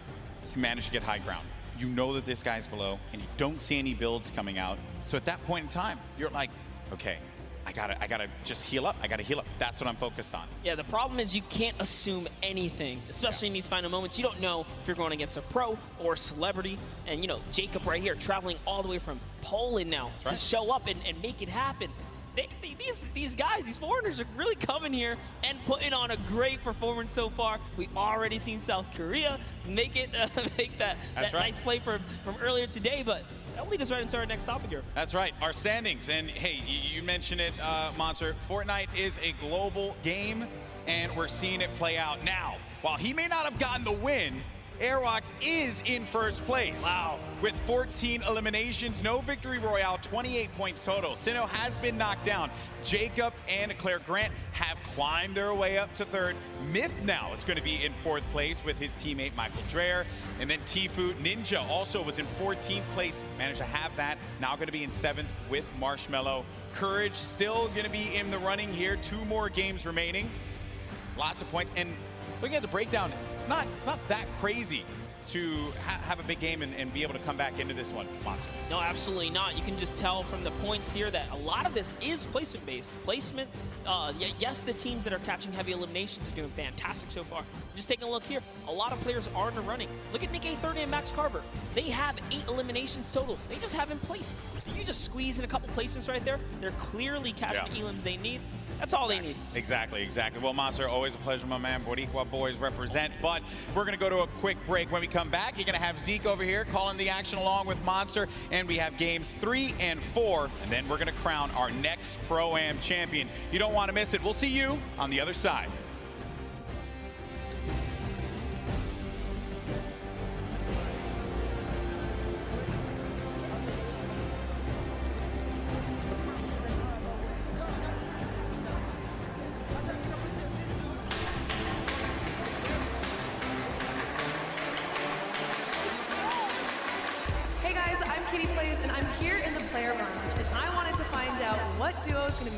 You managed to get high ground. You know that this guy's below, and you don't see any builds coming out. So at that point in time, you're like, okay, I gotta just heal up. I gotta heal up. That's what I'm focused on. Yeah, the problem is you can't assume anything, especially in these final moments. You don't know if you're going against a pro or a celebrity. And, you know, Jacob right here traveling all the way from Poland now to show up and make it happen. These guys, these foreigners are really coming here and putting on a great performance so far. We already seen South Korea make that nice play from earlier today, but that'll lead us right into our next topic here. That's right, our standings. And hey, you mentioned it, Monster. Fortnite is a global game, and we're seeing it play out now. While he may not have gotten the win, Airwalks is in first place. Wow. With 14 eliminations, no victory royale, 28 points total. Sinnoh has been knocked down. Jacob and Claire Grant have climbed their way up to third. Myth now is going to be in fourth place with his teammate Michael Dreher. And then Tfue Ninja also was in 14th place, managed to have that. Now going to be in 7th with Marshmello. Courage still going to be in the running here. 2 more games remaining. Lots of points. And looking at the breakdown, it's not that crazy to have a big game and be able to come back into this one, Monster. No, absolutely not. You can just tell from the points here that a lot of this is placement-based. Placement, yes, the teams that are catching heavy eliminations are doing fantastic so far. Just taking a look here, a lot of players are in the running. Look at Nick A30 and Max Carver. They have 8 eliminations total. They just haven't placed. If you just squeeze in a couple placements right there, they're clearly catching the elims they need. That's all they need. Exactly. Well, Monster, always a pleasure, my man. Boricua boys represent. But we're going to go to a quick break. When we come back, you're going to have Zeke over here calling the action along with Monster. And we have games 3 and 4. And then we're going to crown our next Pro-Am champion. You don't want to miss it. We'll see you on the other side.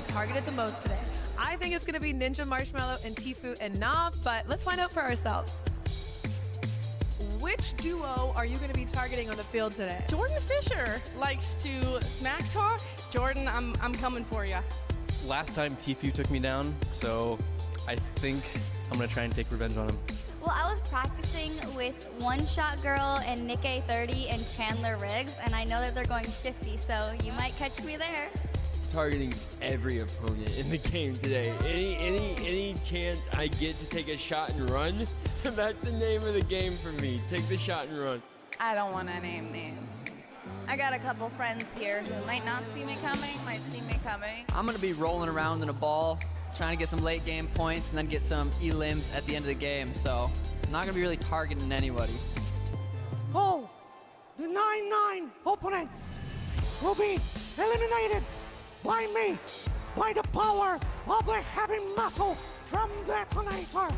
Targeted the most today. I think it's going to be Ninja, Marshmello, and Tfue and Nav, but let's find out for ourselves. Which duo are you going to be targeting on the field today? Jordan Fisher likes to smack talk. Jordan, I'm coming for you. Last time Tfue took me down, so I think I'm going to try and take revenge on him. Well, I was practicing with One Shot Girl and Nick A30 and Chandler Riggs, and I know that they're going shifty, so you might catch me there. Targeting every opponent in the game today. Any chance I get to take a shot and run, that's the name of the game for me. Take the shot and run. I don't want to name names. I got a couple friends here who might not see me coming, might see me coming. I'm going to be rolling around in a ball, trying to get some late game points and then get some elims at the end of the game. So I'm not going to be really targeting anybody. All the 9-9 opponents will be eliminated by me, by the power of the heavy metal drum detonator.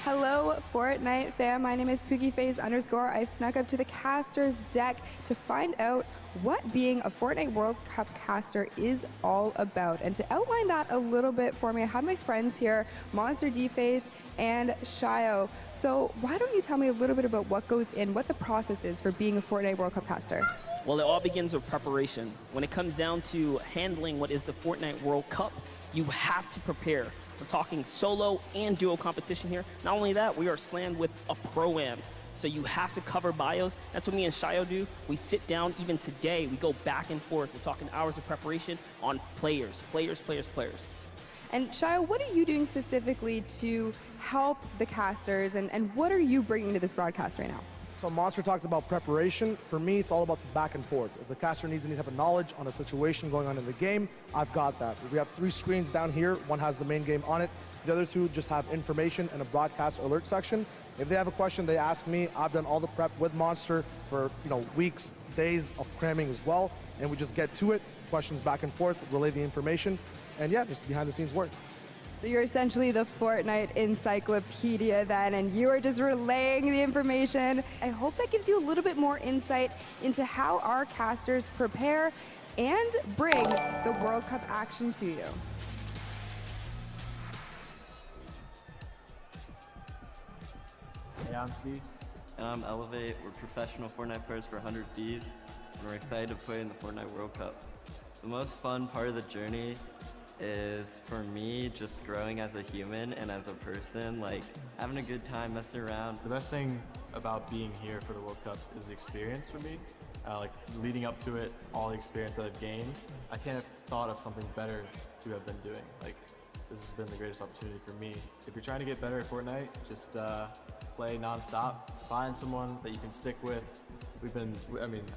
Hello, Fortnite fam. My name is PookieFace_. I've snuck up to the caster's deck to find out what being a Fortnite World Cup caster is all about. And to outline that a little bit for me, I have my friends here, Monster D-Face and Shio. So why don't you tell me a little bit about what goes in, what the process is for being a Fortnite World Cup caster? Well, it all begins with preparation. When it comes down to handling what is the Fortnite World Cup, you have to prepare. We're talking solo and duo competition here. Not only that, we are slammed with a Pro-Am. So you have to cover bios. That's what me and Shio do. We sit down even today. We go back and forth. We're talking hours of preparation on players. And Shio, what are you doing specifically to help the casters, and what are you bringing to this broadcast right now? So Monster talked about preparation. For me, it's all about the back and forth. If the caster needs any type of knowledge on a situation going on in the game, I've got that. We have 3 screens down here. One has the main game on it. The other 2 just have information and a broadcast alert section. If they have a question, they ask me. I've done all the prep with Monster for weeks, days of cramming as well, and we just get to it. Questions back and forth, relay the information, and yeah, just behind the scenes work. So you're essentially the Fortnite encyclopedia then, and you are just relaying the information. I hope that gives you a little bit more insight into how our casters prepare and bring the World Cup action to you. Hey, I'm Cease. And I'm Elevate. We're professional Fortnite players for 100 Thieves, and we're excited to play in the Fortnite World Cup. The most fun part of the journey is, for me, just growing as a human and as a person, like having a good time, messing around. The best thing about being here for the World Cup is the experience for me. Like leading up to it, all the experience that I've gained, I can't have thought of something better to have been doing. Like, this has been the greatest opportunity for me. If you're trying to get better at Fortnite, just play non-stop, find someone that you can stick with.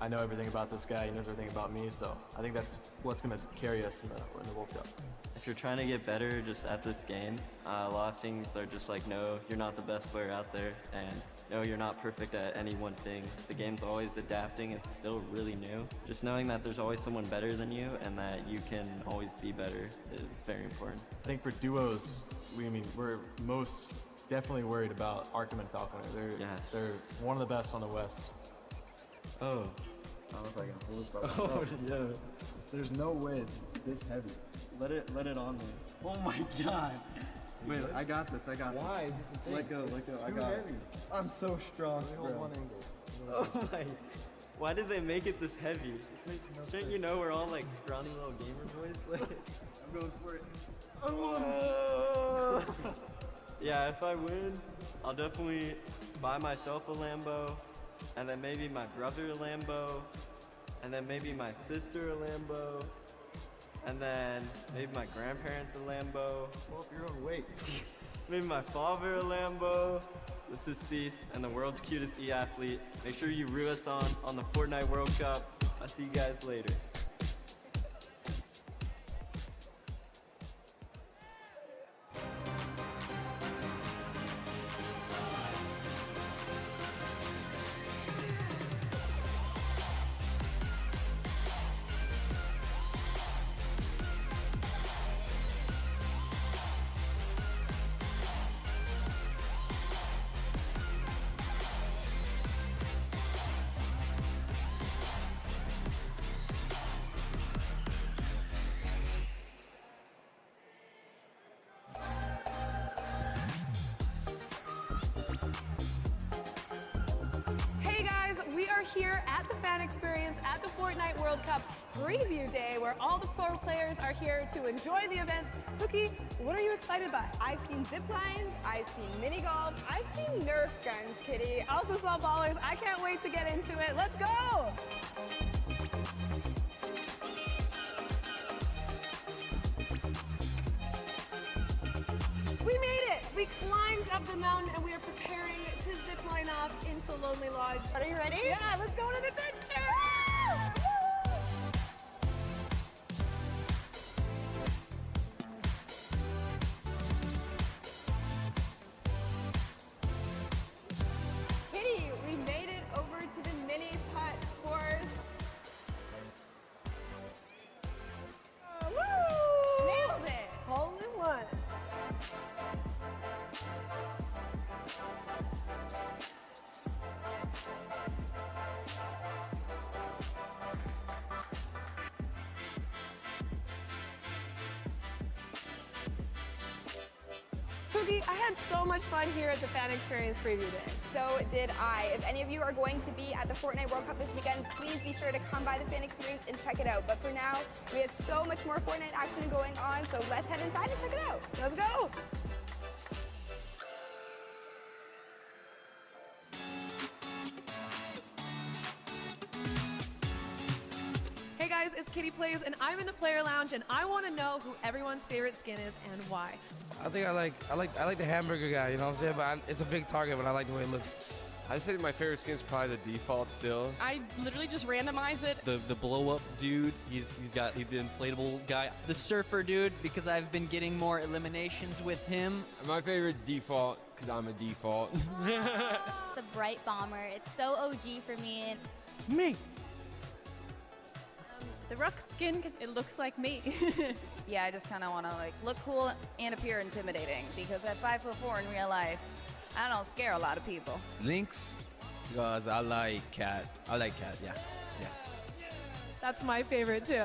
I know everything about this guy, he knows everything about me, so I think that's what's going to carry us in the World Cup. If you're trying to get better just at this game, a lot of things are just like, no, you're not the best player out there, and no, you're not perfect at any one thing. The game's always adapting, it's still really new. Just knowing that there's always someone better than you and that you can always be better is very important. I think for duos, we're most definitely worried about Arkham and Falconer. They're one of the best on the West. Oh. I don't know if I can hold it by myself. Yeah. There's no way it's this heavy. Let it on me. Oh my god. Wait, I got this. Why is this a thing? Let go. I got it. I'm so strong. Hold one angle. Oh my. Why did they make it this heavy? This makes no sense. Shouldn't you know we're all like scrawny little gamer boys? Like, I'm going for it. Oh. Yeah, if I win, I'll definitely buy myself a Lambo, and then maybe my brother a Lambo, and then maybe my sister a Lambo, and then maybe my grandparents a Lambo. Pull up your own weight. Maybe my father a Lambo. This is Cease, and the world's cutest e-athlete. Make sure you root us on the Fortnite World Cup. I'll see you guys later. Here at the fan experience at the Fortnite World Cup preview day, where all the pro players are here to enjoy the event. Cookie, what are you excited by? I've seen zip lines, I've seen mini golf, I've seen Nerf guns, Kitty. Also saw ballers. I can't wait to get into it. Let's go! We made it! We climbed up the mountain and we are preparing to zip line off into Lonely Lodge. Are you ready? Yeah, let's go on an adventure! Kitty, we made it over to the mini putt course. Woo! Nailed it! Hole in one. Cookie, I had so much fun here at the Fan Experience Preview Day. So did I. If any of you are going to be at the Fortnite World Cup this weekend, please be sure to come by the Fan Experience and check it out. But for now, we have so much more Fortnite action going on, so let's head inside and check it out. Let's go! Hey guys, it's Kitty Plays, and I'm in the player lounge, and I want to know who everyone's favorite skin is and why. I think I like the hamburger guy, you know what I'm saying? But it's a big target, but I like the way it looks. I'd say my favorite skin is probably the default still. I literally just randomize it. The blow up dude, he's the inflatable guy. The surfer dude, because I've been getting more eliminations with him. My favorite's default, because I'm a default. The bright bomber. It's so OG for me. Me. the rook skin because it looks like me. Yeah, I just kind of want to like look cool and appear intimidating because at 5'4" in real life, I don't scare a lot of people. Lynx, because I like cat. I like cat, yeah. That's my favorite too.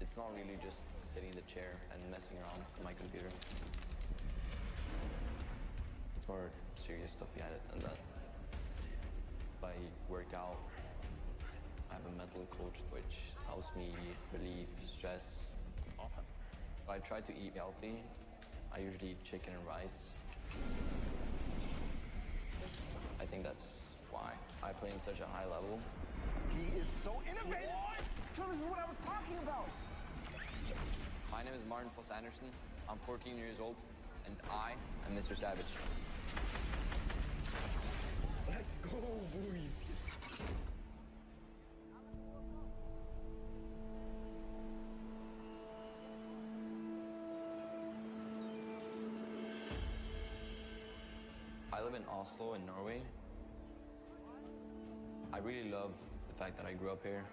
It's not really just sitting in the chair and messing around on my computer. It's more serious stuff behind it than that. I work out. I have a mental coach which helps me relieve stress. Awesome. I try to eat healthy. I usually eat chicken and rice. I think that's why I play in such a high level. He is so innovative. So this is what I was talking about. My name is Martin Foss Anderson. I'm 14 years old, and I am Mr. Savage. Let's go, boys. I live in Oslo in Norway. I really love the fact that I grew up here.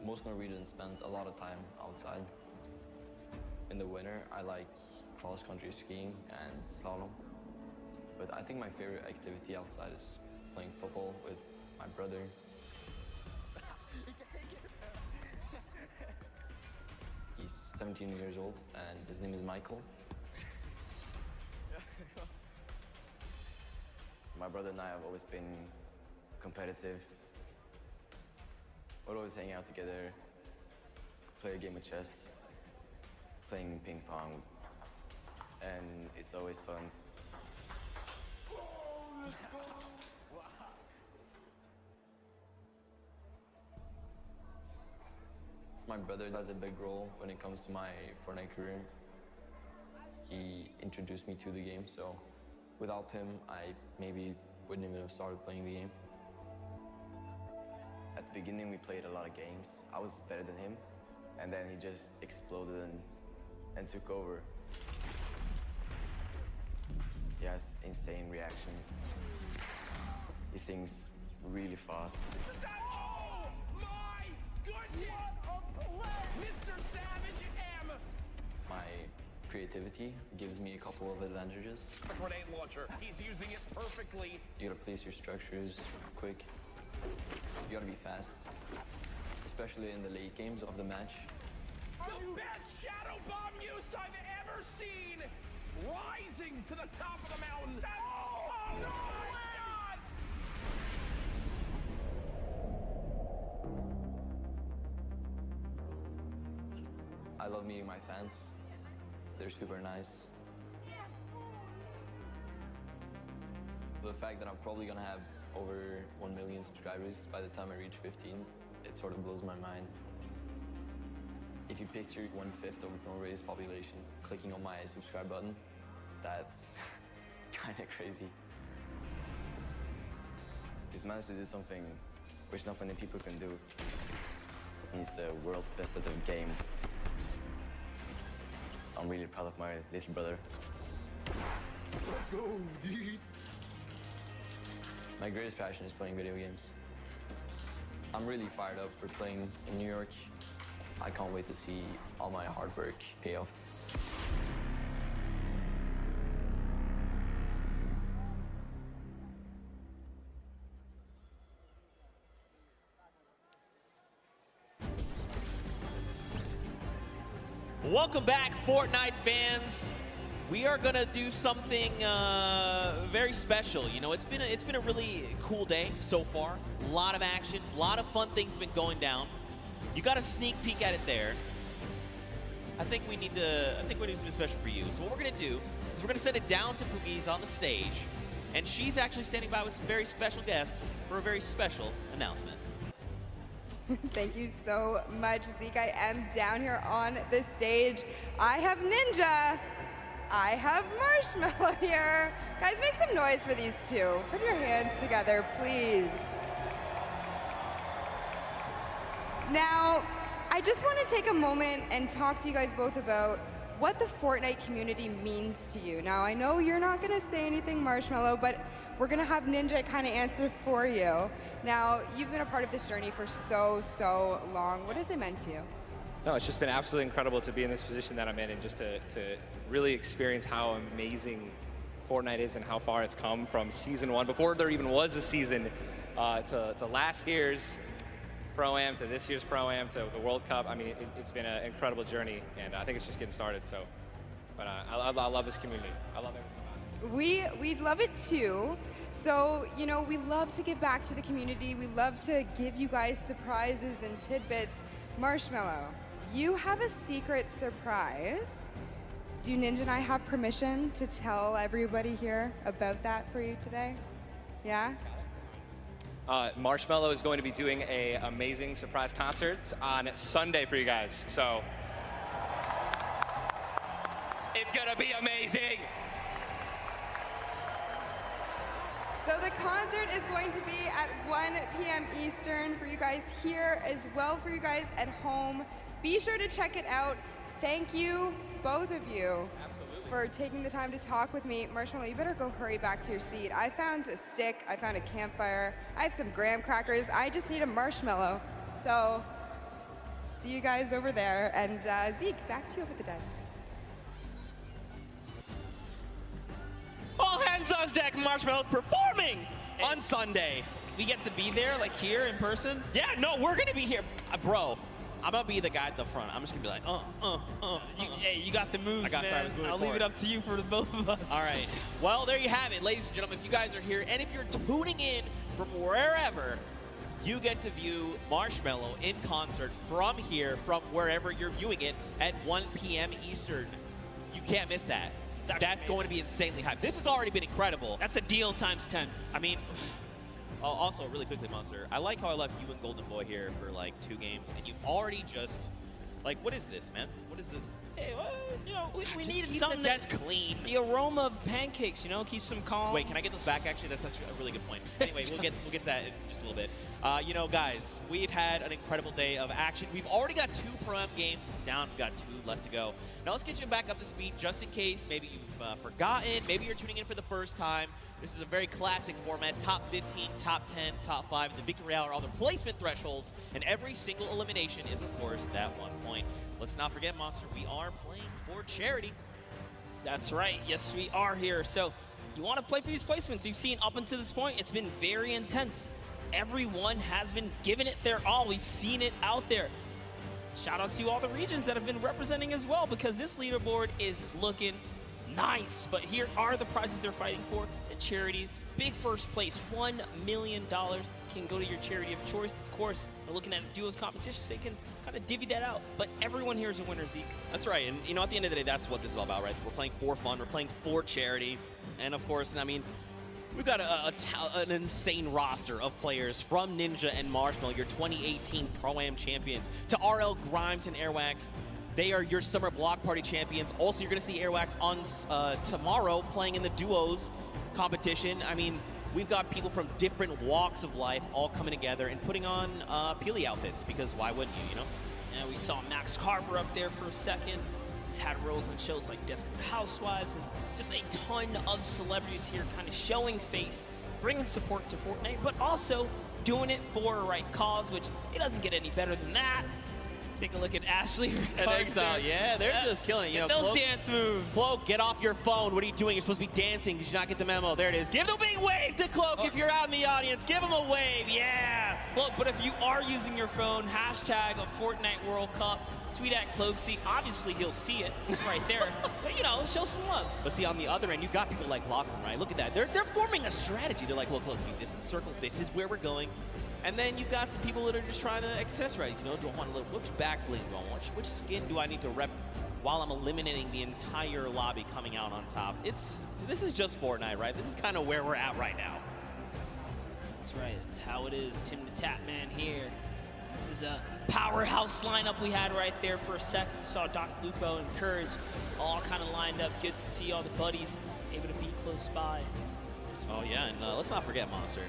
Most Norwegians spend a lot of time outside. In the winter, I like cross-country skiing and slalom. But I think my favorite activity outside is playing football with my brother. He's 17 years old and his name is Michael. My brother and I have always been competitive. We'll always hang out together, play a game of chess, playing ping pong, and it's always fun. My brother has a big role when it comes to my Fortnite career. He introduced me to the game, so without him, I maybe wouldn't even have started playing the game. At the beginning, we played a lot of games. I was better than him, and then he just exploded and took over. He has insane reactions. He thinks really fast. Oh my goodness! Mr. Savage M! My creativity gives me a couple of advantages. A grenade launcher. He's using it perfectly. You gotta place your structures quick. You gotta be fast, especially in the late games of the match. The best shadow bomb use I've ever seen! Rising to the top of the mountain. Oh no! I love meeting my fans. They're super nice. The fact that I'm probably gonna have over 1 million subscribers by the time I reach 15, it sort of blows my mind. If you picture 1/5 of Norway's population clicking on my subscribe button, that's kind of crazy. He's managed to do something which not many people can do. He's the world's best at the game. I'm really proud of my little brother. Let's go, dude. My greatest passion is playing video games. I'm really fired up for playing in New York. I can't wait to see all my hard work pay off. Welcome back, Fortnite fans. We are gonna do something very special. You know, it's been a really cool day so far. A lot of action, a lot of fun things have been going down. You got a sneak peek at it there. I think we need something special for you. So what we're gonna do is we're gonna send it down to Poogie's on the stage, and she's actually standing by with some very special guests for a very special announcement. Thank you so much, Zeke. I am down here on the stage. I have Ninja. I have Marshmallow here. Guys, make some noise for these two. Put your hands together, please. Now, I just want to take a moment and talk to you guys both about what the Fortnite community means to you. Now, I know you're not going to say anything, Marshmallow, but we're going to have Ninja kind of answer for you. Now, you've been a part of this journey for so long. What has it meant to you? No, it's just been absolutely incredible to be in this position that I'm in and just to really experience how amazing Fortnite is and how far it's come from season 1, before there even was a season, to last year's Pro Am, to this year's Pro Am, to the World Cup. I mean, it's been an incredible journey, and I think it's just getting started. So, but I love this community. I love everything. We love it too. So, you know, we love to give back to the community. We love to give you guys surprises and tidbits. Marshmallow, you have a secret surprise. Do Ninja and I have permission to tell everybody here about that for you today? Yeah? Marshmallow is going to be doing a amazing surprise concert on Sunday for you guys. So it's gonna be amazing. So the concert is going to be at 1 p.m. Eastern for you guys here, as well for you guys at home. Be sure to check it out. Thank you, both of you, for taking the time to talk with me. Marshmallow, you better go hurry back to your seat. I found a stick, I found a campfire, I have some graham crackers, I just need a marshmallow. So, see you guys over there. And Zeke, back to you over the desk. All hands on deck, Marshmallow performing on Sunday. We get to be there, like here in person? Yeah, no, we're gonna be here. Bro, I'm gonna be the guy at the front. I'm just gonna be like, Hey, you got the moves, man. Sorry, I was moving I'll leave it up to you for the both of us. All right. Well, there you have it, ladies and gentlemen. If you guys are here, and if you're tuning in from wherever, you get to view Marshmallow in concert from here, from wherever you're viewing it at 1 p.m. Eastern. You can't miss that. That's going to be insanely hyped. This has already been incredible. That's a deal times 10. I mean, also, really quickly, Monster, I like how I left you and Golden Boy here for like 2 games, and you've already just, like, what is this, man? What is this? Hey, well, you know, we needed keep something the desk clean. The aroma of pancakes, you know, keeps them calm. Wait, can I get those back? Actually, that's actually a really good point. Anyway, we'll get to that in just a little bit. You know, guys, we've had an incredible day of action. We've already got 2 Pro Am games down. We've got 2 left to go. Now let's get you back up to speed, just in case maybe you've forgotten. Maybe you're tuning in for the first time. This is a very classic format: top 15, top 10, top 5, and the victory hour, all the placement thresholds, and every single elimination is, of course, that 1 point. Let's not forget, Monster, we are playing for charity. That's right. Yes, we are here. So you want to play for these placements. You've seen up until this point, it's been very intense. Everyone has been giving it their all. We've seen it out there. Shout out to all the regions that have been representing as well, because this leaderboard is looking nice. But here are the prizes they're fighting for. The charity, big first place, $1 million can go to your charity of choice. Of course, we're looking at duos competitions, so they can kind of divvy that out. But everyone here is a winner, Zeke. That's right. And, you know, at the end of the day, that's what this is all about, right? We're playing for fun. We're playing for charity. And, of course, I mean, we've got an insane roster of players, from Ninja and Marshmallow, your 2018 Pro-Am champions, to RL, Grimes, and Airwax. They are your Summer Block Party champions. Also, you're going to see Airwax on tomorrow playing in the duos competition. I mean, we've got people from different walks of life all coming together and putting on Peely outfits, because why wouldn't you, you know? And we saw Max Carver up there for a second. He's had roles on shows like Desperate Housewives, and just a ton of celebrities here kind of showing face, bringing support to Fortnite, but also doing it for a right cause, which it doesn't get any better than that. Take a look at Ashley and Exile. Yeah, they're just killing it. You know, those Cloak, dance moves. Cloak, get off your phone. What are you doing? You're supposed to be dancing. Did you not get the memo? There it is. Give the big wave to Cloak if you're out in the audience. Give him a wave. Yeah. Cloak, but if you are using your phone, hashtag a Fortnite World Cup, tweet at Cloaksy. Obviously, he'll see it right there. But, you know, show some love. But see, on the other end, you got people like Lachlan, right? Look at that. They're forming a strategy. They're like, look, this is the circle. This is where we're going. And then you've got some people that are just trying to accessorize. You know, do I want a little, which back bling do I want? Which skin do I need to rep while I'm eliminating the entire lobby coming out on top? This is just Fortnite, right? This is kind of where we're at right now. That's right. That's how it is. Tim the Tap Man here. This is a powerhouse lineup we had right there for a second. Saw Doc Lupo and Courage all kind of lined up. Good to see all the buddies able to be close by. Oh, yeah, and let's not forget Monster.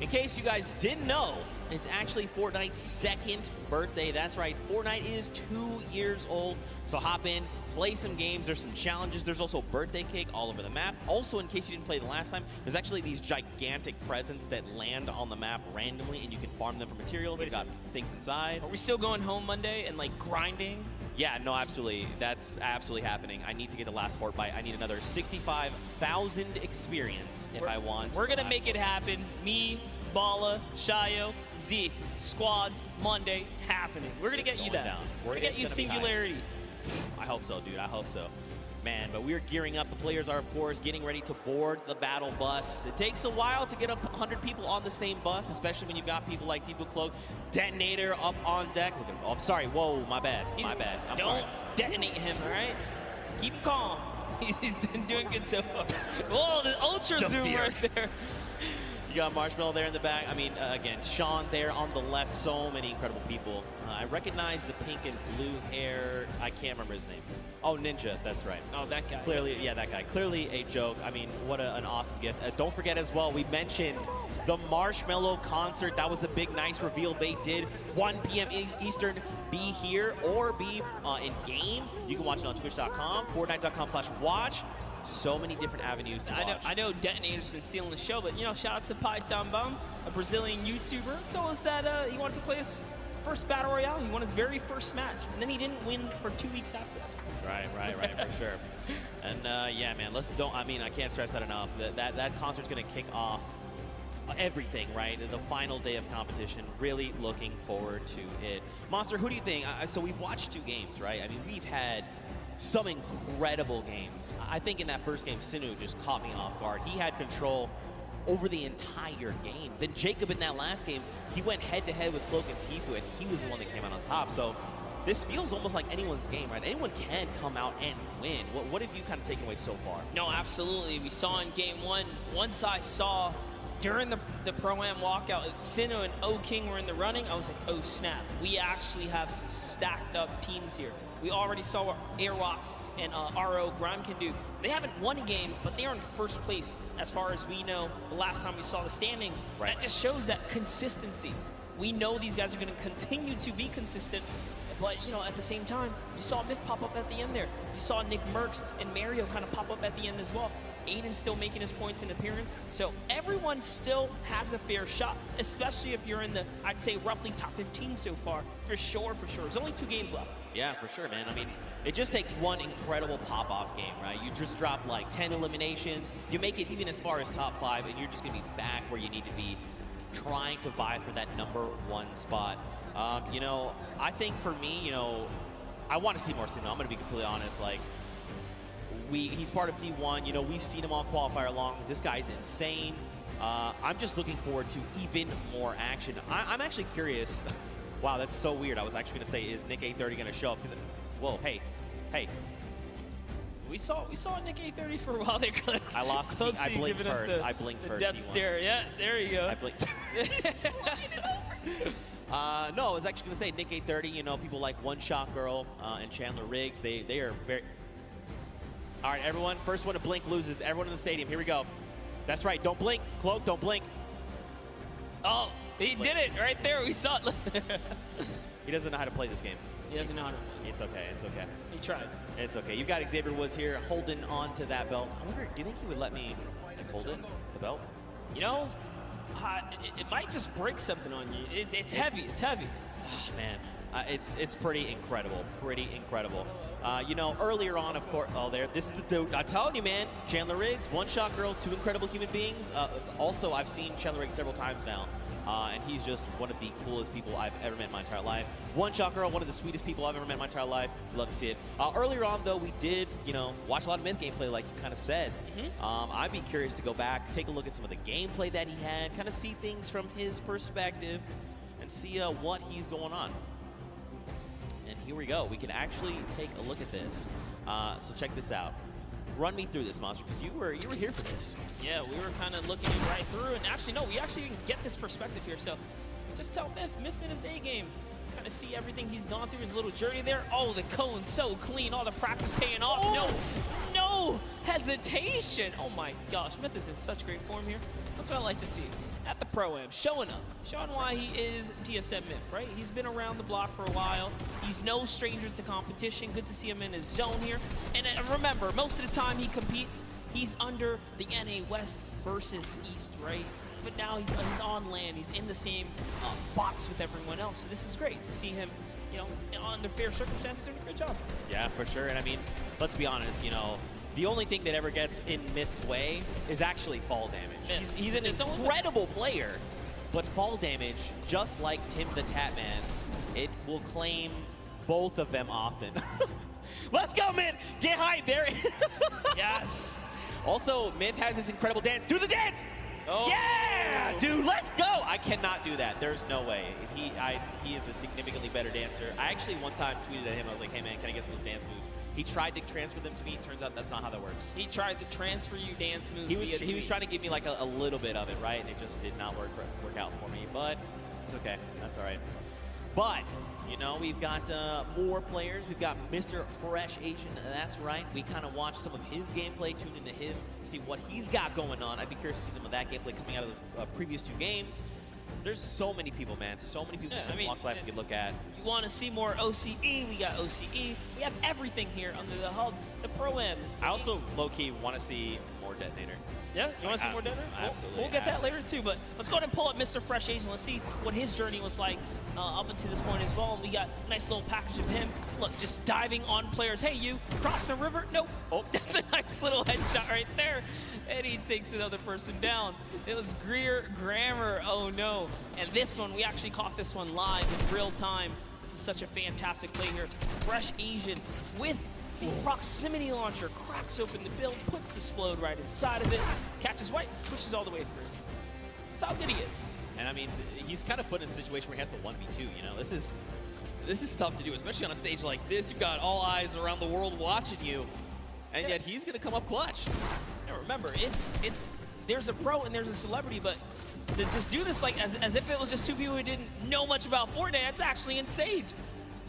In case you guys didn't know, It's actually Fortnite's second birthday. That's right, Fortnite is 2 years old. So hop in, play some games. There's some challenges. There's also birthday cake all over the map. Also, in case you didn't play the last time, there's actually these gigantic presents that land on the map randomly, and you can farm them for materials. They've got things inside. Are we still going home Monday and like grinding? Yeah, no, absolutely. That's absolutely happening. I need to get the last Fortnite. I need another 65,000 experience if I want. We're gonna make it happen. Me, Bala, Shayo, Zeke, squads, Monday, happening. We're gonna get you that. We're gonna get you Singularity. I hope so, dude. I hope so. Man, but we're gearing up. The players are, of course, getting ready to board the battle bus. It takes a while to get 100 people on the same bus, especially when you've got people like Tipo Cloak, Detonator up on deck. Look at him. Oh, I'm sorry. Whoa, my bad. My bad. I'm sorry. Don't detonate him, all right? Keep calm. He's been doing good so far. Whoa, the ultra zoom right there. You got Marshmallow there in the back. I mean, again, Sean there on the left. So many incredible people. I recognize the pink and blue hair. I can't remember his name. Oh, Ninja. That's right. Oh, that guy. Clearly, yeah, that guy. Clearly a joke. I mean, what an awesome gift. Don't forget as well, we mentioned the Marshmallow concert. That was a big, nice reveal they did. 1 p.m. Eastern. Be here or be in game. You can watch it on twitch.com, Fortnite.com/watch. So many different avenues to watch. I know Detonator's been stealing the show, but, you know, shout out to Python Bum, a Brazilian YouTuber, told us that he wanted to play his first Battle Royale. He won his very first match, and then he didn't win for 2 weeks after. Right, for sure. And yeah, man, I can't stress that enough. That concert's gonna kick off everything, right? The final day of competition. Really looking forward to it. Monster, who do you think? So we've watched 2 games, right? I mean, we've had some incredible games. I think in that first game, Sinu just caught me off guard. He had control over the entire game. Then Jacob in that last game, he went head-to-head with Cloak and Tifu, and he was the one that came out on top. So this feels almost like anyone's game, right? Anyone can come out and win. What have you kind of taken away so far? No, absolutely. We saw in game 1, once I saw during the Pro Am walkout, Sinu and O King were in the running, I was like, oh snap, we actually have some stacked up teams here. We already saw what Airwalks and RO Grime can do. They haven't won a game, but they are in first place as far as we know the last time we saw the standings. Right. That just shows that consistency. We know these guys are going to continue to be consistent, but, you know, at the same time, you saw Myth pop up at the end there. You saw Nick Merckx and Mario kind of pop up at the end as well. Aiden's still making his points in appearance. So everyone still has a fair shot, especially if you're in the, I'd say, roughly top 15 so far. For sure, for sure. There's only 2 games left. Yeah, for sure, man. I mean, it just takes one incredible pop-off game, right? You just drop like 10 eliminations. You make it even as far as top 5, and you're just going to be back where you need to be, trying to vie for that #1 spot. You know, I think for me, you know, I want to see more Sinu. I'm going to be completely honest. Like, he's part of T1. You know, we've seen him all qualifier long. This guy's insane. I'm just looking forward to even more action. I'm actually curious. Wow, that's so weird. I was actually going to say, is Nick A30 going to show up? Because, whoa, hey. We saw Nick A30 for a while there, Cliff. I lost. I blinked first. I blinked first. Death stare. Yeah, there you go. I blinked. No, I was actually going to say Nick A30. You know, people like One Shot Girl and Chandler Riggs. They are very. All right, everyone. First one to blink loses. Everyone in the stadium. Here we go. That's right. Don't blink. Cloak, don't blink. Oh, he did it right there. We saw it. He doesn't know how to play this game. He doesn't know how to. It's okay. It's okay. He tried. It's okay. You've got Xavier Woods here holding on to that belt. I wonder, do you think he would let me hold it, the belt? You know, it might just break something on you. It's heavy. It's heavy. Oh, man, it's pretty incredible. Pretty incredible. You know, earlier on, of course, this is the dude. I'm telling you, man, Chandler Riggs, One Shot Girl, 2 incredible human beings. Also, I've seen Chandler Riggs several times now. And he's just one of the coolest people I've ever met in my entire life. One Shot Girl, one of the sweetest people I've ever met in my entire life. Love to see it. Earlier on, though, we did, you know, watch a lot of Myth gameplay, like you kind of said. I'd be curious to go back, take a look at some of the gameplay that he had, kind of see things from his perspective, and see what he's going on. And here we go. We can actually take a look at this. So check this out. Run me through this, Monster, because you were here for this. Yeah, we were kind of looking right through, and actually, no, we actually didn't get this perspective here. So just tell Myth's in his A game. Kind of see everything he's gone through, his little journey there. Oh, the cone's so clean. All the practice paying off. Oh. No hesitation. Oh my gosh, Myth is in such great form here. That's what I like to see. at the Pro-Am, showing why he is TSM Myth, right? He's been around the block for a while. He's no stranger to competition. Good to see him in his zone here. And remember, most of the time he competes, he's under the NA West versus East, right? But now he's on land. He's in the same box with everyone else. So this is great to see him, you know, under fair circumstances, doing a great job. Yeah, for sure. And I mean, let's be honest, you know, the only thing that ever gets in Myth's way is actually fall damage. He's an incredible player, but fall damage, just like Tim the Tatman, it will claim both of them often. Let's go, Myth! Get hyped there! Yes! Also, Myth has this incredible dance. Do the dance! Oh. Yeah, dude, let's go! I cannot do that. There's no way. He is a significantly better dancer. I actually one time tweeted at him, I was like, hey man, can I get some of those dance moves? He tried to transfer them to me. Turns out that's not how that works. He tried to transfer you dance moves. He was trying to give me like a little bit of it, right? And it just did not work out for me. But it's okay. That's all right. But you know, we've got more players. We've got Mr. Fresh Asian. That's right. We kind of watched some of his gameplay, tuned into him, see what he's got going on. I'd be curious to see some of that gameplay coming out of those previous 2 games. There's so many people, man. So many people in Walks Life we could look at. You want to see more OCE? We got OCE. We have everything here under the hub. The Pro-Am. I also low-key want to see more Detonator. Yeah, you want to see more Detonator? Absolutely. We'll get that later too, but let's go ahead and pull up Mr. Fresh Asian. Let's see what his journey was like up until this point as well. And we got a nice little package of him. Look, just diving on players. Hey, you, cross the river? Nope. Oh, that's a nice little headshot right there. And he takes another person down. It was Greer Grammar, oh no. And this one, we actually caught this one live in real time. This is such a fantastic play here. Fresh Asian with the proximity launcher, cracks open the build, puts the explode right inside of it, catches white, pushes all the way through. That's how good he is. And I mean, he's kind of put in a situation where he has to 1v2, you know? This is tough to do, especially on a stage like this. You've got all eyes around the world watching you, and yet he's gonna come up clutch. Now remember, there's a pro and there's a celebrity, but to just do this like as if it was just 2 people who didn't know much about Fortnite, that's actually insane.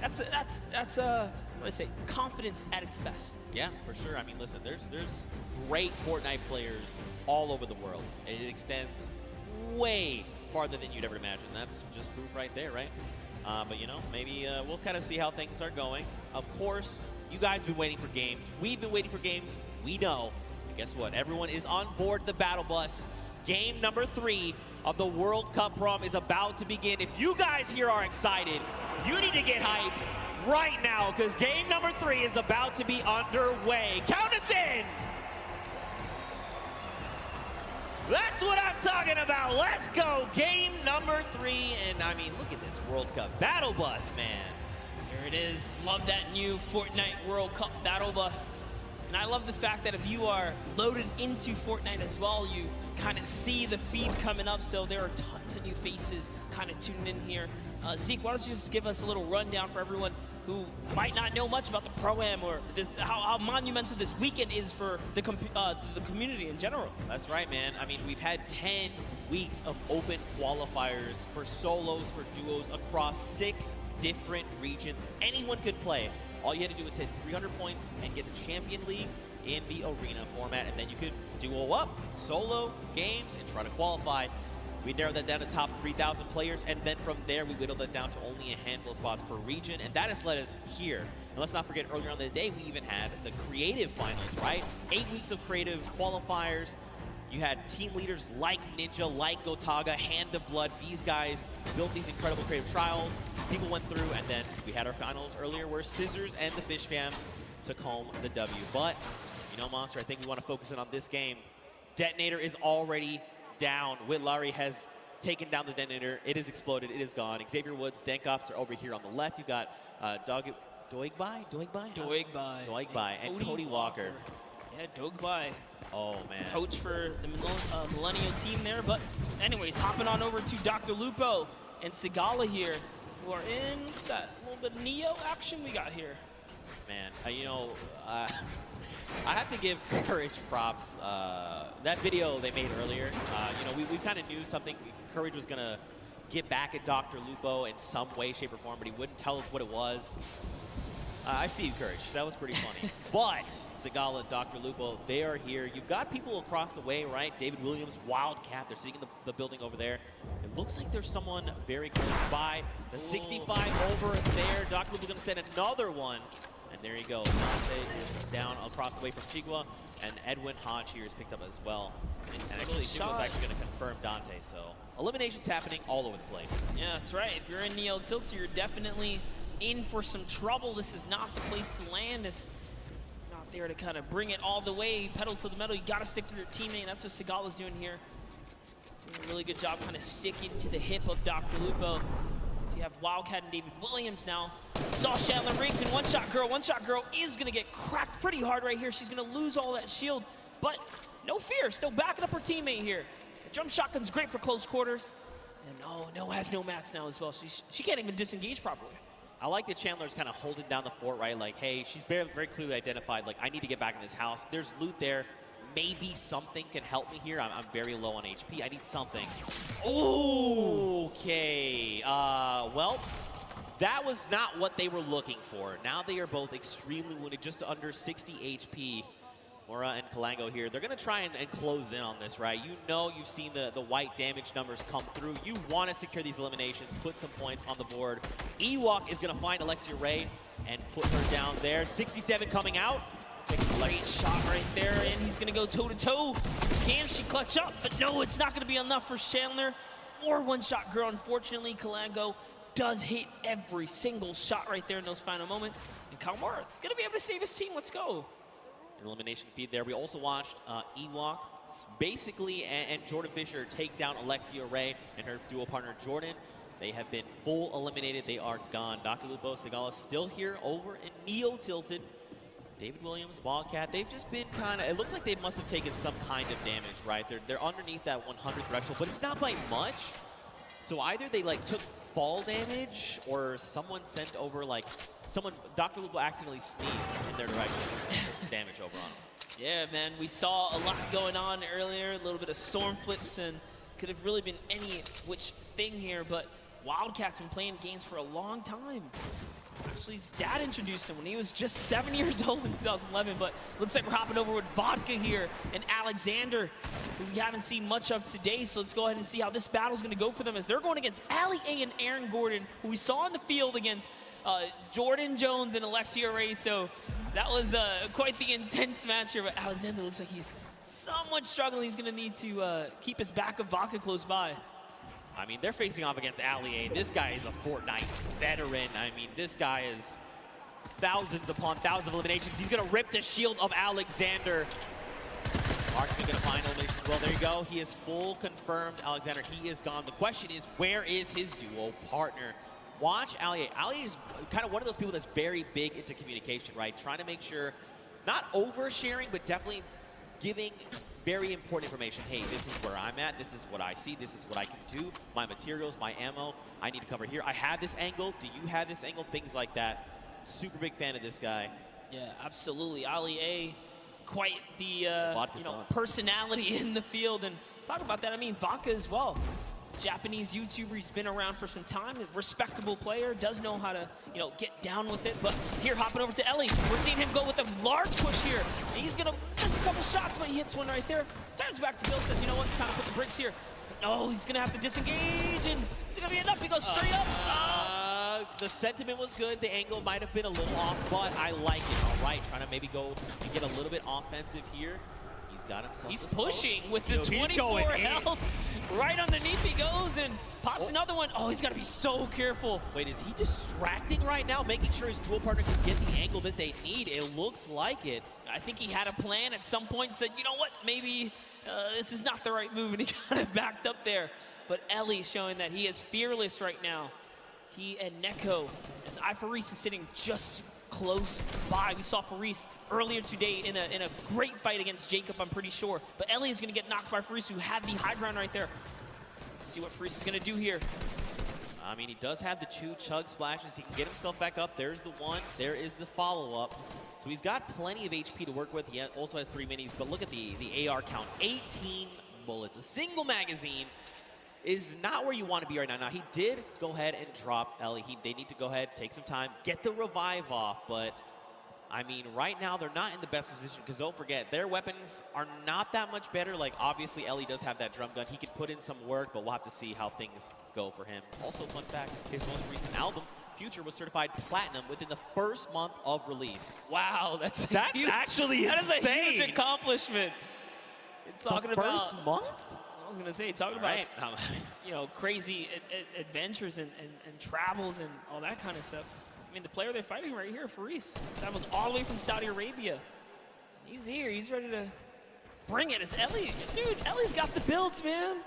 That's what do I say, confidence at its best. Yeah, for sure. I mean, listen, there's great Fortnite players all over the world. It extends way farther than you'd ever imagine. That's just proof right there, right? But you know, maybe we'll kind of see how things are going. Of course, you guys have been waiting for games. We've been waiting for games. We know. And guess what? Everyone is on board the battle bus. Game number 3 of the World Cup Prom is about to begin. If you guys here are excited, you need to get hyped right now, because game number 3 is about to be underway. Count us in! That's what I'm talking about. Let's go. Game number 3. And I mean, look at this World Cup battle bus, man. There it is. Love that new Fortnite World Cup battle bus. And I love the fact that if you are loaded into Fortnite as well, you kind of see the feed coming up. So there are tons of new faces kind of tuning in here. Zeke, why don't you just give us a little rundown for everyone who might not know much about the Pro-Am or how monumental this weekend is for the community in general. That's right, man. I mean, we've had 10 weeks of open qualifiers for solos, for duos across 6 different regions. Anyone could play. All you had to do was hit 300 points and get to Champion League in the arena format, and then you could duo up, solo games, and try to qualify. We narrowed that down to top 3,000 players, and then from there we whittled that down to only a handful of spots per region, and that has led us here. And let's not forget, earlier on in the day, we even had the creative finals, right? 8 weeks of creative qualifiers. You had team leaders like Ninja, like Gotaga, Hand of Blood. These guys built these incredible creative trials. People went through, and then we had our finals earlier where Scissors and the Fish Fam took home the W. But, you know, Monster, I think we want to focus in on this game. Detonator is already down. Whitlari has taken down the Detonator. It has exploded. It is gone. Xavier Woods, Dankops are over here on the left. You got Doigbai, and Cody Walker. Yeah, Doigbai. Oh, man. Coach for the Millennial team there. But anyways, hopping on over to Dr. Lupo and Sigala here, who are in, what's that, a little bit of Neo action we got here. Man, you know, I have to give Courage props. That video they made earlier, you know, we kind of knew something. Courage was going to get back at Dr. Lupo in some way, shape, or form, but he wouldn't tell us what it was. I see you, Courage. That was pretty funny. But Sigala, Dr. Lupo, they are here. You've got people across the way, right? David Williams, Wildcat. They're sitting in the building over there. It looks like there's someone very close by. The 65 over there. Dr. Lupo going to send another one. And there you go. Dante is down across the way from Chigua. And Edwin Hodge here is picked up as well. And actually, Chigua's actually going to confirm Dante. So eliminations happening all over the place. Yeah, that's right. If you're in Neo Tilted, you're definitely in for some trouble. This is not the place to land if you're not there to kind of bring it all the way, pedal to the metal. You got to stick with your teammate, and that's what Sigala's doing here. Doing a really good job kind of sticking to the hip of Dr. Lupo. So you have Wildcat and David Williams now. Saw Chandler Riggs and One Shot Girl. One Shot Girl is going to get cracked pretty hard right here. She's going to lose all that shield, but no fear, still backing up her teammate here. The jump shotgun's great for close quarters. And no has no mats now as well. She can't even disengage properly. I like that Chandler's kind of holding down the fort, right? Like, hey, she's very, very clearly identified, like, I need to get back in this house. There's loot there. Maybe something can help me here. I'm very low on HP. I need something. Okay. Well, that was not what they were looking for. Now they are both extremely wounded, just under 60 HP. Mora and Kalango here. They're going to try and close in on this, right? You know, you've seen the white damage numbers come through. You want to secure these eliminations, put some points on the board. Ewok is going to find Alexia Ray and put her down there. 67 coming out. Take a great shot right there, and he's going to go toe-to-toe. Can she clutch up? But no, it's not going to be enough for Chandler. Or One Shot Girl. Unfortunately, Kalango does hit every single shot right there in those final moments. And Kalmar is going to be able to save his team. Let's go. Elimination feed there. We also watched Ewok basically and Jordan Fisher take down Alexia Ray and her duo partner Jordan. They have been full eliminated. They are gone. Dr. Lupo, Sigala still here over in Neo Tilted. David Williams, Wildcat, they've just been kind of, it looks like they must have taken some kind of damage, right? They're underneath that 100 threshold, but it's not by much. So either they like took fall damage or someone sent over like, Dr. Lupo accidentally sneezed in their direction and put some damage over on them. Yeah, man, we saw a lot going on earlier, a little bit of storm flips, and could have really been any which thing here, but Wildcat's been playing games for a long time. Actually, his dad introduced him when he was just 7 years old in 2011, but looks like we're hopping over with Vodka here and Alexander, who we haven't seen much of today, so let's go ahead and see how this battle's going to go for them as they're going against Ali A and Aaron Gordon, who we saw in the field against Jordan Jones and Alexia Ray, so that was quite the intense match here, but Alexander looks like he's somewhat struggling. He's going to need to keep his back of Vodka close by. I mean, they're facing off against Ali A. This guy is a Fortnite veteran. I mean, this guy is thousands upon thousands of eliminations. He's going to rip the shield of Alexander. Marksman going to find elimination as well. There you go. He is full confirmed. Alexander, he is gone. The question is, where is his duo partner? Watch Ali A. Ali is kind of one of those people that's very big into communication, right? Trying to make sure, not oversharing, but definitely giving very important information. Hey, this is where I'm at. This is what I see. This is what I can do. My materials, my ammo, I need to cover here. I have this angle. Do you have this angle? Things like that. Super big fan of this guy. Yeah, absolutely. Ali A, quite the personality in the field. And talk about that, I mean, Vodka as well. Japanese YouTuber, he's been around for some time, a respectable player, does know how to, get down with it. But here, hopping over to Ellie, we're seeing him go with a large push here. He's gonna miss a couple shots, but he hits one right there. Turns back to Bill, says, you know what, time to put the bricks here. But no, he's gonna have to disengage, and it's gonna be enough. He goes straight up. The sentiment was good. The angle might have been a little off, but I like it. All right, trying to maybe go and get a little bit offensive here. He's got himself. He's pushing with the 24 health. Right underneath he goes and pops another one. Oh, he's got to be so careful. Wait, is he distracting right now, making sure his dual partner can get the angle that they need? It looks like it. I think he had a plan at some point, said, you know what, maybe this is not the right move, and he kind of backed up there. But Ellie showing that he is fearless right now. He and Neko, as Ifaris is sitting just close by. We saw Faris earlier today in a great fight against Jacob, I'm pretty sure. But Ellie is going to get knocked by Faris, who had the high ground right there. Let's see what Faris is going to do here. I mean, he does have the 2 chug splashes. He can get himself back up. There's the one. There is the follow-up. So he's got plenty of HP to work with. He also has 3 minis. But look at the AR count. 18 bullets. A single magazine. is not where you want to be right now. Now, he did go ahead and drop Ellie. They need to go ahead, take some time, get the revive off, but I mean, right now, they're not in the best position because don't forget, their weapons are not that much better. Like, obviously, Ellie does have that drum gun. He could put in some work, but we'll have to see how things go for him. Also, fun fact, his most recent album, Future, was certified platinum within the first month of release. Wow, that's huge, actually that insane. is a huge accomplishment. You're talking the first month? I was gonna say, talking about you know, crazy adventures and travels and all that kind of stuff. I mean, the player they're fighting right here, Faris, traveled all the way from Saudi Arabia. He's here. He's ready to bring it. It's Ellie. Dude, Ellie's got the builds, man.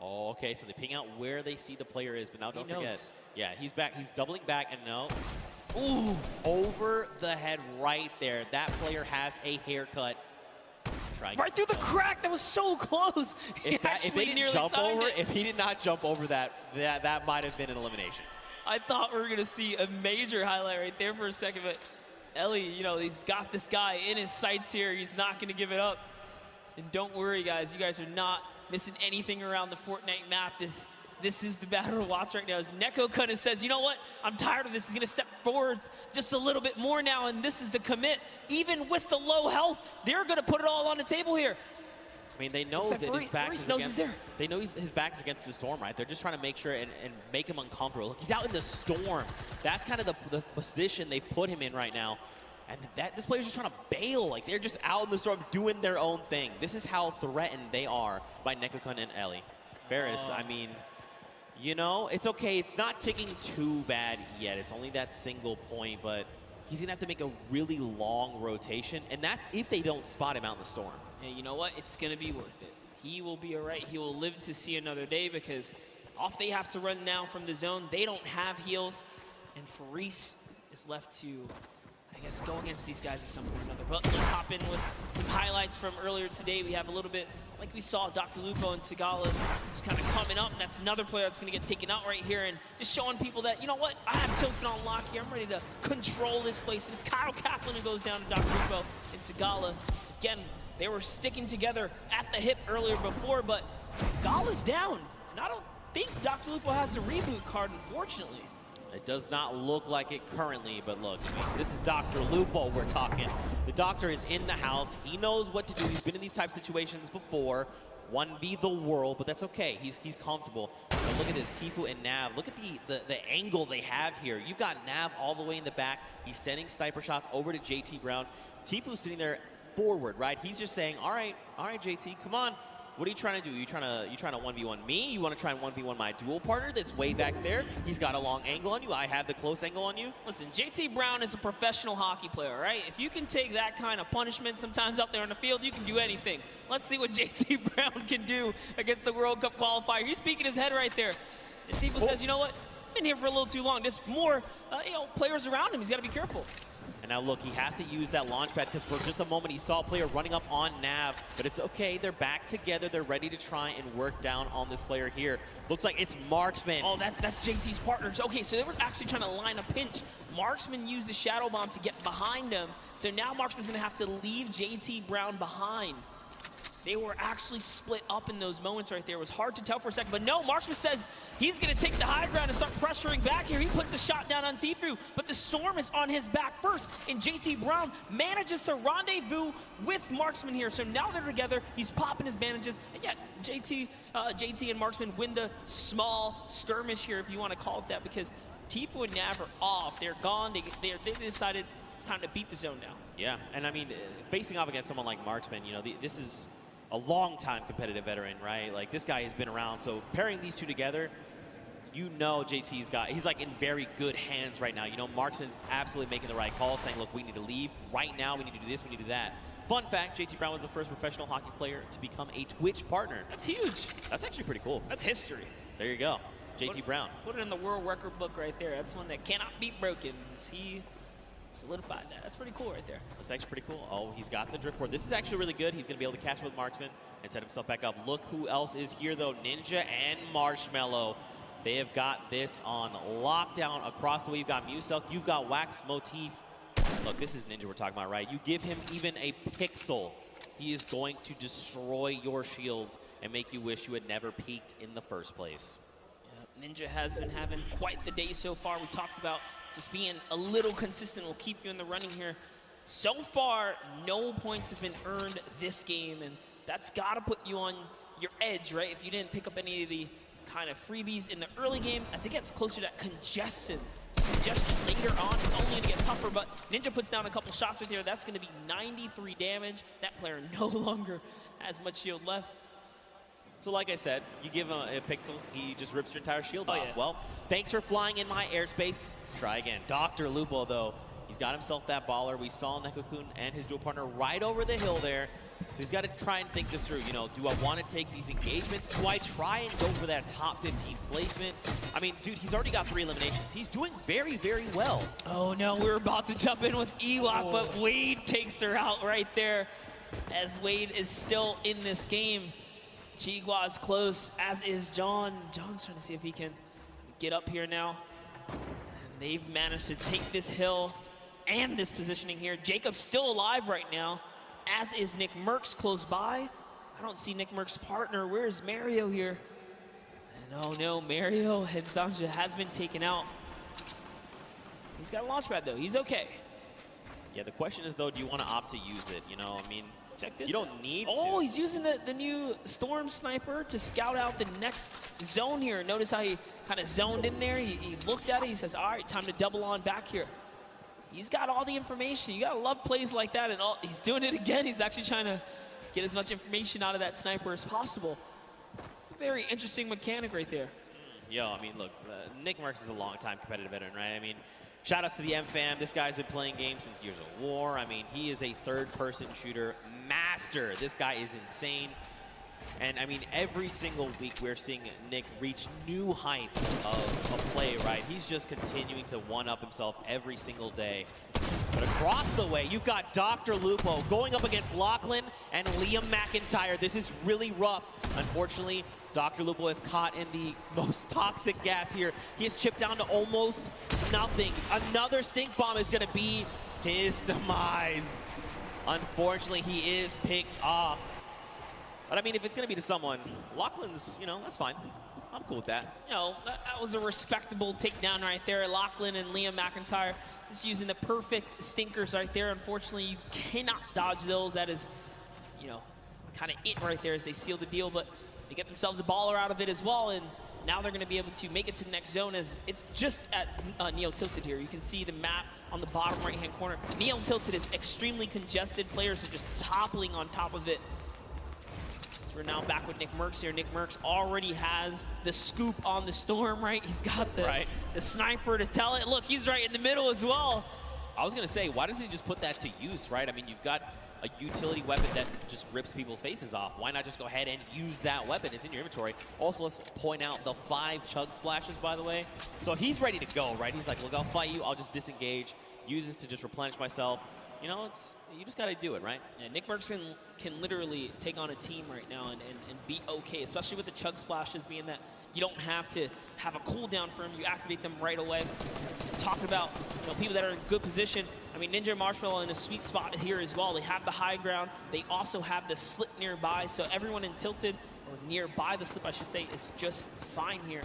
Oh, okay, so they ping out where they see the player is, but now don't forget. knows. Yeah, he's back. He's doubling back, and no. Ooh, over the head right there. That player has a haircut. Right through the crack. That was so close. If they didn't jump over, if he did not jump over that might have been an elimination. I thought we were going to see a major highlight right there for a second, but Ellie, you know, he's got this guy in his sights here. He's not going to give it up. And don't worry, guys. You guys are not missing anything around the Fortnite map. This is the battle to watch right now. As Neko kind of says, you know what? I'm tired of this. He's going to step forward just a little bit more now, and this is the commit. Even with the low health, they're going to put it all on the table here. I mean, they know that his back is against. They know his back's against the storm, right? They're just trying to make sure and make him uncomfortable. Look, he's out in the storm. That's kind of the position they put him in right now. And this player's just trying to bail. Like, they're just out in the storm doing their own thing. This is how threatened they are by Nekokun and Ellie. Faris, I mean, you know, it's okay. It's not ticking too bad yet. It's only that single point, but he's going to have to make a really long rotation, and that's if they don't spot him out in the storm. And you know what? It's going to be worth it. He will be all right. He will live to see another day because off they have to run now from the zone. They don't have heals, and Faris is left to, I guess, go against these guys at some point or another. But let's hop in with some highlights from earlier today. We have a little bit, like we saw, Dr. Lupo and Sigala just kind of coming up. That's another player that's going to get taken out right here and just showing people that, you know what, I have Tilted on lock here. I'm ready to control this place. It's Kyle Kaplan who goes down to Dr. Lupo and Sigala. Again, they were sticking together at the hip earlier before, but Sigala's down. And I don't think Dr. Lupo has the reboot card, unfortunately. It does not look like it currently, but look, this is Dr. Lupo we're talking. The doctor is in the house. He knows what to do. He's been in these type of situations before. 1v the world, but that's okay. He's comfortable. But look at this, Tfue and Nav. Look at the angle they have here. You've got Nav all the way in the back. He's sending sniper shots over to JT Brown. Tfue's sitting there forward, right? He's just saying, all right, JT, come on. What are you trying to do? You trying to 1v1 me? You want to try and 1v1 my dual partner that's way back there? He's got a long angle on you. I have the close angle on you. Listen, JT Brown is a professional hockey player, right? If you can take that kind of punishment sometimes out there on the field, you can do anything. Let's see what JT Brown can do against the World Cup qualifier. He's speaking his head right there. And Tfue says, you know what? I've been here for a little too long. There's more players around him. He's got to be careful. And now look, he has to use that launch pad because for just a moment he saw a player running up on Nav, but it's okay. They're back together. They're ready to try and work down on this player here. Looks like it's Marksman. Oh, that's JT's partners. Okay, so they were actually trying to line a pinch. Marksman used the Shadow Bomb to get behind him, so now Marksman's going to have to leave JT Brown behind. They were actually split up in those moments right there. It was hard to tell for a second, but no, Marksman says he's going to take the high ground and start pressuring back here. He puts a shot down on Tfue, but the Storm is on his back first, and JT Brown manages to rendezvous with Marksman here. So now they're together. He's popping his bandages, and yet JT and Marksman win the small skirmish here, if you want to call it that, because Tfue and Nav are off. They're gone. They decided it's time to beat the zone now. Yeah, and I mean, facing off against someone like Marksman, you know, this is a long-time competitive veteran, right? Like, this guy has been around, so pairing these two together, you know he's like in very good hands right now. You know, Marksman's absolutely making the right call, saying, look, we need to leave right now, we need to do this, we need to do that. Fun fact, JT Brown was the first professional hockey player to become a Twitch partner. That's huge. That's actually pretty cool. That's history. There you go, JT Brown. Put it in the world record book right there. That's one that cannot be broken. He solidified that. That's pretty cool right there. That's actually pretty cool. Oh, he's got the driftboard. This is actually really good. He's going to be able to catch up with Marksman and set himself back up. Look who else is here, though. Ninja and Marshmallow. They have got this on lockdown across the way. You've got Muselk. You've got Wax Motif. Look, this is Ninja we're talking about, right? You give him even a pixel, he is going to destroy your shields and make you wish you had never peaked in the first place. Ninja has been having quite the day so far. We talked about just being a little consistent will keep you in the running here. So far, no points have been earned this game, and that's got to put you on your edge, right? If you didn't pick up any of the kind of freebies in the early game, as it gets closer to that congestion later on, it's only going to get tougher, but Ninja puts down a couple shots right there. That's going to be 93 damage. That player no longer has much shield left. So like I said, you give him a pixel, he just rips your entire shield off. Yeah. Well, thanks for flying in my airspace. Try again. Dr. Lupo, though, he's got himself that baller. We saw Nekokun and his dual partner right over the hill there. So he's got to try and think this through. You know, do I want to take these engagements? Do I try and go for that top 15 placement? I mean, dude, he's already got 3 eliminations. He's doing very, very well. Oh no, we were about to jump in with Ewok, but Wade takes her out right there as Wade is still in this game. Chigua is close, as is John. John's trying to see if he can get up here now. And they've managed to take this hill and this positioning here. Jacob's still alive right now, as is Nick Merckx close by. I don't see Nick Merckx's partner. Where's Mario here? And oh no, Mario and Zanja has been taken out. He's got a launch pad though, he's okay. Yeah, the question is though, do you want to opt to use it? You know, I mean, check this. You don't need to. Oh, he's using the new Storm Sniper to scout out the next zone here. Notice how he kind of zoned in there. He looked at it, he says, all right, time to double on back here. He's got all the information. You gotta love plays like that, and he's doing it again. He's actually trying to get as much information out of that sniper as possible. Very interesting mechanic right there. Yo, I mean, look, Nick Merckx is a long-time competitive veteran, right? I mean, shout outs to the M-Fam. This guy's been playing games since Gears of War. I mean, he is a third-person shooter master. This guy is insane. And, I mean, every single week we're seeing Nick reach new heights of play, right? He's just continuing to one-up himself every single day. But across the way, you've got Dr. Lupo going up against Lachlan and Liam McIntyre. This is really rough. Unfortunately, Dr. Lupo is caught in the most toxic gas here. He is chipped down to almost nothing. Another stink bomb is going to be his demise. Unfortunately, he is picked off. But I mean, if it's going to be to someone, Lachlan's, you know, that's fine. I'm cool with that. You know, that was a respectable takedown right there. Lachlan and Liam McIntyre just using the perfect stinkers right there. Unfortunately, you cannot dodge those. That is, you know, kind of it right there as they seal the deal. But they get themselves a baller out of it as well. And now they're going to be able to make it to the next zone as it's just at Neo Tilted here. You can see the map on the bottom right-hand corner. Neo Tilted is extremely congested. Players are just toppling on top of it. So we're now back with Nick Merckx here. Nick Merckx already has the scoop on the Storm, right? He's got the sniper to tell it. Look, he's right in the middle as well. I was going to say, why doesn't he just put that to use, right? I mean, you've got a utility weapon that just rips people's faces off. Why not just go ahead and use that weapon? It's in your inventory. Also, let's point out the 5 chug splashes, by the way. So he's ready to go, right? He's like, look, I'll fight you. I'll just disengage. Use this to just replenish myself. You know, you just got to do it, right? Yeah, Nick Merckx can literally take on a team right now and be okay, especially with the chug splashes being that you don't have to have a cooldown for them. You activate them right away. Talking about, you know, people that are in good position. I mean, Ninja and Marshmallow in a sweet spot here as well. They have the high ground. They also have the slip nearby. So everyone in Tilted, or nearby the slip, I should say, is just fine here.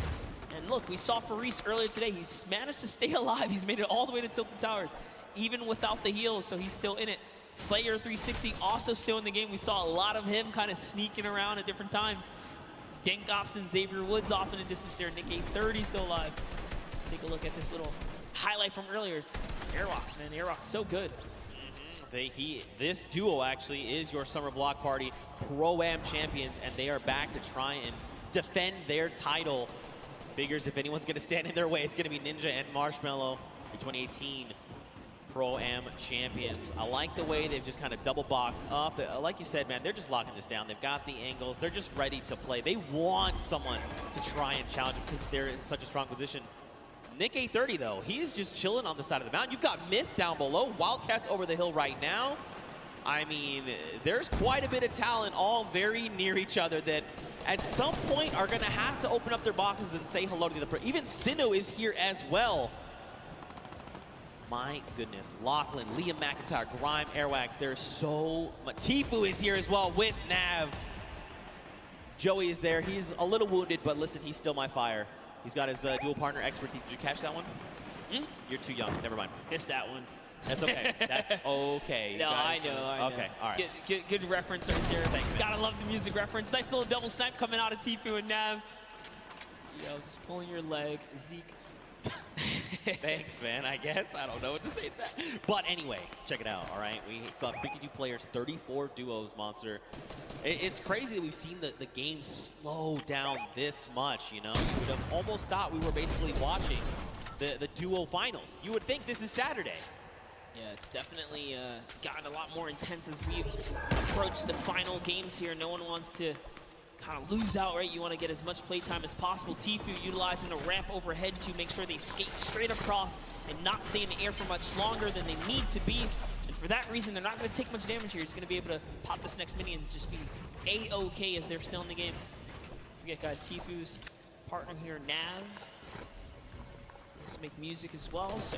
And look, we saw Faris earlier today. He's managed to stay alive. He's made it all the way to Tilted Towers, even without the heals, so he's still in it. Slayer 360 also still in the game. We saw a lot of him kind of sneaking around at different times. Dank Ops and Xavier Woods off in the distance there. Nick A30 still alive. Let's take a look at this little highlight from earlier. It's Airrocks, man. Airrocks so good. This duo actually is your Summer Block Party Pro Am champions, and they are back to try and defend their title. Figures if anyone's going to stand in their way, it's going to be Ninja and Marshmallow, the 2018 Pro Am champions. I like the way they've just kind of double boxed up. Like you said, man, they're just locking this down. They've got the angles. They're just ready to play. They want someone to try and challenge them because they're in such a strong position. Nick A30, though, he's just chilling on the side of the mountain. You've got Myth down below. Wildcats over the hill right now. I mean, there's quite a bit of talent all very near each other that at some point are going to have to open up their boxes and say hello to the pro. Even Sinnoh is here as well. My goodness. Lachlan, Liam McIntyre, Grime, Airwax. There's so much. Tifu is here as well with Nav. Joey is there. He's a little wounded, but listen, he's still my fire. He's got his dual partner expert. Did you catch that one? You're too young. Never mind. Missed that one. That's okay. That's okay. No, guys. I know. Okay, all right. Good reference right there. Thanks, man. Gotta love the music reference. Nice little double snipe coming out of Tifu and Nav. Just pulling your leg. Zeke. Thanks, man, I guess. I don't know what to say to that. But anyway, check it out, all right? We saw 52 players, 34 duos, Monster. It's crazy that we've seen the game slow down this much, you know? You would have almost thought we were basically watching the duo finals. You would think this is Saturday. Yeah, it's definitely gotten a lot more intense as we've approached the final games here. No one wants to kind of lose out, right? You want to get as much playtime as possible. Tifu utilizing a ramp overhead to make sure they skate straight across and not stay in the air for much longer than they need to be. And for that reason, they're not going to take much damage here. He's going to be able to pop this next minion and just be A-OK as they're still in the game. Don't forget, guys, Tifu's partner here, Nav. Let's make music as well, so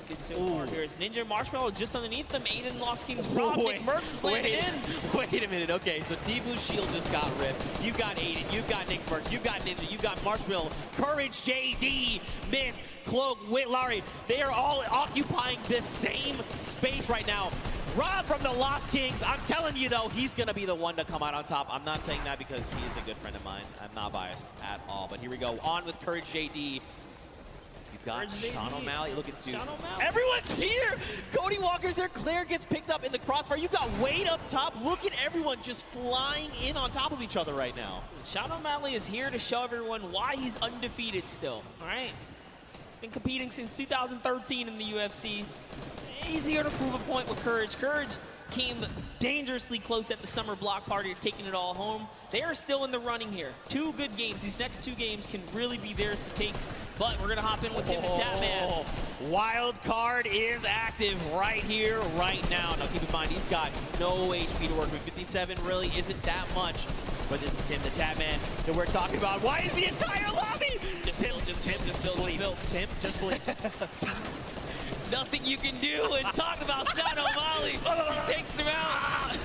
good so far here. It's Ninja Marshmallow just underneath them. Aiden Lost King's Rob. Nick Merckx is landing in. Wait a minute. Okay, so Tifu's shield just got ripped. You've got Aiden. You've got Nick Merckx. You've got Ninja. You've got Marshmallow. Courage, JD, Myth, Cloak, Whitlari. They are all occupying this same space right now. Rob from the Lost Kings. I'm telling you, though, he's going to be the one to come out on top. I'm not saying that because he is a good friend of mine. I'm not biased at all. But here we go. On with Courage, JD. Got Sean O'Malley. Look at dude. Everyone's here. Cody Walker's there. Claire gets picked up in the crossfire. You got Wade up top. Look at everyone just flying in on top of each other right now. Sean O'Malley is here to show everyone why he's undefeated still. All right. He's been competing since 2013 in the UFC. He's here to prove a point with Courage. Courage came dangerously close at the summer block party, taking it all home. They are still in the running here. 2 good games. These next 2 games can really be theirs to take. But we're going to hop in with Tim the Tatman. Wild card is active right here, right now. Now, keep in mind, he's got no HP to work with. 57 really isn't that much. But this is Tim the Tatman that we're talking about. Why is the entire lobby? Just bleep. Tim, just bleep. Nothing you can do and talk about Sean O'Malley. He takes him out.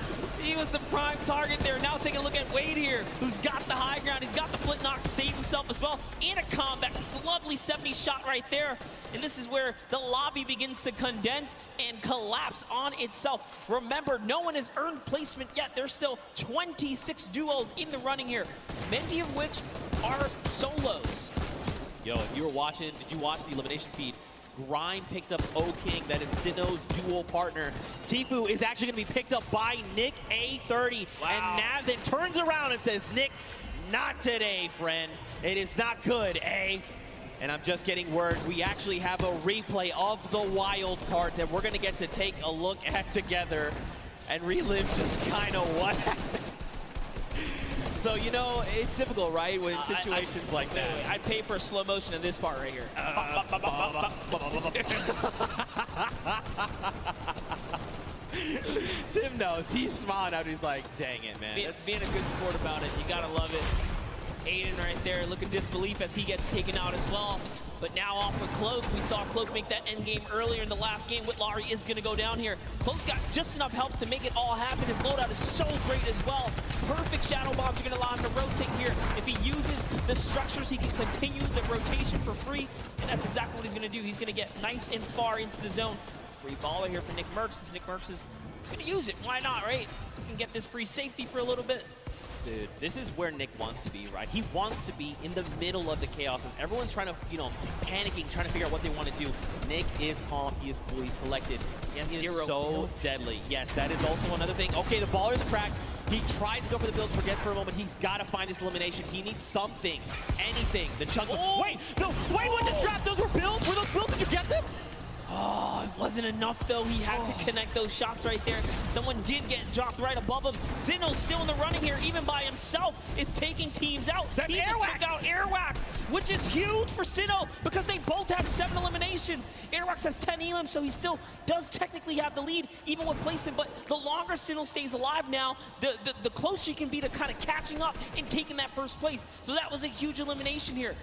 He was the prime target there. Now take a look at Wade here, who's got the high ground. He's got the flint knock to save himself as well. In a combat. It's a lovely 70 shot right there. And this is where the lobby begins to condense and collapse on itself. Remember, no one has earned placement yet. There's still 26 duos in the running here, many of which are solos. Yo, if you were watching, did you watch the elimination feed? Grime picked up O-King, that is Sinnoh's dual partner. Tifu is actually going to be picked up by Nick A30. Wow. And Nav then turns around and says, Nick, not today, friend. It is not good, eh? And I'm just getting word. We actually have a replay of the wild card that we're going to get to take a look at together and relive just kind of what happened. So, you know, it's difficult, right, when situations like that. I'd pay for a slow motion in this part right here. Tim knows. He's smiling out. He's like, dang it, man. Being a good sport about it. You got to love it. Aiden right there, look at disbelief as he gets taken out as well. But now off with Cloak. We saw Cloak make that end game earlier in the last game. Whitlari is going to go down here. Cloak's got just enough help to make it all happen. His loadout is so great as well. Perfect shadow bombs are going to allow him to rotate here. If he uses the structures, he can continue the rotation for free. And that's exactly what he's going to do. He's going to get nice and far into the zone. Free baller here for Nick Merckx. As Nick Merckx is going to use it. Why not, right? He can get this free safety for a little bit. Dude, this is where Nick wants to be, right? He wants to be in the middle of the chaos. And everyone's trying to, you know, panicking, trying to figure out what they want to do. Nick is calm. He is cool. He's collected. He is so deadly. Yes, that is also another thing. Okay, the baller is cracked. He tries to go for the builds, forgets for a moment. He's got to find his elimination. He needs something, anything. The chunk. Wait, what the strap? Those were builds? Were those builds? Did you get them? Oh, it wasn't enough, though. He had to connect those shots right there. Someone did get dropped right above him. Sinnoh's still in the running here, even by himself, is taking teams out. That's he just took out Airwax, which is huge for Sinnoh because they both have 7 eliminations. Airwax has 10 elims, so he still does technically have the lead, even with placement. But the longer Sinnoh stays alive now, the closer he can be to kind of catching up and taking that first place. So that was a huge elimination here.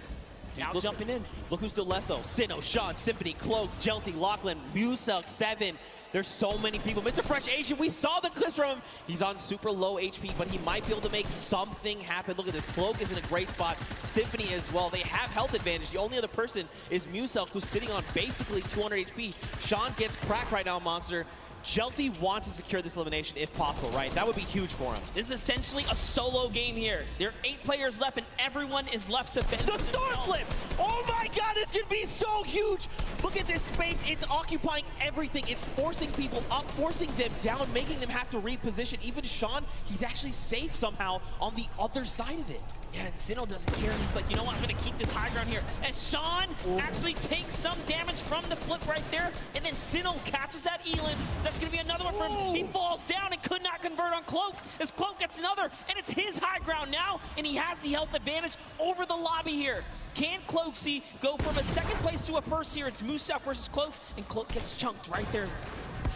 Now look, jumping in. Look who's still left, though. Sinnoh, Sean, Symphony, Cloak, Jelty, Lachlan, Muselk, 7. There's so many people. Mr. Fresh Asian, we saw the clips from him. He's on super low HP, but he might be able to make something happen. Look at this. Cloak is in a great spot. Symphony as well. They have health advantage. The only other person is Muselk, who's sitting on basically 200 HP. Sean gets cracked right now, Monster. Jelty wants to secure this elimination if possible, right? That would be huge for him. This is essentially a solo game here. There are 8 players left, and everyone is left to fend. The star flip! Oh my god, this could be so huge! Look at this space. It's occupying everything. It's forcing people up, forcing them down, making them have to reposition. Even Sean, he's actually safe somehow on the other side of it. Yeah, and Sinnoh doesn't care. He's like, you know what, I'm going to keep this high ground here. As Sean actually takes some damage from the flip right there, and then Sinnoh catches that Elim. That's going to be another one for him. He falls down and could not convert on Cloak, as Cloak gets another, and it's his high ground now, and he has the health advantage over the lobby here. Can Cloaksy go from a second place to a first here? It's Muselk versus Cloak, and Cloak gets chunked right there.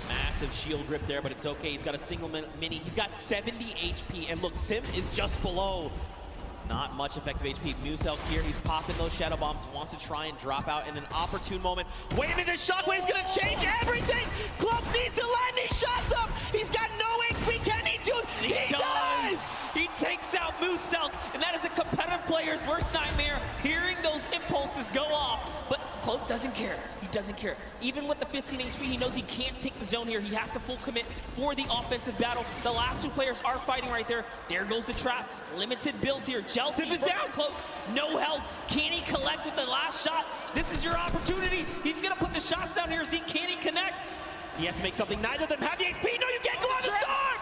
Massive shield rip there, but it's okay. He's got a single mini. He's got 70 HP, and look, Sim is just below. Not much effective HP. Muselk here, he's popping those shadow bombs, wants to try and drop out in an opportune moment. Wait a minute, this shockwave's gonna change everything! Cloak needs to line these shots up! He's got no HP, can he do it? He does! He takes out Muselk, and that is a competitive player's worst nightmare, hearing those impulses go off. But Cloak doesn't care. He doesn't care. Even with the 15 HP, he knows he can't take the zone here. He has to full commit for the offensive battle. The last 2 players are fighting right there. There goes the trap. Limited builds here. Jelty versus Cloak. No health. Can he collect with the last shot? This is your opportunity. He's going to put the shots down here. Can he connect? He has to make something. Neither of them have the HP. No, you can't go on the storm!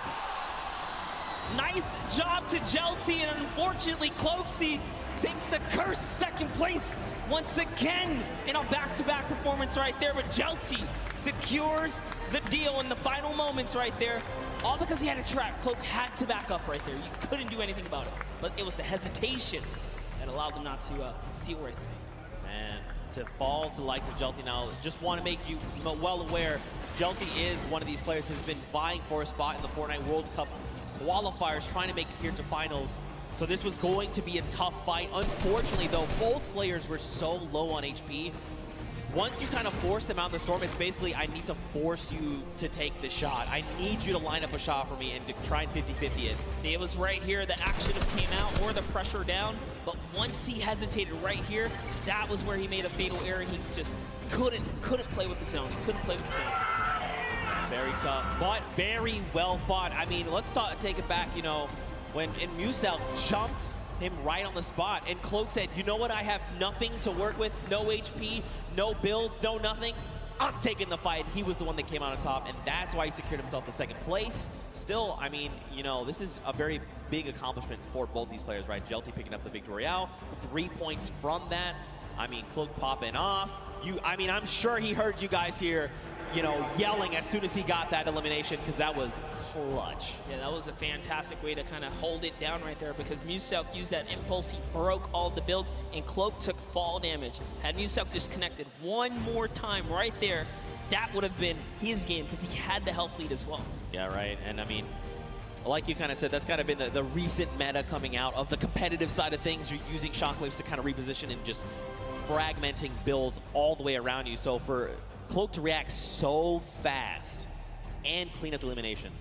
Nice job to Jelty, and unfortunately, Cloaksy takes the cursed second place once again in a back-to-back performance right there. But Jelty secures the deal in the final moments right there. All because he had a trap. Cloak had to back up right there. You couldn't do anything about it. But it was the hesitation that allowed them not to seal right there. Man, to fall to the likes of Jelty now, just want to make you well aware, Jelty is one of these players who's been vying for a spot in the Fortnite World Cup qualifiers, trying to make it here to finals. So this was going to be a tough fight. Unfortunately, though, both players were so low on HP. Once you kind of force them out in the storm, it's basically, I need to force you to take the shot. I need you to line up a shot for me and to try and 50-50 it. See, it was right here. The action came out or the pressure down. But once he hesitated right here, that was where he made a fatal error. He just couldn't play with the zone. Couldn't play with the zone. Very tough, but very well fought. I mean, let's take it back, you know, when Muselk jumped him right on the spot, and Cloak said, you know what, I have nothing to work with, no HP, no builds, no nothing. I'm taking the fight. He was the one that came out on top, and that's why he secured himself the second place. Still, I mean, you know, this is a very big accomplishment for both these players, right? Jelty picking up the Victory Royale, 3 points from that. I mean, Cloak popping off. I mean, I'm sure he heard you guys here, you know, yelling as soon as he got that elimination, because that was clutch. Yeah, that was a fantastic way to kind of hold it down right there, because Muselk used that impulse. He broke all the builds, and Cloak took fall damage. Had Muselk just connected one more time right there, that would have been his game, because he had the health lead as well. Yeah, right. And I mean, like you kind of said, that's kind of been the recent meta coming out of the competitive side of things. You're using shockwaves to kind of reposition and just fragmenting builds all the way around you. So for Cloak to react so fast and clean up the elimination,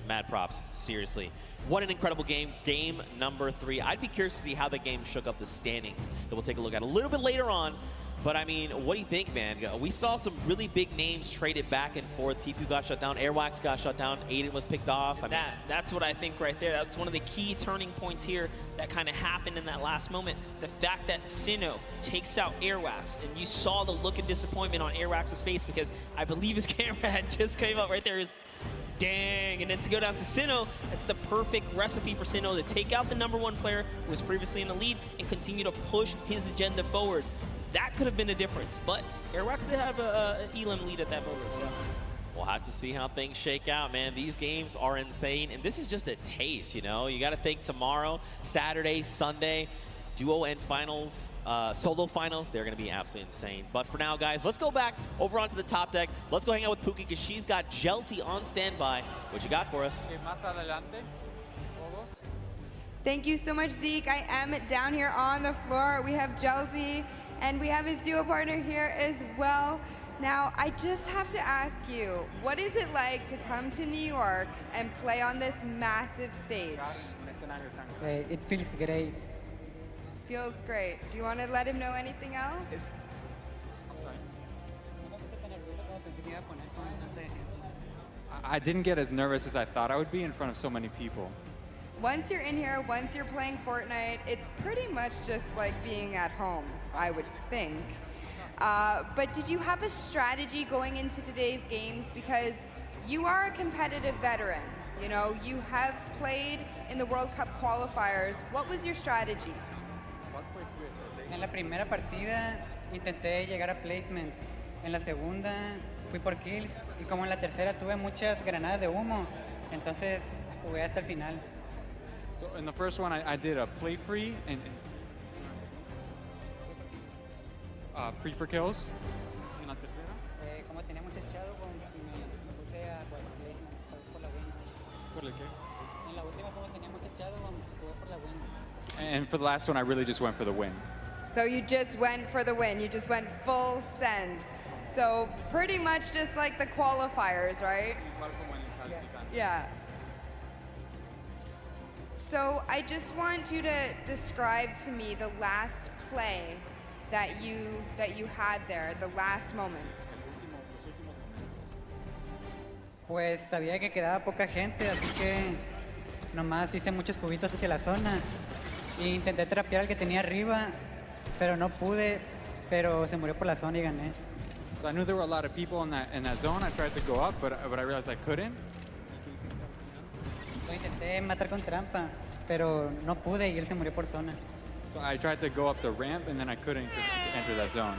mad props, seriously. What an incredible game. Game number 3. I'd be curious to see how the game shook up the standings that we'll take a look at a little bit later on. But I mean, what do you think, man? We saw some really big names traded back and forth. Tfue got shut down, Airwax got shut down, Aiden was picked off. I mean, that's what I think right there. That's one of the key turning points here that kind of happened in that last moment. The fact that Sinnoh takes out Airwax, and you saw the look of disappointment on Airwax's face, because I believe his camera had just came up right there. Is dang, and then to go down to Sinnoh, that's the perfect recipe for Sinnoh to take out the #1 player who was previously in the lead and continue to push his agenda forwards. That could have been a difference, but Airwax did have an Elim lead at that moment, so. We'll have to see how things shake out, man. These games are insane, and this is just a taste, you know? You got to think tomorrow, Saturday, Sunday, duo and finals, solo finals, they're going to be absolutely insane. But for now, guys, let's go back over onto the top deck. Let's go hang out with Pookie, because she's got Jelty on standby. What you got for us? Thank you so much, Zeke. I am down here on the floor. We have Jelty And we have his duo partner here as well. Now, I just have to ask you, what is it like to come to New York and play on this massive stage? It feels great. Feels great. Do you want to let him know anything else? I'm sorry. I didn't get as nervous as I thought I would be in front of so many people. Once you're in here, once you're playing Fortnite, it's pretty much just like being at home, I would think. But did you have a strategy going into today's games? Because you are a competitive veteran. You know, you have played in the World Cup qualifiers. What was your strategy? En la primera partida intenté llegar a placement. En la segunda fui por kills. Y como en la tercera tuve muchas granadas de humo, entonces jugué hasta el final. So in the first one, I did a play free and free for kills. En la tercera. Como tenía mucho echado, me puse a jugar por placement, por la win. ¿Por el qué? En la última, como tenía mucho echado, jugué por la win. And for the last one, I really just went for the win. So you just went for the win. You just went full send. So pretty much just like the qualifiers, right? Yeah. So I just want you to describe to me the last play that you had there, the last moments. Pues sabía que quedaba poca gente, así que nomás hice muchos cubitos hacia la zona e intenté trapear al que tenía arriba, pero no pude, pero se murió por la zona y gané. So I knew there were a lot of people in that zone. I tried to go up, but I realized I couldn't. Lo intenté matar con trampa, pero no pude y él se murió por zona. So I tried to go up the ramp, and then I couldn't enter that zone.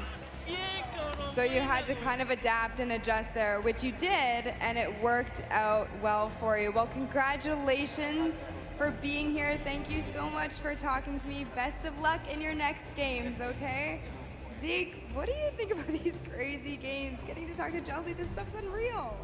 So you had to kind of adapt and adjust there, which you did, and it worked out well for you. Well, congratulations for being here. Thank you so much for talking to me. Best of luck in your next games, okay? Zeke, what do you think about these crazy games? Getting to talk to Jelty, this stuff's unreal.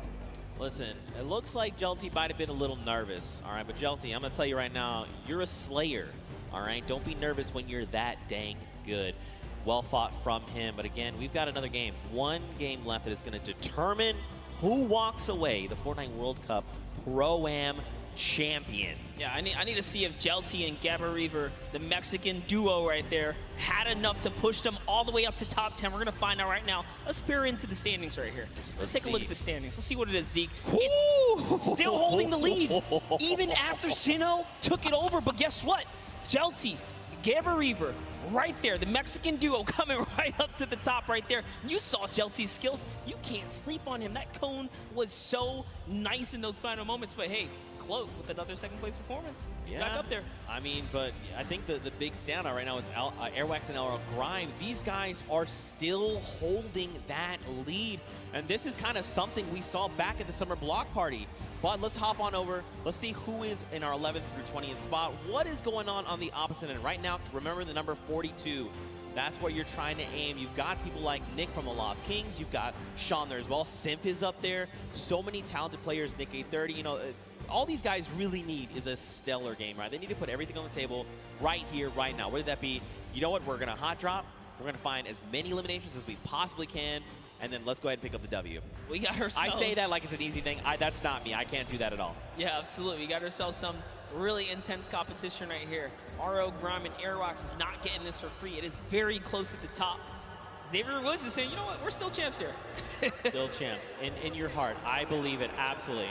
Listen, it looks like Jelty might have been a little nervous, all right? But Jelty, I'm going to tell you right now, you're a slayer, all right? Don't be nervous when you're that dang good. Well fought from him. But again, we've got another game. One game left that is going to determine who walks away the Fortnite World Cup Pro Am champion. Yeah, I need to see if Jelty and Gabba Reaver, the Mexican duo right there, had enough to push them all the way up to top 10. We're going to find out right now. Let's peer into the standings right here. Let's take a look at the standings. Let's see what it is, Zeke. It's still holding the lead, even after Sinnoh took it over. But guess what? Jelty, Gabba Reaver, right there, the Mexican duo coming right up to the top right there. You saw Jelty's skills. You can't sleep on him. That cone was so nice in those final moments. But hey, Cloak with another second place performance. He's back up there. I mean, but I think the big standout right now is Airwax and LR Grime. These guys are still holding that lead. And this is kind of something we saw back at the summer block party. But let's hop on over. Let's see who is in our 11th through 20th spot. What is going on the opposite end? Right now, remember the number 42. That's where you're trying to aim. You've got people like Nick from the Lost Kings. You've got Sean there as well. Simp is up there. So many talented players. Nick A30, you know, all these guys really need is a stellar game, right? They need to put everything on the table right here, right now. Whether that be, you know what, we're going to hot drop. We're going to find as many eliminations as we possibly can. And then let's go ahead and pick up the W. We got ourselves... I say that like it's an easy thing. That's not me. I can't do that at all. Yeah, absolutely. We got ourselves some really intense competition right here. RO, Grime, and Airwax is not getting this for free. It is very close at the top. Xavier Woods is saying, you know what, we're still champs here. Still champs. In your heart. I believe it. Absolutely.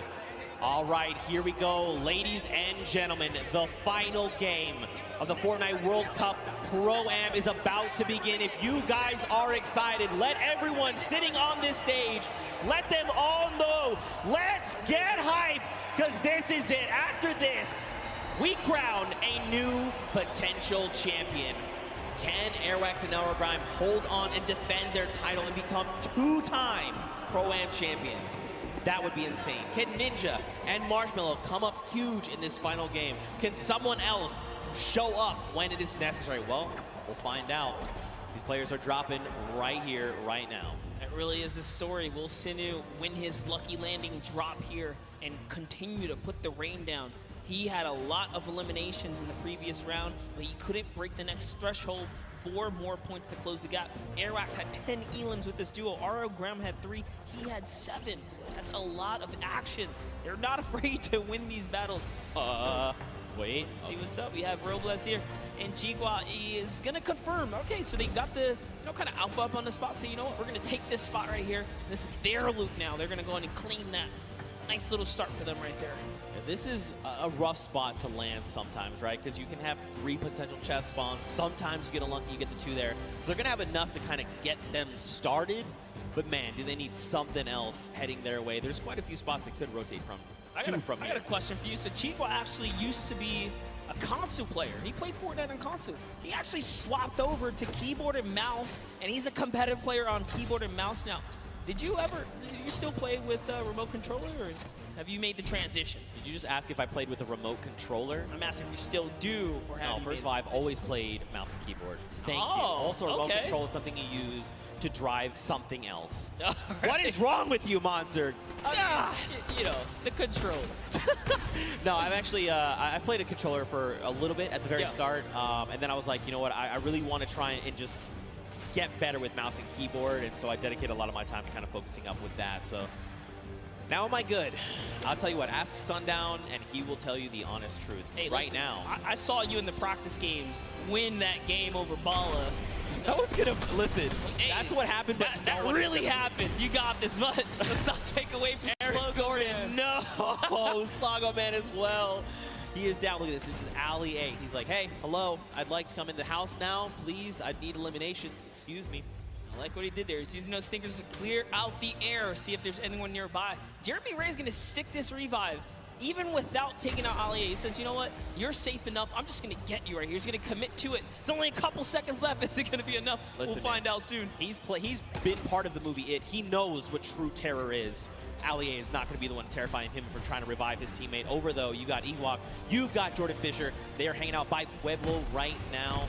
All right, here we go. Ladies and gentlemen, the final game of the Fortnite World Cup Pro-Am is about to begin. If you guys are excited, let everyone sitting on this stage, let them all know. Let's get hype, because this is it. After this, we crown a new potential champion. Can Airwax and LR Grime hold on and defend their title and become two-time Pro-Am champions? That would be insane. Can Ninja and Marshmallow come up huge in this final game? Can someone else show up when it is necessary? Well, we'll find out. These players are dropping right here, right now. That really is the story. Will Sinnoh win his lucky landing drop here and continue to put the rain down? He had a lot of eliminations in the previous round, but he couldn't break the next threshold 4 more points to close the gap. Airwax had 10 elims with this duo. RO Graham had 3. He had 7. That's a lot of action. They're not afraid to win these battles. Wait. See what's up. We have Robles here, and Chigua is gonna confirm. Okay, so they got the, kind of alpha up on the spot. So you know what? We're gonna take this spot right here. This is their loot now. They're gonna go in and claim that. Nice little start for them right there. Yeah, this is a rough spot to land sometimes, right? Because you can have 3 potential chest spawns. Sometimes you get unlucky, you get the 2 there. So they're gonna have enough to kind of get them started. But man, do they need something else heading their way? There's quite a few spots that could rotate from. I got a question for you. So Chico actually used to be a console player. He played Fortnite on console. He actually swapped over to keyboard and mouse, and he's a competitive player on keyboard and mouse now. Did you still play with a remote controller, or have you made the transition? Did you just ask if I played with a remote controller? I'm asking if you still do, or have No, first of all, I've always played mouse and keyboard. Thank you. Oh, Also, a remote okay. control is something you use to drive something else. All What right. is wrong with you, Monster? You know, the controller. No, I've actually I played a controller for a little bit at the very start, and then I was like, you know what, I really want to try and just get better with mouse and keyboard, and so I dedicate a lot of my time to kind of focusing up with that. So now am I good? I'll tell you what, ask Sundown, and he will tell you the honest truth. Hey, right listen, now. I saw you in the practice games win that game over Bala. No one's gonna listen. Hey, that's what happened. But that really happened. You got this, but let's not take away from Eric Gordon. No, Slago Man as well. He is down. Look at this. This is Ali A. He's like, hey, hello. I'd like to come in the house now, please. I need eliminations. Excuse me. I like what he did there. He's using those stinkers to clear out the air, see if there's anyone nearby. Jeremy Ray's going to stick this revive, even without taking out Ali A. He says, you know what? You're safe enough. I'm just going to get you right here. He's going to commit to it. There's only a couple seconds left. Is it going to be enough? Listen, we'll find out soon. He's been part of the movie It. He knows what true terror is. Ali A is not going to be the one terrifying him for trying to revive his teammate. Over, though, you got Ewok. You've got Jordan Fisher. They are hanging out by Pueblo right now.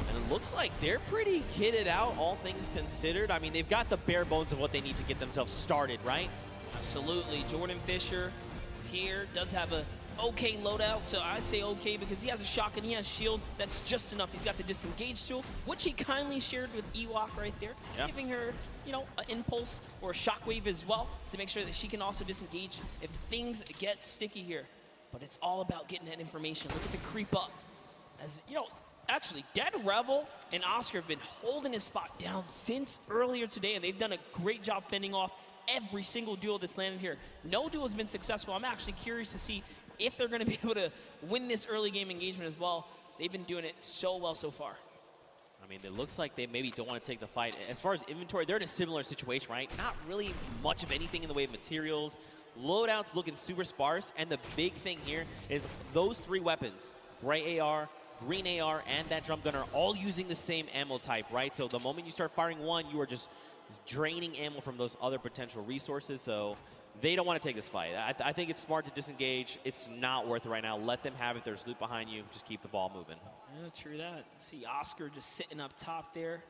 And it looks like they're pretty kitted out, all things considered. I mean, they've got the bare bones of what they need to get themselves started, right? Absolutely. Jordan Fisher here does have a okay loadout, so I say okay because he has a shotgun, he has shield. That's just enough. He's got the disengage tool, which he kindly shared with Ewok right there, giving her, an impulse or a shockwave as well to make sure that she can also disengage if things get sticky here. But it's all about getting that information. Look at the creep up. As actually, Dead Rebel and Oscar have been holding his spot down since earlier today, and they've done a great job fending off every single duel that's landed here. No duel has been successful. I'm actually curious to see if they're going to be able to win this early game engagement as well. They've been doing it so well so far. I mean, it looks like they maybe don't want to take the fight. As far as inventory, they're in a similar situation, right? Not really much of anything in the way of materials. Loadouts looking super sparse, and the big thing here is those 3 weapons, gray AR, green AR, and that drum gun are all using the same ammo type, right? So the moment you start firing one, you are just draining ammo from those other potential resources, so they don't want to take this fight. I think it's smart to disengage. It's not worth it right now. Let them have it. There's loot behind you. Just keep the ball moving. Yeah, true that. See Oscar just sitting up top there.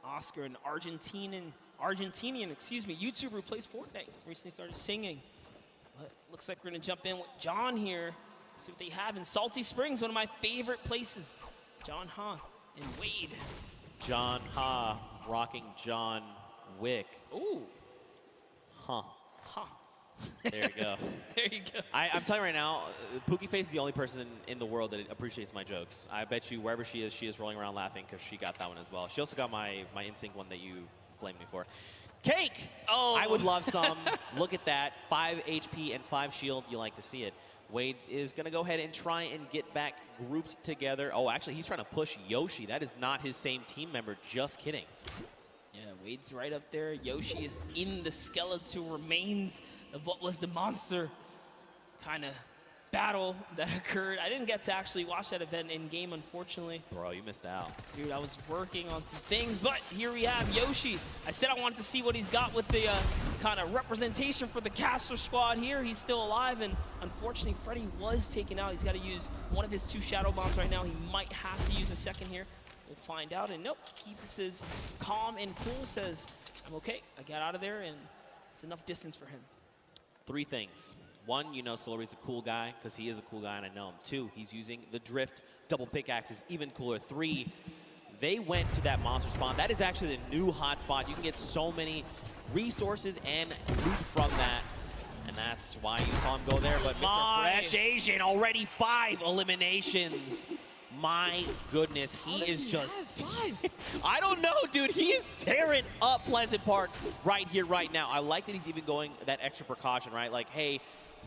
Oscar, an Argentinian YouTuber who plays Fortnite. Recently started singing. But looks like we're going to jump in with John here. See what they have in Salty Springs, one of my favorite places. John Ha and Wade. John Ha rocking John Wick. Ooh. Huh. Huh. There you go. There you go. I'm telling you right now, Pookie Face is the only person in the world that appreciates my jokes. I bet you wherever she is rolling around laughing because she got that one as well. She also got my NSYNC one that you flamed me for. Cake! Oh. I would love some. Look at that. 5 HP and 5 shield. You like to see it. Wade is going to go ahead and try and get back grouped together. Oh, actually, he's trying to push Yoshi. That is not his same team member. Just kidding. Yeah, Wade's right up there. Yoshi is in the skeletal remains of what was the monster kind of battle that occurred. I didn't get to actually watch that event in game, unfortunately. Bro, you missed out. Dude, I was working on some things, but here we have Yoshi. I said I wanted to see what he's got with the kind of representation for the caster squad here. He's still alive, and unfortunately, Freddy was taken out. He's got to use one of his 2 shadow bombs right now. He might have to use a second here. We'll find out, and nope, keeps his calm and cool, says, I'm okay. I got out of there, and it's enough distance for him. 3 things. 1, you know Solari's a cool guy because he is a cool guy and I know him. 2, he's using the drift double pickaxes, even cooler. 3, they went to that monster spawn. That is actually the new hotspot. You can get so many resources and loot from that. And that's why you saw him go there. But Mr. Fresh Asian, already 5 eliminations. My goodness, he is just... I don't know, dude. He is tearing up Pleasant Park right here, right now. I like that he's even going that extra precaution, right? Like, hey,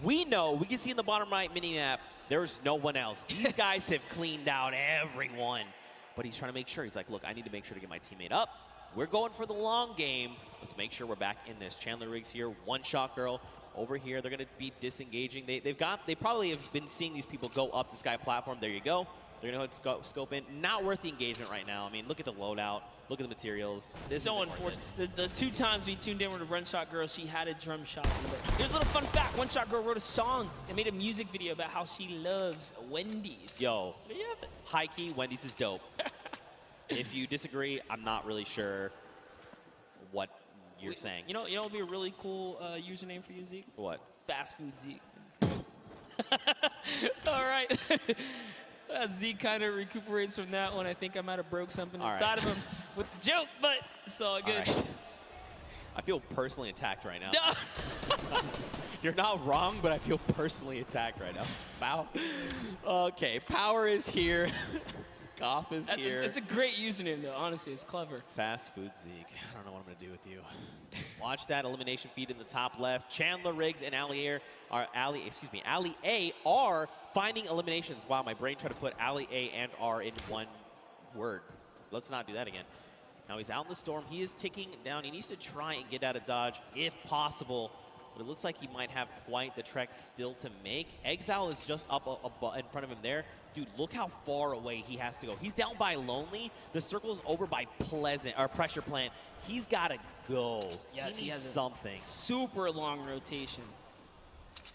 we know, we can see in the bottom right mini-map, there's no one else. These guys have cleaned out everyone. But he's trying to make sure. He's like, look, I need to make sure to get my teammate up. We're going for the long game. Let's make sure we're back in this. Chandler Riggs here, one-shot girl. Over here, they're going to be disengaging. They probably have been seeing these people go up the Sky platform. There you go. They're going to scope in. Not worth the engagement right now. I mean, look at the loadout. Look at the materials. This so unfortunate. The 2 times we tuned in with a Run Shot Girl, she had a drum shot. Here's a little fun fact. One Shot Girl wrote a song and made a music video about how she loves Wendy's. Yo, high-key, Wendy's is dope. If you disagree, I'm not really sure what you're saying. You know what would be a really cool username for you, Zeke? What? Fast Food Zeke. All right. Zeke kind of recuperates from that one. I think I might have broke something inside of him with the joke, but it's all good. All right. I feel personally attacked right now. You're not wrong, but I feel personally attacked right now. Wow. Okay, Power is here. Goff is here. It's a great username, though. Honestly, it's clever. Fast Food Zeke. I don't know what I'm going to do with you. Watch that elimination feed in the top left. Chandler Riggs and Ali A are finding eliminations. Wow, my brain tried to put Ali A and R in one word. Let's not do that again. Now he's out in the storm. He is ticking down. He needs to try and get out of dodge if possible. But it looks like he might have quite the trek still to make. Exile is just up in front of him there. Dude, look how far away he has to go. He's down by Lonely. The circle is over by Pressure Plant. He's got to go. Yes, he needs has something. Super long rotation.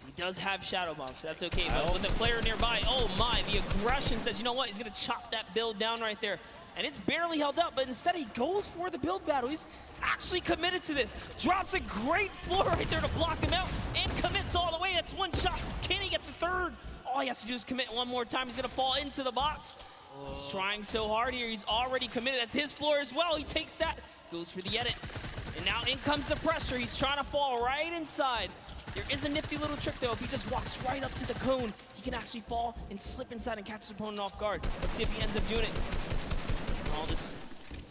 He does have Shadow Bomb, so that's okay. But with the player nearby, oh my, the aggression says, you know what? He's going to chop that build down right there. And it's barely held up, but instead he goes for the build battle. He's actually committed to this. Drops a great floor right there to block him out and commits all the way. That's one shot. Can he get the third? All he has to do is commit one more time. He's going to fall into the box. He's trying so hard here. He's already committed. That's his floor as well. He takes that, goes for the edit. And now in comes the pressure. He's trying to fall right inside. There is a nifty little trick, though. If he just walks right up to the cone, he can actually fall and slip inside and catch his opponent off guard. Let's see if he ends up doing it. Oh, it's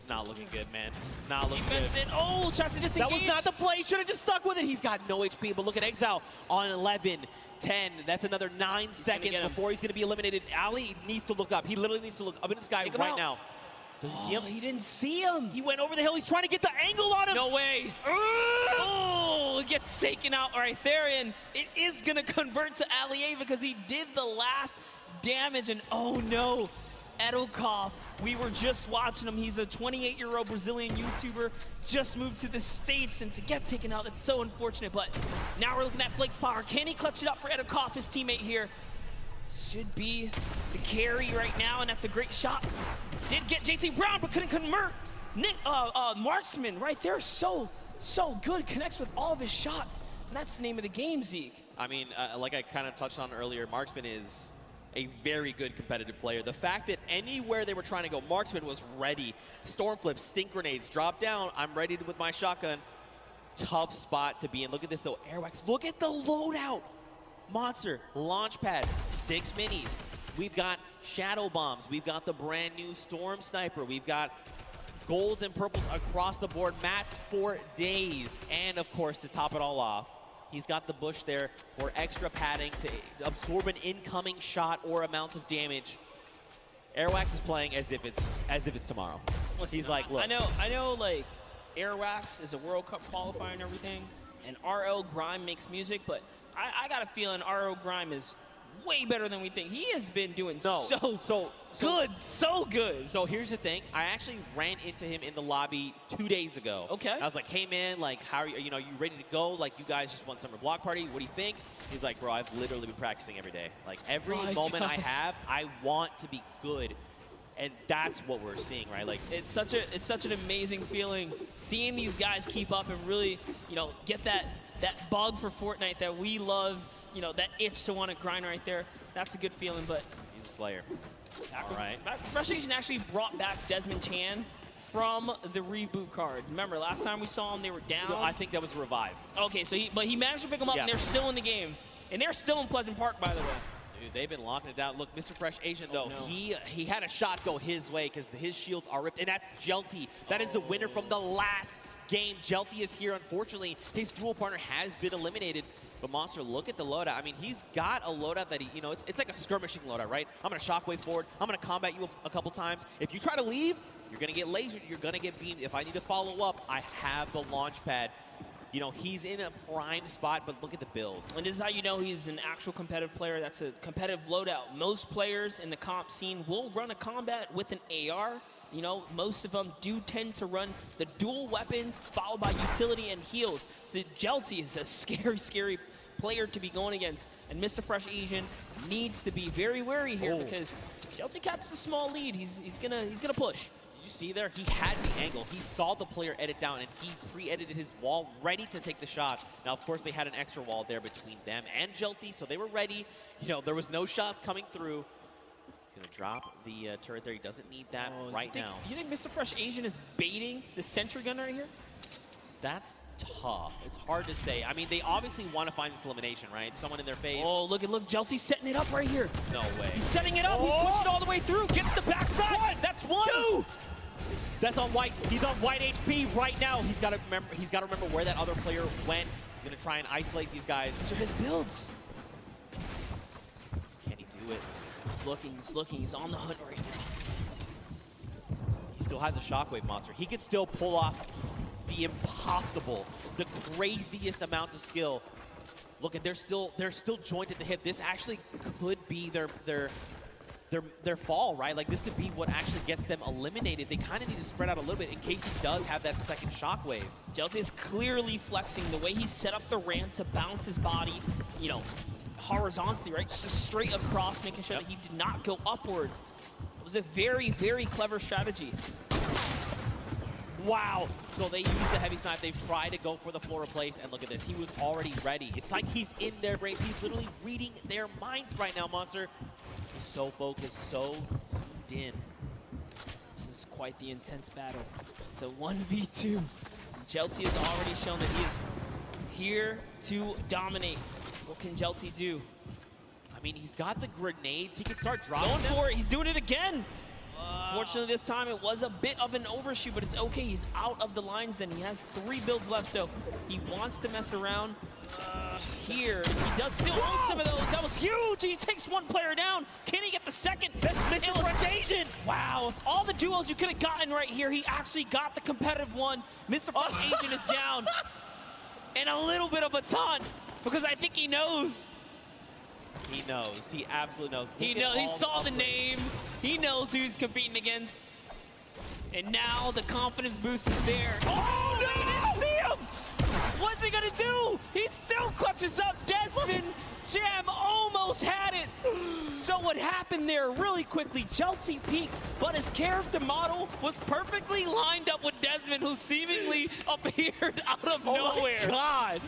not looking good, man. It's not looking good. Oh, tries to disengage. That was not the play. Should have just stuck with it. He's got no HP, but look at Exile on 11. 10. That's another 9 seconds before he's going to be eliminated. Ali needs to look up. He literally needs to look up in the sky right now. Does he see him? He didn't see him. He went over the hill. He's trying to get the angle on him. No way. Oh, it gets taken out right there, and it is going to convert to Ali A because he did the last damage, and oh no. Edokov, we were just watching him. He's a 28-year-old Brazilian YouTuber, just moved to the States, and to get taken out, that's so unfortunate. But now we're looking at Flake's power. Can he clutch it up for Edokov, his teammate here? Should be the carry right now, and that's a great shot. Did get JT Brown, but couldn't convert. Marksman right there, so good. Connects with all of his shots, and that's the name of the game, Zeke. I mean, like I kind of touched on earlier, Marksman is a very good competitive player. The fact that anywhere they were trying to go, Marksman was ready. Storm flips, stink grenades, drop down. I'm ready with my shotgun. Tough spot to be in. Look at this though, Airwax. Look at the loadout. Monster, launch pad, 6 minis. We've got shadow bombs. We've got the brand new Storm Sniper. We've got golds and purples across the board. Mats for days. And of course, to top it all off, he's got the bush there for extra padding to absorb an incoming shot or amount of damage. Airwax is playing as if it's tomorrow. Listen, he's like, look. I know, like Airwax is a World Cup qualifier and everything, and RL Grime makes music, but I got a feeling RL Grime is way better than we think. He has been doing so good. So here's the thing. I actually ran into him in the lobby 2 days ago. Okay. I was like, hey man, like how are you, you ready to go? Like you guys just won summer block party. What do you think? He's like, bro, I've literally been practicing every day. Like every moment I have, I want to be good. And that's what we're seeing, right? Like it's such an amazing feeling seeing these guys keep up and really, get that bug for Fortnite that we love. That itch to want to grind right there. That's a good feeling, but he's a slayer. All right. Fresh Asian actually brought back Desmond Chan from the reboot card. Remember, last time we saw them, they were down. No, I think that was Revive. Okay, so he managed to pick them up, and they're still in the game. And they're still in Pleasant Park, by the way. Dude, they've been locking it down. Look, Mr. Fresh Asian, though, he had a shot go his way because his shields are ripped, and that's Jelty. That is the winner from the last game. Jelty is here. Unfortunately, his dual partner has been eliminated. But Monster, look at the loadout. I mean, he's got a loadout that it's like a skirmishing loadout, right? I'm going to shockwave forward. I'm going to combat you a couple times. If you try to leave, you're going to get lasered. You're going to get beamed. If I need to follow up, I have the launch pad. He's in a prime spot, but look at the builds. And this is how you know he's an actual competitive player. That's a competitive loadout. Most players in the comp scene will run a combat with an AR. Most of them do tend to run the dual weapons, followed by utility and heals. So Jelty is a scary, scary player to be going against. And Mr. Fresh Asian needs to be very wary here because Jelty catches a small lead. He's gonna push. You see there, he had the angle. He saw the player edit down, and he pre-edited his wall, ready to take the shot. Now, of course, they had an extra wall there between them and Jelty, so they were ready. There was no shots coming through. He's going to drop the turret there. He doesn't need that now. You think Mr. Fresh Asian is baiting the sentry gun right here? That's tough. It's hard to say. I mean, they obviously want to find this elimination, right? Someone in their face. Oh, look, Jelty's setting it up right here. No way. He's setting it up. He pushed it all the way through. Gets the backside. That's one. Two. That's on white. He's on white HP right now. He's got to remember where that other player went. He's going to try and isolate these guys. These are his builds. Can he do it? He's looking. He's on the hunt right now. He still has a shockwave monster. He could still pull off the impossible, the craziest amount of skill. Look, they're still jointed at the hip. This actually could be their fall, right? Like, this could be what actually gets them eliminated. They kind of need to spread out a little bit in case he does have that second shockwave. Jelty is clearly flexing the way he set up the ramp to bounce his body, horizontally, right? Just straight across, making sure that he did not go upwards. It was a very, very clever strategy. Wow. So they used the heavy snipe. They've tried to go for the floor replace, and look at this. He was already ready. It's like he's in their brains. He's literally reading their minds right now, Monster. He's so focused, so zoomed in. This is quite the intense battle. It's a 1v2. Jelty has already shown that he is here to dominate. What can Jelty do? I mean, he's got the grenades. He can start dropping Going them. for it. He's doing it again. Fortunately, this time it was a bit of an overshoot, but it's okay. He's out of the lines then. He has 3 builds left, so he wants to mess around here. He does still own some of those. That was huge. He takes one player down. Can he get the second? That's Mr. Fresh Asian. Wow. All the duos you could have gotten right here. He actually got the competitive one. Mr. Fresh Asian is down. And a little bit of a taunt because I think he knows. He knows. He absolutely knows. He knows. He saw the name. He knows who he's competing against. And now the confidence boost is there. Oh, no! He didn't see him! What's he gonna do? He still clutches up. Desmond Jam almost had it. So what happened there really quickly, Jelty peaked, but his character model was perfectly lined up with Desmond, who seemingly appeared out of nowhere. Oh my God.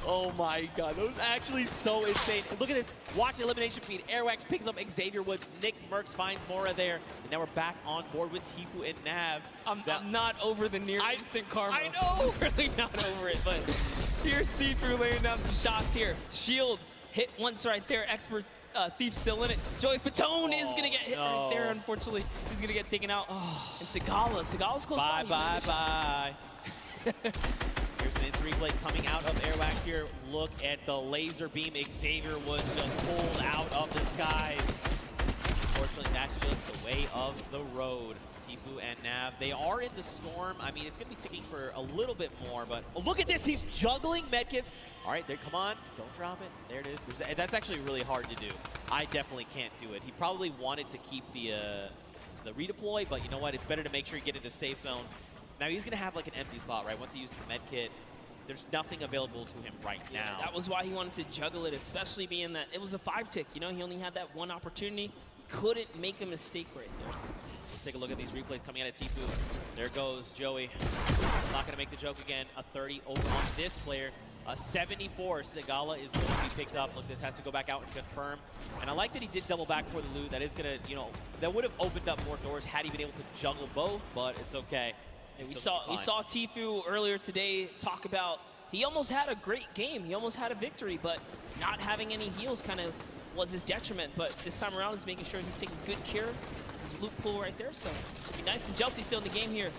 Oh my God, that was actually so insane. And look at this, watch the elimination feed. Airwax picks up Xavier Woods. Nick Merckx finds Mora there. And now we're back on board with Tfue and Nav. I'm not over the near instant karma. I know! Really not over it, but here's Tfue laying down some shots here. Shield hit once right there. Expert Thief still in it. Joey Fatone is going to get hit right there, unfortunately. He's going to get taken out. And Sigala's close by. Bye. Here's an in-3 play coming out of Airwax here. Look at the laser beam Xavier Woods just pulled out of the skies. Unfortunately, that's just the way of the road. Tfue and Nav, they are in the storm. I mean, it's going to be ticking for a little bit more, but look at this. He's juggling medkits. All right, there, come on. Don't drop it. There it is. That's actually really hard to do. I definitely can't do it. He probably wanted to keep the redeploy, but you know what? It's better to make sure you get into safe zone. Now, he's going to have like an empty slot, right? Once he uses the med kit, there's nothing available to him right now. That was why he wanted to juggle it, especially being that it was a 5-tick. You know, he only had that one opportunity. couldn't make a mistake right there. Let's take a look at these replays coming out of Tfue. There goes Joey. Not going to make the joke again. A 30 over on this player. A 74. Sigala is going to be picked up. Look, this has to go back out and confirm. And I like that he did double back for the loot. That is going to, you know, that would have opened up more doors had he been able to juggle both, but it's okay. And we saw Tfue earlier today talk about he almost had a great game. He almost had a victory, but not having any heals kind of was his detriment. But this time around, he's making sure he's taking good care of his loot pool right there. So it'll be nice. And Jelty's still in the game here,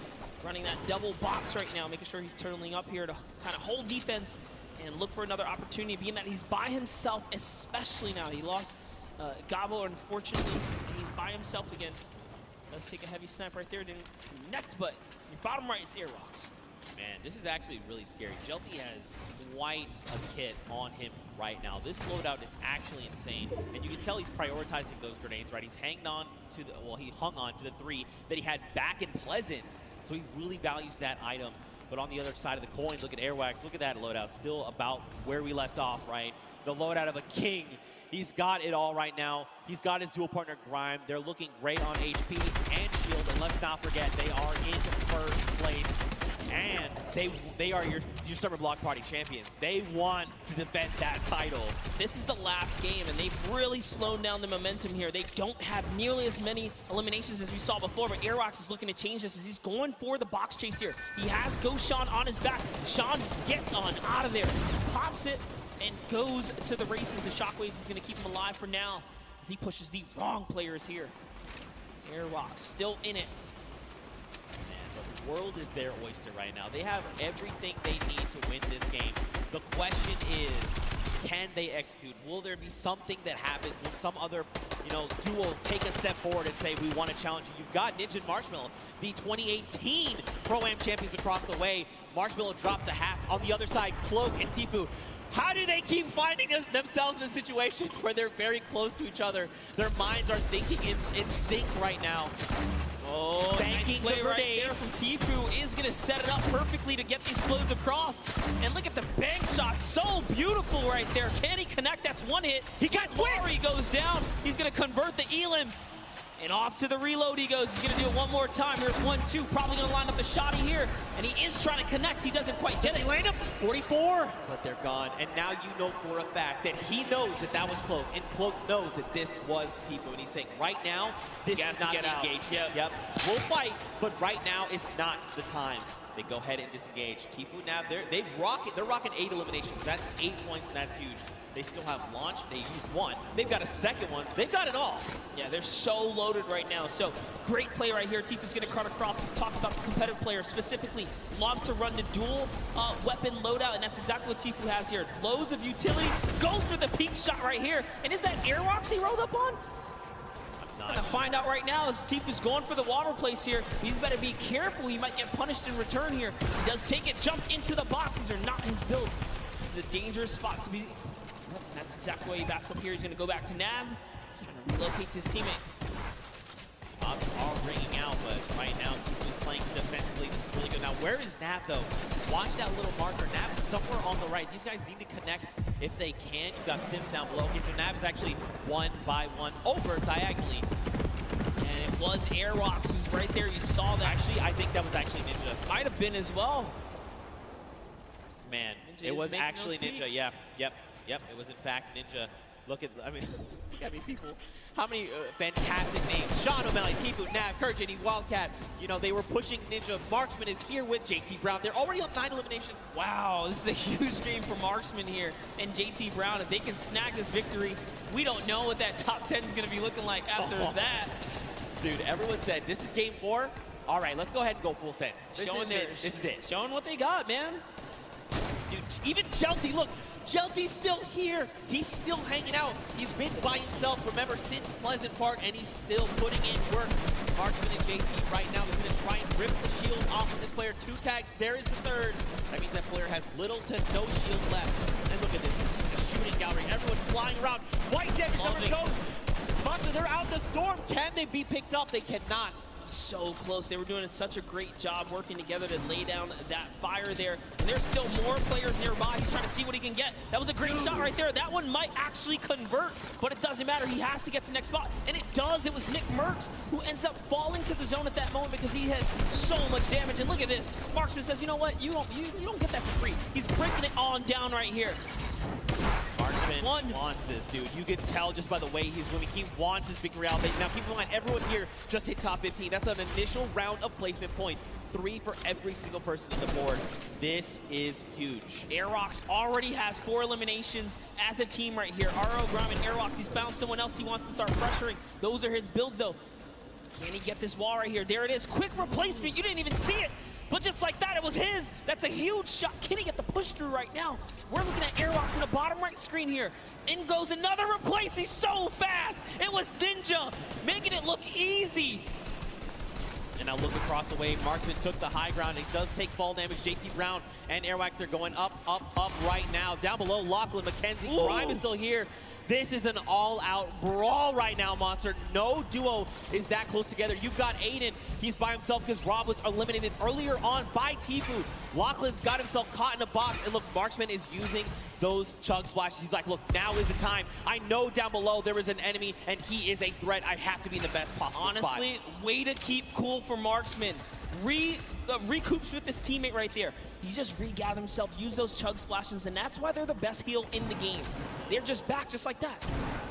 running that double box right now, making sure he's turning up here to kind of hold defense and look for another opportunity, being that he's by himself, especially now. He lost Gabo, unfortunately, and he's by himself again. Does take a heavy snap right there, didn't connect, but your bottom right is Airwalks. Man, this is actually really scary. Jelty has quite a kit on him right now. This loadout is actually insane, and you can tell he's prioritizing those grenades, right? He's hanging on to the, well, he hung on to the 3 that he had back in Pleasant, so he really values that item. But on the other side of the coin, look at Airwax. Look at that loadout. Still about where we left off, right? The loadout of a king. He's got it all right now. He's got his dual partner, Grime. They're looking great on HP and shield. And let's not forget, they are in first place. And they are your Summer Block Party champions. They want to defend that title. This is the last game, and they've really slowed down the momentum here. They don't have nearly as many eliminations as we saw before, but Airrox is looking to change this as he's going for the box chase here. He has Ghost Sean on his back. Sean just gets on out of there, pops it, and goes to the races. The Shockwaves is going to keep him alive for now as he pushes the wrong players here. Airrox still in it. The world is their oyster right now. They have everything they need to win this game. The question is, can they execute? Will there be something that happens? Will some other, duo take a step forward and say, we want to challenge you? You've got Ninja and Marshmallow, the 2018 Pro Am champions across the way. Marshmallow dropped to half. On the other side, Cloak and Tfue. How do they keep finding themselves in a situation where they're very close to each other? Their minds are thinking in sync right now. Oh, banking nice play the right grenades. there from Tfue is going to set it up perfectly to get these flows across. And look at the bank shot. So beautiful right there. Can he connect? That's one hit. He got He goes down. He's going to convert the Elim. And off to the reload he goes. He's going to do it one more time. Here's 1-2. Probably going to line up the shotty here. And he is trying to connect. He doesn't quite get it. Land him. 44. But they're gone. And now you know for a fact that he knows that was Cloak. And Cloak knows that this was Tfue. And he's saying, right now, this is not the engagement. Yep. We'll fight, but right now it's not the time. They go ahead and disengage. Tfue now, they're rocking 8 eliminations. That's 8 points, and that's huge. They still have launch. They used 1. They've got a second one. They've got it all. Yeah, they're so loaded right now. So great play right here. Tfue's going to cut across. We talked about the competitive players, specifically love to run the dual weapon loadout, and that's exactly what Tfue has here. Loads of utility. Goes for the peak shot right here. And is that Airwalks he rolled up on? I'm going to find out right now as Tfue's going for the water place here. He's better be careful. He might get punished in return here. He does take it, jump into the box. These are not his builds. This is a dangerous spot to be. And that's exactly why he backs up here. He's going to go back to Nav. He's trying to relocate to his teammate. Bob's all ringing out, but right now Tfue's playing defensively. This is really good. Now, where is Nav, though? Watch that little marker. Nav is somewhere on the right. These guys need to connect if they can. You've got Sims down below. Okay, so Nav is actually 1 by 1 over diagonally. And it was Airwalks who's right there. You saw that. Actually, I think that was actually Ninja. Might have been as well. Man, Ninja it was making actually those Ninja. peaks. Yep. It was in fact Ninja. Look at me, people. How many fantastic names? Sean O'Malley, Tfue, Nav, Kurt, JD, Wildcat. They were pushing Ninja. Marksman is here with JT Brown. They're already on 9 eliminations. Wow, this is a huge game for Marksman here and JT Brown. If they can snag this victory, we don't know what that top 10 is going to be looking like after that. Dude, everyone said, this is game 4. All right, let's go ahead and go full send. This is it. Showing what they got, man. Dude, even Jelty, look. Jelty's still here. He's still hanging out. He's been by himself, remember, since Pleasant Park, and he's still putting in work. Marksman and JT right now is going to try and rip the shield off of this player. 2 tags. There is the 3rd. That means that player has little to no shield left. And look at this. The shooting gallery. Everyone flying around. White Deck number goes. Monster, they're out the storm. Can they be picked up? They cannot. so close. They were doing such a great job working together to lay down that fire there. And there's still more players nearby. He's trying to see what he can get. That was a great shot right there. That one might actually convert, but it doesn't matter. He has to get to the next spot, and it does. It was Nick Merckx who ends up falling to the zone at that moment because he had so much damage. And look at this. Marksman says, you know what? You don't get that for free. He's breaking it on down right here. Marksman wants this, dude. You can tell just by the way he's moving. He wants this victory out. Now, keep in mind, everyone here just hit top 15. That's an initial round of placement points. 3 for every single person on the board. This is huge. Airrocks already has 4 eliminations as a team right here. RO Grime and Airrocks, he's found someone else he wants to start pressuring. Those are his builds, though. Can he get this wall right here? There it is. Quick replacement. You didn't even see it. But just like that, it was his. That's a huge shot. Can he get the push through right now? We're looking at Airrocks in the bottom right screen here. In goes another replace. He's so fast. It was Ninja making it look easy. And now look across the way. Marksman took the high ground. It does take fall damage. JT Brown and Airwax, they're going up, up, up right now. Down below, Lachlan McKenzie. Grime is still here. This is an all-out brawl right now, Monster. No duo is that close together. You've got Aiden. He's by himself because Rob was eliminated earlier on by Tfue. Lachlan's got himself caught in a box. And look, Marksman is using those chug splashes. He's like, look, now is the time. I know down below there is an enemy, and he is a threat. I have to be in the best possible spot. Honestly, way to keep cool for Marksman. Recoups with this teammate right there. He just regathered himself, used those chug splashes, and that's why they're the best heal in the game. They're just back just like that.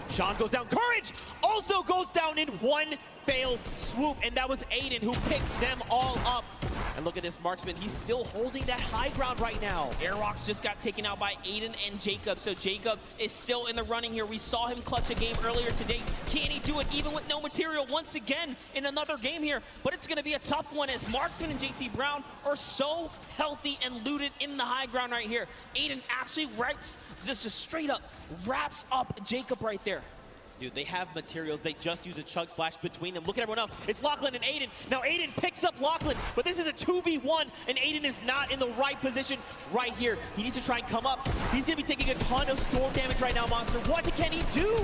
Sean goes down. Courage also goes down in one failed swoop, and that was Aiden who picked them all up. And look at this Marksman. He's still holding that high ground right now. Airrocks just got taken out by Aiden and Jacob, so Jacob is still in the running here. We saw him clutch a game earlier today. Can he do it even with no material once again in another game here? But it's going to be a tough one as Marksman and JT Brown are so healthy and looted in the high ground right here. Aiden actually just straight up wraps up Jacob right there. Dude, they have materials. They just use a chug splash between them. Look at everyone else. It's Lachlan and Aiden. Now Aiden picks up Lachlan, but this is a 2v1, and Aiden is not in the right position right here. He needs to try and come up. He's going to be taking a ton of storm damage right now, Monster. What can he do?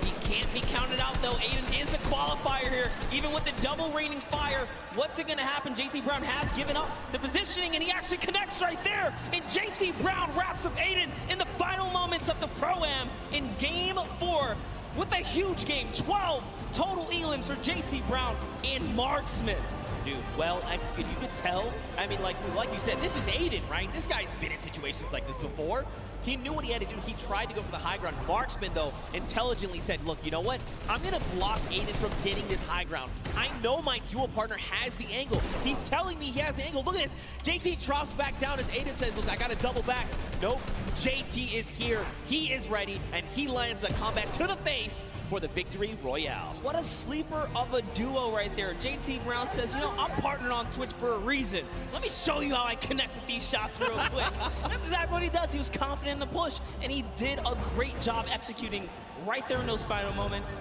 He can't be counted out, though. Aiden is a qualifier here, even with the double raining fire. What's it going to happen? JT Brown has given up the positioning, and he actually connects right there. And JT Brown wraps up Aiden in the final moments of the Pro-Am in Game 4. With a huge game, 12 total elims for JT Brown and Marksman. Dude, well executed. You could tell. I mean, like you said, this is Aiden, right? This guy's been in situations like this before. He knew what he had to do. He tried to go for the high ground. Marksman, though, intelligently said, look, you know what? I'm going to block Aiden from getting this high ground. I know my dual partner has the angle. He's telling me he has the angle. Look at this. JT drops back down as Aiden says, look, I got to double back. Nope. JT is here. He is ready, and he lands a combat to the face for the victory royale. What a sleeper of a duo right there. JT Brown says, you know, I'm partnered on Twitch for a reason. Let me show you how I connect with these shots real quick. That's exactly what he does. He was confident in the push, and he did a great job executing right there in those final moments.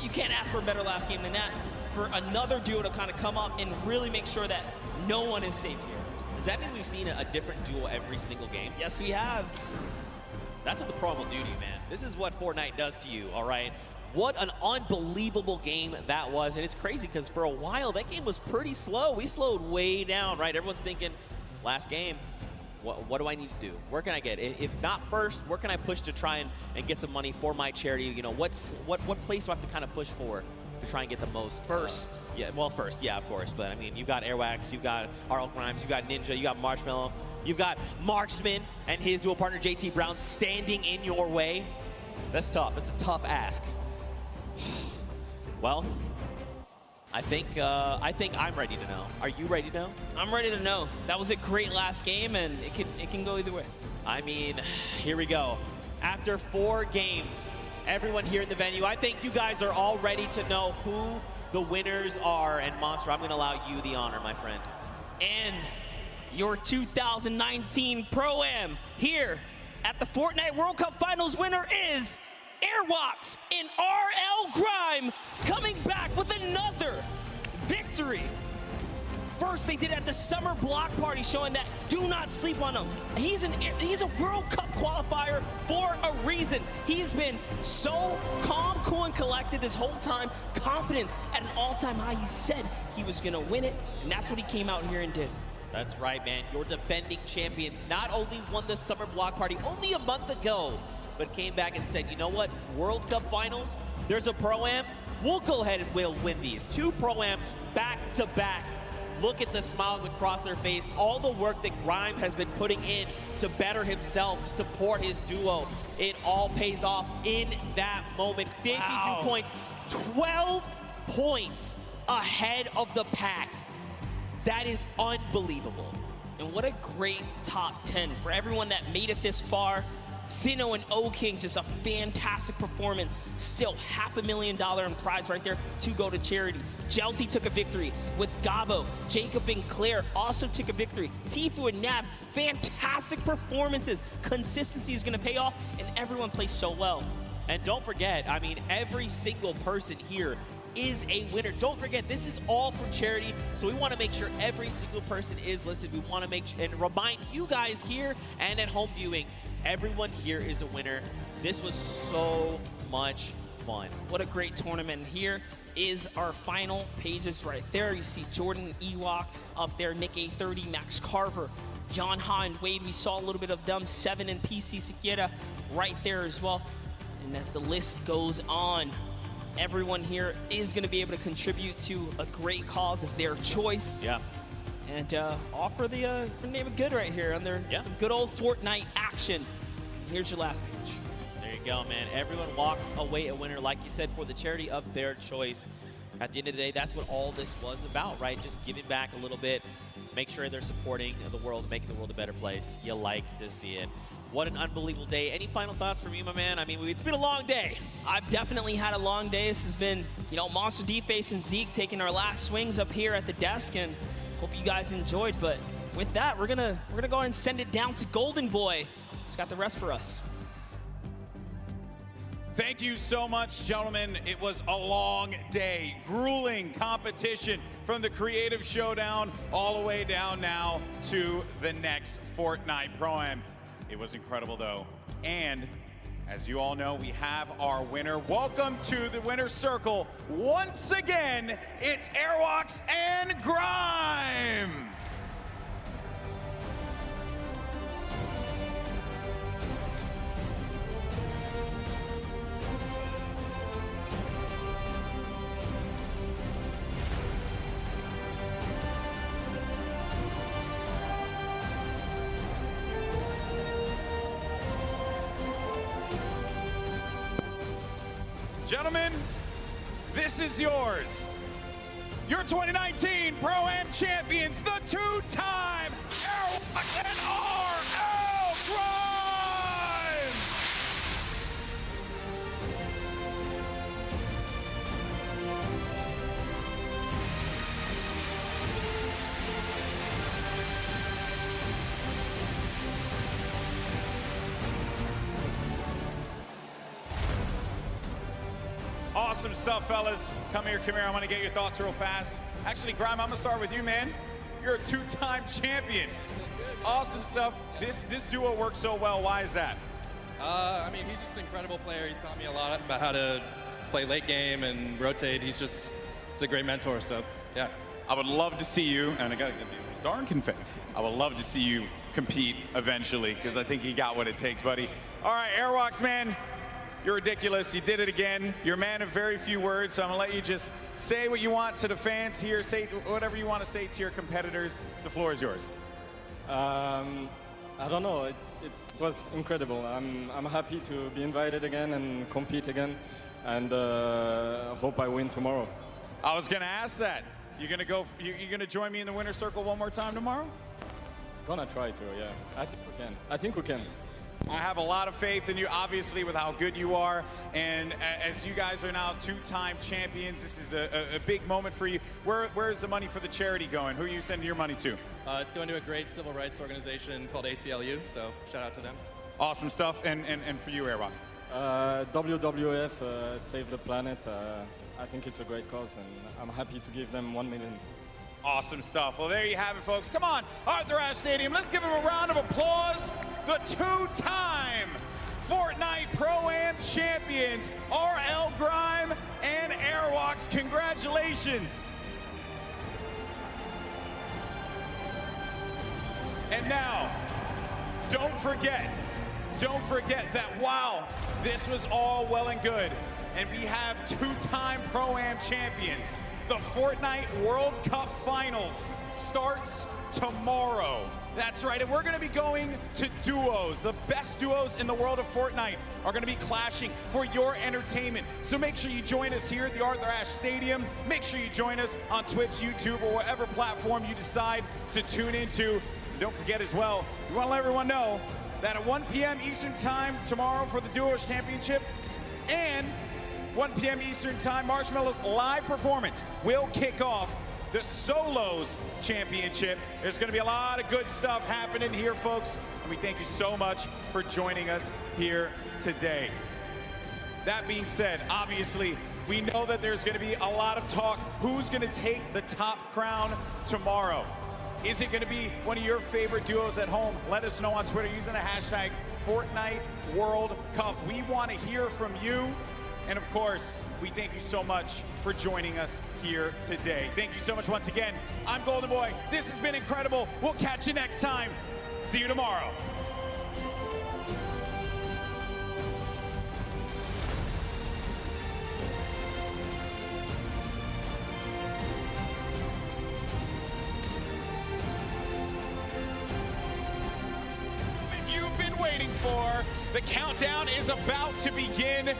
You can't ask for a better last game than that for another duo to kind of come up and really make sure that no one is safe here. Does that mean we've seen a different duo every single game? Yes, we have. That's what the Prom will do to you, man. This is what Fortnite does to you, all right? What an unbelievable game that was. And it's crazy because for a while, that game was pretty slow. We slowed way down, right? Everyone's thinking, last game, what do I need to do? Where can I get? If not first, where can I push to try and get some money for my charity? You know, what place do I have to kind of push for to try and get the most? First. Yeah, well, first, yeah, of course. But, I mean, you've got Airwax, you've got RL Grimes, you've got Ninja, you got Marshmallow, you've got Marksman and his dual partner JT Brown standing in your way. That's tough. It's a tough ask. Well, I think I'm ready to know. Are you ready to know? I'm ready to know. That was a great last game, and it can go either way. I mean, here we go. After 4 games, everyone here in the venue, I think you guys are all ready to know who the winners are. And Monster, I'm going to allow you the honor, my friend. And your 2019 Pro-Am here at the Fortnite World Cup Finals winner is Airwalks and RL Grime coming back with another victory. First, they did it at the summer block party, showing that do not sleep on him. He's a World Cup qualifier for a reason. He's been so calm, cool, and collected this whole time. Confidence at an all-time high. He said he was going to win it, and that's what he came out here and did. That's right, man. Your defending champions not only won the Summer Block Party only a month ago, but came back and said, you know what, World Cup Finals, there's a Pro-Am, we'll go ahead and we'll win these. 2 Pro-Ams back to back. Look at the smiles across their face, all the work that Grime has been putting in to better himself, to support his duo. It all pays off in that moment. 52 points, 12 points ahead of the pack. That is unbelievable. And what a great top 10 for everyone that made it this far. Sino and O-King, just a fantastic performance. Still $500,000 in prize right there to go to charity. Jelty took a victory with Gabo. Jacob and Claire also took a victory. Tifu and Nab, fantastic performances. Consistency is going to pay off, and everyone plays so well. And don't forget, I mean, every single person here is a winner. Don't forget, this is all for charity, so we want to make sure every single person is listed. We want to make sure and remind you guys here and at home viewing, everyone here is a winner. This was so much fun. What a great tournament. Here is our final pages right there. You see Jordan Ewok up there, Nick A30, Max Carver, John Ha and Wade. We saw a little bit of them, 7 and PC Siqueira right there as well. And as the list goes on, everyone here is going to be able to contribute to a great cause of their choice. Yeah. And offer the name of good right here on their some good old Fortnite action. Here's your last page. There you go, man. Everyone walks away a winner, like you said, for the charity of their choice. At the end of the day, that's what all this was about, right? Just giving back a little bit, make sure they're supporting the world, making the world a better place. You like to see it. What an unbelievable day. Any final thoughts from you, my man? I mean, it's been a long day. I've definitely had a long day. This has been, you know, Monster D-Face and Zeke taking our last swings up here at the desk, and hope you guys enjoyed. But with that, we're gonna go ahead and send it down to Golden Boy. He's got the rest for us. Thank you so much, gentlemen. It was a long day, grueling competition from the Creative Showdown all the way down now to the next Fortnite Pro-Am. It was incredible, though. And as you all know, we have our winner. Welcome to the winner's circle. Once again, it's Airwalks and Grime. Gentlemen, this is yours. Your 2019 Pro-Am champions, the 2-time Airwalks and RL Grime! Awesome stuff, fellas. Come here. I want to get your thoughts real fast. Actually, Grime, I'm going to start with you, man. You're a 2-time champion. Awesome stuff. This duo works so well. Why is that? I mean, he's just an incredible player. He's taught me a lot about how to play late game and rotate. He's a great mentor, so, yeah. I would love to see you, and I got to be darn confetti. I would love to see you compete eventually, because I think you got what it takes, buddy. All right, Airwalks, man. You're ridiculous. You did it again. You're a man of very few words, so I'm going to let you just say what you want to the fans here. Say whatever you want to say to your competitors. The floor is yours. I don't know. It was incredible. I'm happy to be invited again and compete again, and hope I win tomorrow. I was going to ask that. You're going to go. You're going to join me in the winner's circle one more time tomorrow? Gonna try to. Yeah. I think we can. I have a lot of faith in you, obviously, with how good you are. And as you guys are now 2-time champions, this is a big moment for you. Where's the money for the charity going? Who are you sending your money to? It's going to a great civil rights organization called ACLU, so shout out to them. Awesome stuff. And for you, Airbox? WWF, Save the Planet. I think it's a great cause, and I'm happy to give them $1 million. Awesome stuff. Well, there you have it, folks. Come on, Arthur Ashe Stadium. Let's give him a round of applause. The 2-time Fortnite Pro-Am champions, RL Grime and Airwalks. Congratulations. And now, don't forget that while this was all well and good, and we have two-time Pro-Am champions, the Fortnite World Cup Finals starts tomorrow. That's right, and we're going to be going to duos. The best duos in the world of Fortnite are going to be clashing for your entertainment. So make sure you join us here at the Arthur Ashe Stadium. Make sure you join us on Twitch, YouTube, or whatever platform you decide to tune into. And don't forget as well, we want to let everyone know that at 1 p.m. Eastern Time tomorrow for the Duos Championship and 1 p.m. Eastern Time, Marshmallow's live performance will kick off the Solos Championship. There's going to be a lot of good stuff happening here, folks, and we thank you so much for joining us here today. That being said, obviously, we know that there's going to be a lot of talk. Who's going to take the top crown tomorrow? Is it going to be one of your favorite duos at home? Let us know on Twitter using the hashtag Fortnite World Cup. We want to hear from you. And of course, we thank you so much for joining us here today. Thank you so much once again. I'm Golden Boy. This has been incredible. We'll catch you next time. See you tomorrow. You've been waiting for. The countdown is about to begin.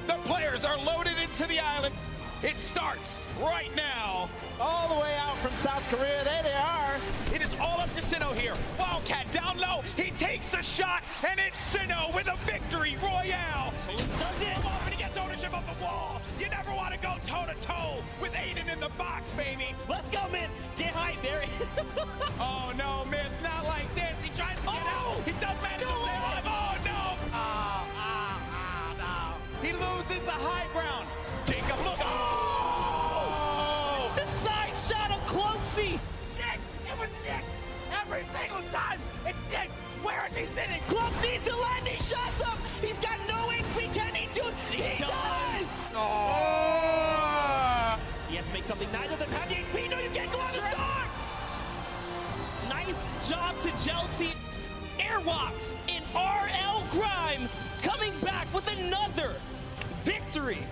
The players are loaded into the island. It starts right now. All the way out from South Korea. There they are. It is all up to Sinnoh here. Wildcat down low. He takes the shot, and it's Sinnoh with a victory royale. He does it. And he gets ownership of the wall. You never want to go toe-to-toe with Aiden in the box, baby. Let's go, Myth. Get hype there. Oh, no, Myth. Not like this. He tries to get out. He does manage to stay alive. Oh, no. He loses the high ground. Jacob, look. Oh! The side shot of Cloaksy. Nick! It was Nick! Every single time! It's Nick! Where is he sitting? Cloak needs to land these shots up. He's got no HP. Can he do it? He does. Oh! He has to make something. Neither of them have the HP. No, you can't go out of the dark. Nice job to Gel Team. Airwalks in RL Grime coming back with another victory.